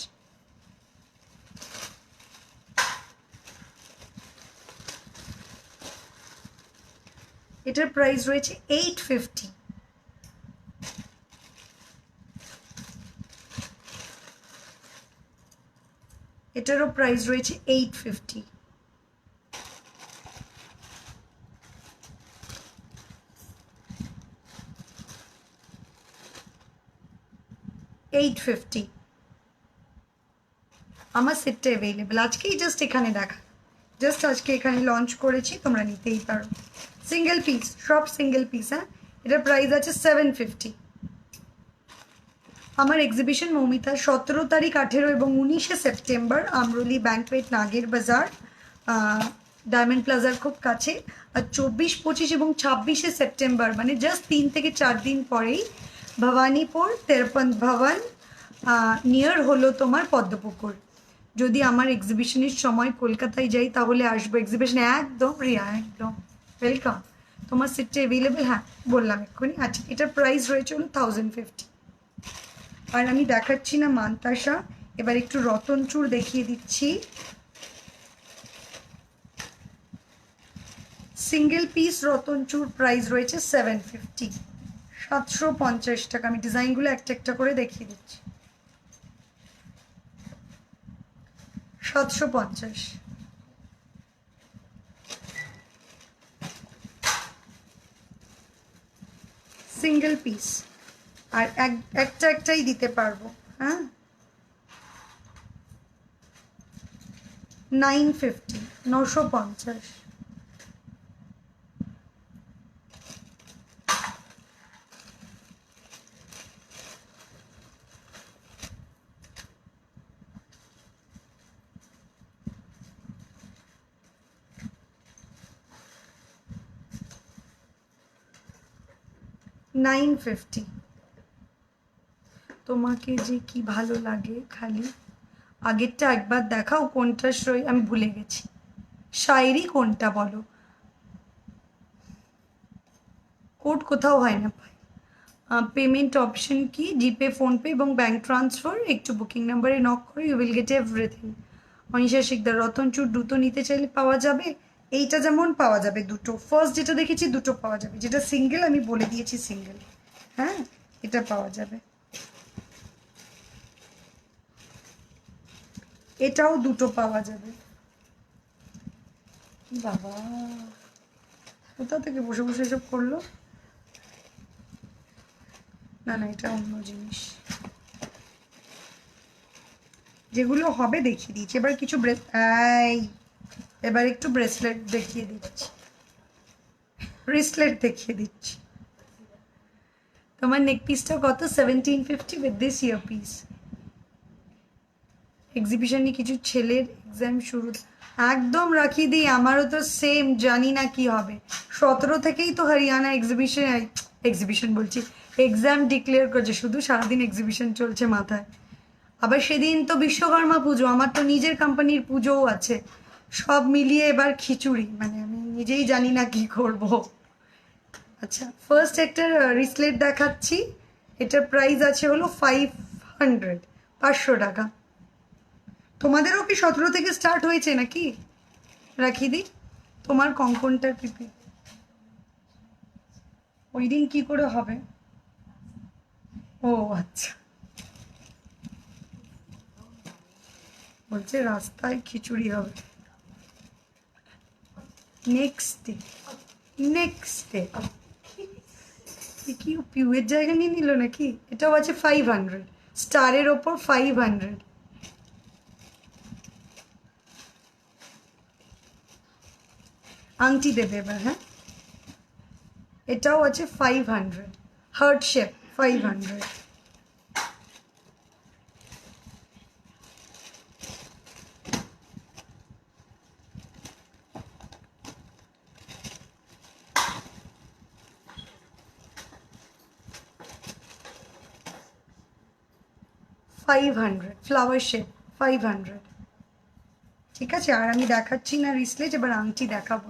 এটার প্রাইস রয়েছে 850। এটারও প্রাইস রয়েছে 850। $850 আমার সেটটা অ্যাভেলেবেল। আজকেই জাস্ট এখানে দেখা, জাস্ট আজকে এখানে লঞ্চ করেছি, তোমরা নিতেই পারো। সিঙ্গেল পিস, সব সিঙ্গেল পিস। হ্যাঁ, এটার প্রাইস আছে 750। আমার এক্সিবিশন মৌমিতা 17 তারিখ, 18 এবং 19শে সেপ্টেম্বর আমরুলি ব্যাংকুয়েট, নাগের বাজার, ডায়মন্ড প্লাজার খুব কাছে। আর 24, 25 এবং 26শে সেপ্টেম্বর, মানে জাস্ট 3 থেকে 4 দিন পরেই ভবানীপুর তেরপন্ত ভবন, নিয়ার হলো তোমার পদ্মপুকুর। যদি আমার এক্সিবিশনের সময় কলকাতায় যাই তাহলে আসবো। এক্সিবিশনে একদম রিয়া, একদম ওয়েলকাম। তোমার সিটটা অ্যাভেলেবেল? হ্যাঁ বললাম এক্ষুনি। আচ্ছা, এটার প্রাইস রয়েছে হলো 1050। আর আমি দেখাচ্ছি না মান্তাসা, এবার একটু রতনচুর দেখিয়ে দিচ্ছি। সিঙ্গেল পিস রতনচুর প্রাইস রয়েছে 750, 750 টাকা। আমি ডিজাইনগুলো একটা একটা করে দেখিয়ে দিচ্ছি। 750। সিঙ্গেল পিস, আর একটাই দিতে পারবো। হ্যাঁ, 950, 950। $950। তোমাকে যে কি ভালো লাগে খালি, আগেরটা একবার দেখাও কোনটা আমি ভুলে গেছি। শায়রি কোনটা বলো? কোড কোথাও হয় না ভাই। পেমেন্ট অপশন কি? জিপে, ফোনপে এবং ব্যাঙ্ক ট্রান্সফার। একটু বুকিং নাম্বারে নক করে you will get everything. Anisha Sikdar, রতনচুর দুটো নিতে চাইলে পাওয়া যাবে? এইটা যেমন পাওয়া যাবে দুটো, ফার্স্ট যেটা দেখেছি দুটো পাওয়া যাবে। যেটা সিঙ্গেল আমি বলে দিয়েছি সিঙ্গেল। হ্যাঁ, এটা পাওয়া যাবে। এটাও দুটো পাওয়া যাবে। বাবা কোথা থেকে বসে বসে এসব করলো? না না, এটা অন্য জিনিস। যেগুলো হবে দেখিয়ে দিচ্ছি। এবার কিছু এবার একটু ব্রেসলেট দেখিয়ে দিচ্ছি, ব্রেসলেট দেখিয়ে দিচ্ছি। তোমার নেক পিসটা কত? 1750 উইথ দিস ইয়ার পিস। এক্সিবিশনে কিছু ছেলের এক্সাম শুরু, একদম রাখি দিই। আমারও তো সেম, জানি না কি হবে। 17 থেকেই তো হরিয়ানা এক্সিবিশন বলছি, এক্সাম ডিক্লেয়ার করছে। শুধু সারাদিন এক্সিবিশন চলছে মাথায়। আবার সেদিন তো বিশ্বকর্মা পুজো, আমার তো নিজের কোম্পানির পুজোও আছে। সব মিলিয়ে এবার খিচুড়ি, মানে আমি নিজেই জানি না কি করব। আচ্ছা, ফার্স্ট একটা রিসলেট দেখাচ্ছি। এটার প্রাইস আছে হলো 500 টাকা। তোমাদেরও কি 17 থেকে স্টার্ট হয়েছে নাকি? রাখি দি, তোমার কঙ্কনটার পিপি ওই দিন কি করে হবে? ও আচ্ছা, বলছে রাস্তায় খিচুড়ি হবে। নেক্সট ডে কি পিউয়ের জায়গা নিয়ে নিল নাকি? এটাও আছে 500, স্টারের ওপর 500। আংটি দেবে এবার, হ্যাঁ। এটাও আছে 500, হার্ট শেপ 500। Flower shape 500। ঠিক আছে, আর আমি দেখাচ্ছি না রিসলেট, এবার আংটি দেখাবো।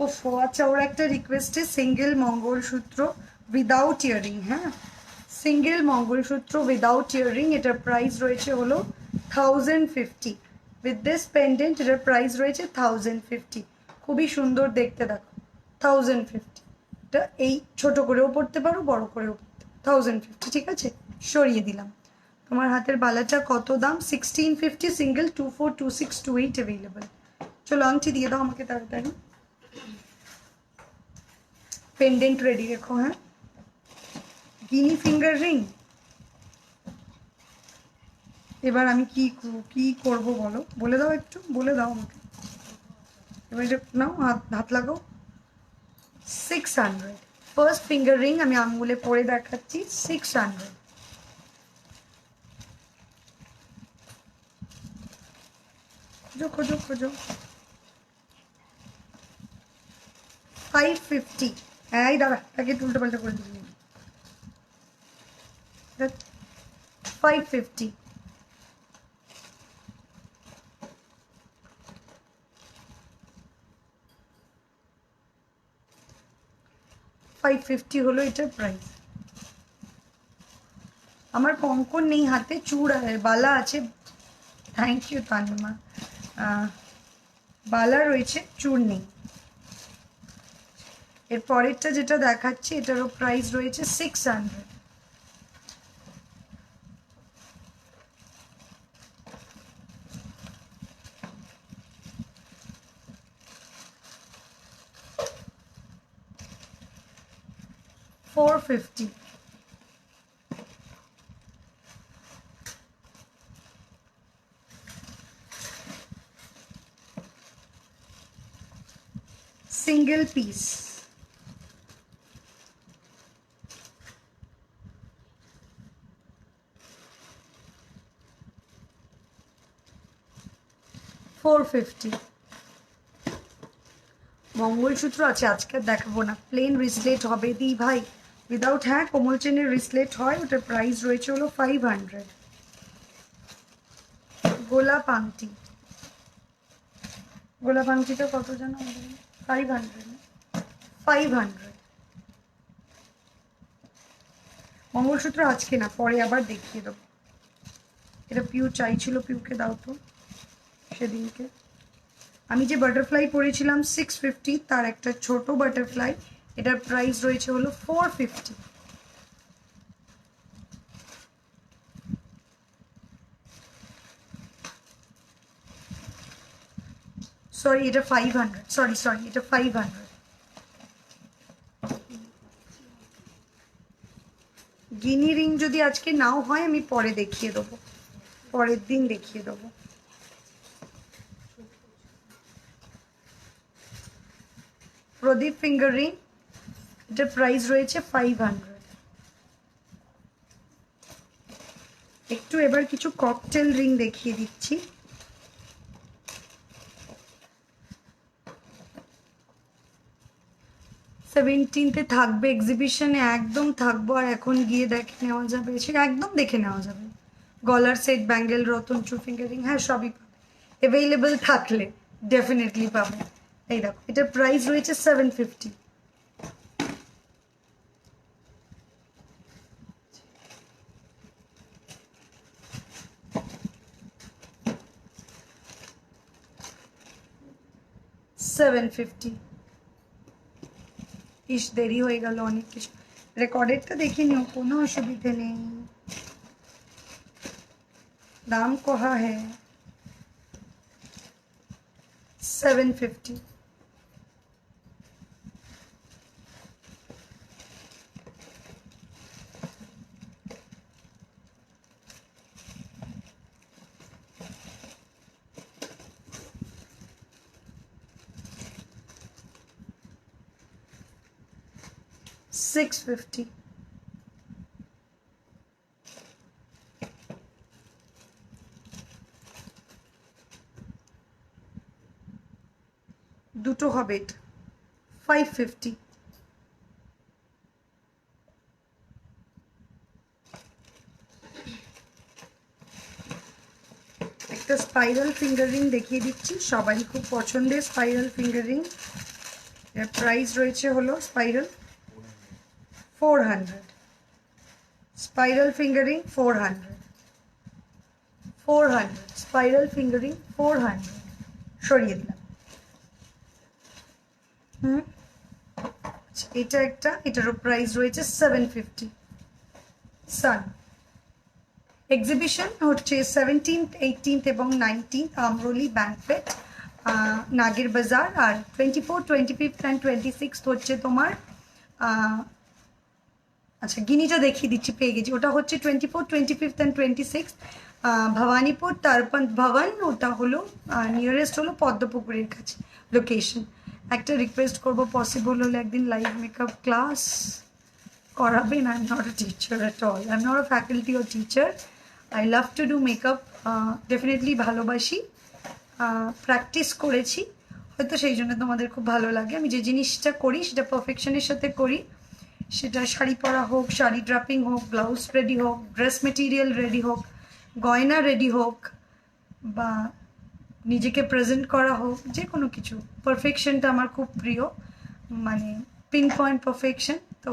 ওফো, আচ্ছা, ওর একটা রিকোয়েস্টে সিঙ্গেল মঙ্গলসূত্র উইদাউট ইয়ারিং, হ্যাঁ, সিঙ্গেল মঙ্গলসূত্র উইদাউট ইয়ারিং, এটার প্রাইস রয়েছে হলো 1050। উইথ দিস পেন্ডেন্ট এটার প্রাইস রয়েছে 1050। খুবই সুন্দর দেখতে, দেখো 1050। এটা এই ছোট করেও পড়তে পারো, বড় করেও পড়তে, 1050। ঠিক আছে, সরিয়ে দিলাম। তোমার হাতের বালাটা কত দাম? 1650 সিঙ্গেল, 242628 অ্যাভেলেবল। চলো আংটি দিয়ে দাও আমাকে তাড়াতাড়ি। পেন্ডেন্ট রেডি রেখো, হ্যাঁ। গিনি ফিঙ্গার রিং। এবার আমি কি করব বলো, বলে দাও, একটু বলে দাও আমাকে। এবার এটা নাও, হাত লাগাও। 600 ফার্স্ট ফিঙ্গার রিং, আমি আঙুলে পরে দেখাচ্ছি। 600। খোঁজো খোঁজো খোঁজো। 550। এই দাঁড়া, তাকে উল্টো পাল্টা করে দিবি। 550। 550 হলো এটার প্রাইস। আমার কঙ্কন নেই হাতে, চূড় বালা আছে। Thank you Tanima. বালা রয়েছে, চূড় নেই। এর পরেরটা যেটা দেখাচ্ছি, এটারও প্রাইস রয়েছে 600। $450। Single piece. $450। মঙ্গলসূত্র আছে, আজকে দেখাবো না, প্লেন রিসলেট হবে দি ভাই, উইদাউট, হ্যাঁ কোমল চেনের রিসলেট হয়, ওটার প্রাইস রয়েছে হলো 500। গোলাপ আংটি, গোলাপ আংটিটা কত জানো? 500। 500। মঙ্গলসূত্র আজকে না, পরে আবার দেখিয়ে দেবো। এটা পিউ চাইছিল, পিউকে দাও তো সেদিনকে। আমি যে বাটারফ্লাই পরেছিলাম 650, তার একটা ছোট বাটারফ্লাই, এটার প্রাইস রয়েছে হলো 450। সরি, এটা 500। সরি, এটা 500। গিনি রিং যদি আজকে নাও হয় আমি পরে দেখিয়ে দেবো, পরের দিন দেখিয়ে দেবো। প্রদীপ ফিঙ্গার রিং, এটার প্রাইস রয়েছে 500। একটু এবার কিছু ককটেল রিং দেখিয়ে দিচ্ছি। সেভেন্টিনতে থাকবে এক্সিবিশনে, একদম থাকবো, আর এখন গিয়ে দেখে নেওয়া যাবে, সেটা একদম দেখে নেওয়া যাবে। গলার set, bangle, Ratan, true fingering, হ্যাঁ সবই পাবে, অ্যাভেলেবেল থাকলে ডেফিনেটলি পাবে। এই দেখো, এটার প্রাইস রয়েছে 750। ইস দেরি হয়ে গেল অনেক কিছু, রেকর্ডেডটা দেখে নিও, কোনো অসুবিধে নেই। দাম কহা হ্যাঁ 750। $650। দুটো হবে এটা 550। একটা স্পাইরাল ফিঙ্গার রিং দেখিয়ে দিচ্ছি, সবারই খুব পছন্দের স্পাইরাল ফিঙ্গার রিং। এর প্রাইস রয়েছে হলো spiral 400। Spiral fingering 400, 400 spiral fingering 400 সরিয়ে দিলাম। এটা একটা, এটারও প্রাইস রয়েছে 750। সান এক্সিবিশন হচ্ছে 17th, 18th এবং 19th আমরোলি ব্যাংকোয়েট, নাগের বাজার। আর 24, 25 অ্যান্ড 26 হচ্ছে তোমার আচ্ছা গিনিটা দেখিয়ে দিচ্ছি, পেয়ে গেছি। ওটা হচ্ছে 24, 25 অ্যান্ড 26 ভবানীপুর তারপন্ত ভবন, ওটা হলো নিয়ারেস্ট হলো পদ্মপুকুরের কাছে লোকেশন। একটা রিকোয়েস্ট করবো, পসিবল হলে একদিন লাইভ মেকআপ ক্লাস করাবেন। I am not a teacher at all, I am not a faculty ও teacher. I love to do makeup, definitely ভালোবাসি, প্র্যাকটিস করেছি হয়তো, সেই জন্য তোমাদের খুব ভালো লাগে। আমি যে জিনিসটা করি সেটা পারফেকশনের সাথে করি, সেটা শাড়ি পরা হোক, শাড়ি ড্রাপিং হোক, ব্লাউজ রেডি হোক, ড্রেস মেটেরিয়াল রেডি হোক, গয়না রেডি হোক, বা নিজেকে প্রেজেন্ট করা হোক, যে কোনো কিছু পারফেকশনটা আমার খুব প্রিয়, মানে পিন পয়েন্ট পারফেকশন। তো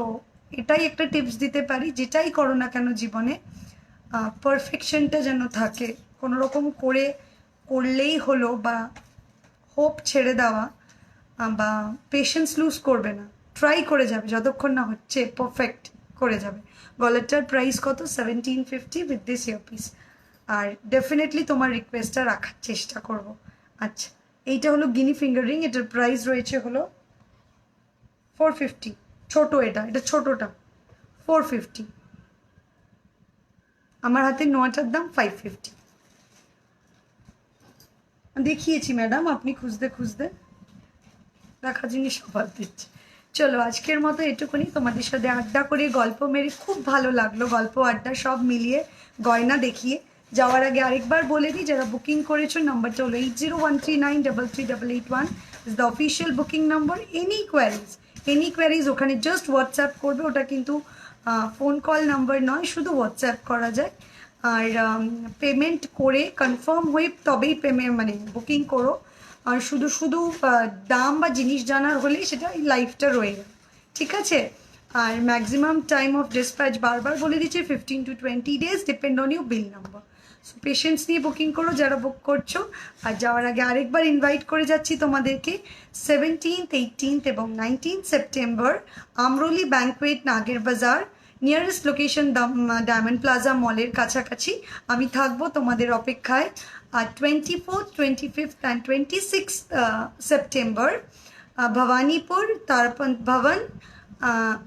এটাই একটা টিপস দিতে পারি, যেটাই করো না কেন জীবনে পারফেকশনটা যেন থাকে। কোনো রকম করে করলেই হলো, বা হোপ ছেড়ে দেওয়া বা পেশেন্স লুজ করবে না, ট্রাই করে যাবে, যতক্ষণ না হচ্ছে পারফেক্ট করে যাবে। গলারটার প্রাইস কত? 1750 উইথ দিস ইয়ারপিস। আর ডেফিনেটলি তোমার রিকোয়েস্টটা রাখার চেষ্টা করব। আচ্ছা, এইটা হলো গিনি ফিঙ্গার রিং, এটার প্রাইস রয়েছে হলো 450। ছোট, এটা ছোটটা 450। আমার হাতে নোয়াটার দাম 550। দেখিয়েছি ম্যাডাম, আপনি খুঁজতে খুঁজতে রাখা জিনিস আবার দিচ্ছি। চলো আজকের মতো এটুকুনি, তোমাদের সাথে আড্ডা করে গল্প মেরে খুব ভালো লাগলো, গল্প আড্ডা সব মিলিয়ে গয়না দেখিয়ে। যাওয়ার আগে আরেকবার বলে দিই, যারা বুকিং করেছো নাম্বারটা হলো 8013938881 is the official booking number. Any queries ওখানে জাস্ট হোয়াটসঅ্যাপ করবে, ওটা কিন্তু ফোন কল নাম্বার নয়, শুধু হোয়াটসঅ্যাপ করা যায়। আর পেমেন্ট করে কনফার্ম হয়ে তবেই মানে বুকিং করো। আর শুধু শুধু দাম বা জিনিস জানার হলেই সেটা লাইফটা রয়ে গেল, ঠিক আছে। আর ম্যাক্সিমাম টাইম অফ ডিসপ্যাচ বারবার বলে দিচ্ছে 15 to 20 days, depend on you bill number. So patience নিয়ে বুকিং করো যারা বুক করছো। আর যাওয়ার আগে আরেকবার ইনভাইট করে যাচ্ছি তোমাদেরকে, 17th, 18th এবং 19th সেপ্টেম্বর আমরোলি ব্যাংকোয়েট, নাগের বাজার, নিয়ারেস্ট লোকেশন ডায়মন্ড প্লাজা মলের কাছাকাছি। আমি থাকবো তোমাদের অপেক্ষায়। আর 24th, 25th and 26th September Bhowanipore তারপন্ত ভবন,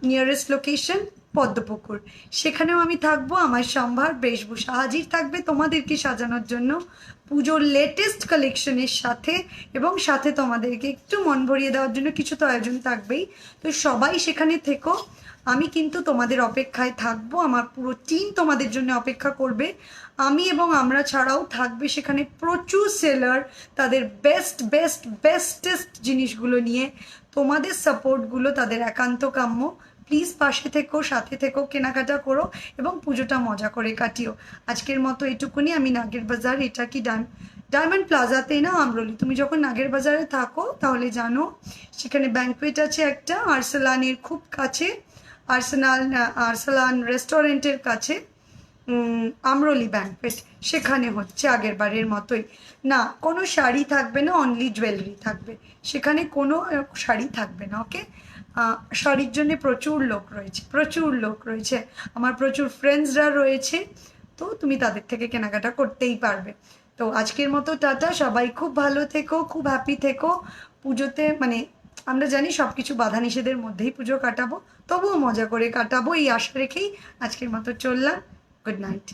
নিয়ারেস্ট লোকেশন পদ্মপুকুর। সেখানেও আমি থাকবো, আমার সম্ভার বেশভূষা হাজির থাকবে তোমাদেরকে সাজানোর জন্য পুজোর লেটেস্ট কালেকশনের সাথে, এবং সাথে তোমাদেরকে একটু মন ভরিয়ে দেওয়ার জন্য কিছু তো আয়োজন থাকবেই। তো সবাই সেখানে থেকো, আমি কিন্তু তোমাদের অপেক্ষায় থাকবো, আমার পুরো টিম তোমাদের জন্য অপেক্ষা করবে। আমি এবং আমরা ছাড়াও থাকবে সেখানে প্রচুর সেলার, তাদের বেস্টেস্ট জিনিসগুলো নিয়ে। তোমাদের সাপোর্টগুলো তাদের একান্ত কাম্য। প্লিজ পাশে থেকো, সাথে থেকো, কেনাকাটা করো এবং পুজোটা মজা করে কাটিও। আজকের মতো এটুকুনি। আমি নাগের বাজার, এটা কি ডায়মন্ড প্লাজাতেই না, আমরলি। তুমি যখন নাগের বাজারে থাকো তাহলে জানো সেখানে ব্যাঙ্কোয়েট আছে একটা, আর্সেলানের খুব কাছে, আর্সেলান রেস্টুরেন্টের কাছে, আমরলি ব্যাঙ্কোয়েট, সেখানে হচ্ছে আগের বারের মতোই। না, কোনো শাড়ি থাকবে না, অনলি জুয়েলারি থাকবে সেখানে, কোনো শাড়ি থাকবে না, ওকে? শাড়ির জন্য প্রচুর লোক রয়েছে, আমার প্রচুর ফ্রেন্ডসরা রয়েছে, তো তুমি তাদের থেকে কেনাকাটা করতেই পারবে। তো আজকের মতো টাটা, সবাই খুব ভালো থেকো, খুব হ্যাপি থেকো। পুজোতে মানে আমরা জানি সব কিছু বাধা নিষেধের মধ্যেই পুজো কাটাবো, তবুও মজা করে কাটাবো এই আশা রেখেই আজকের মতো চললাম। Good night.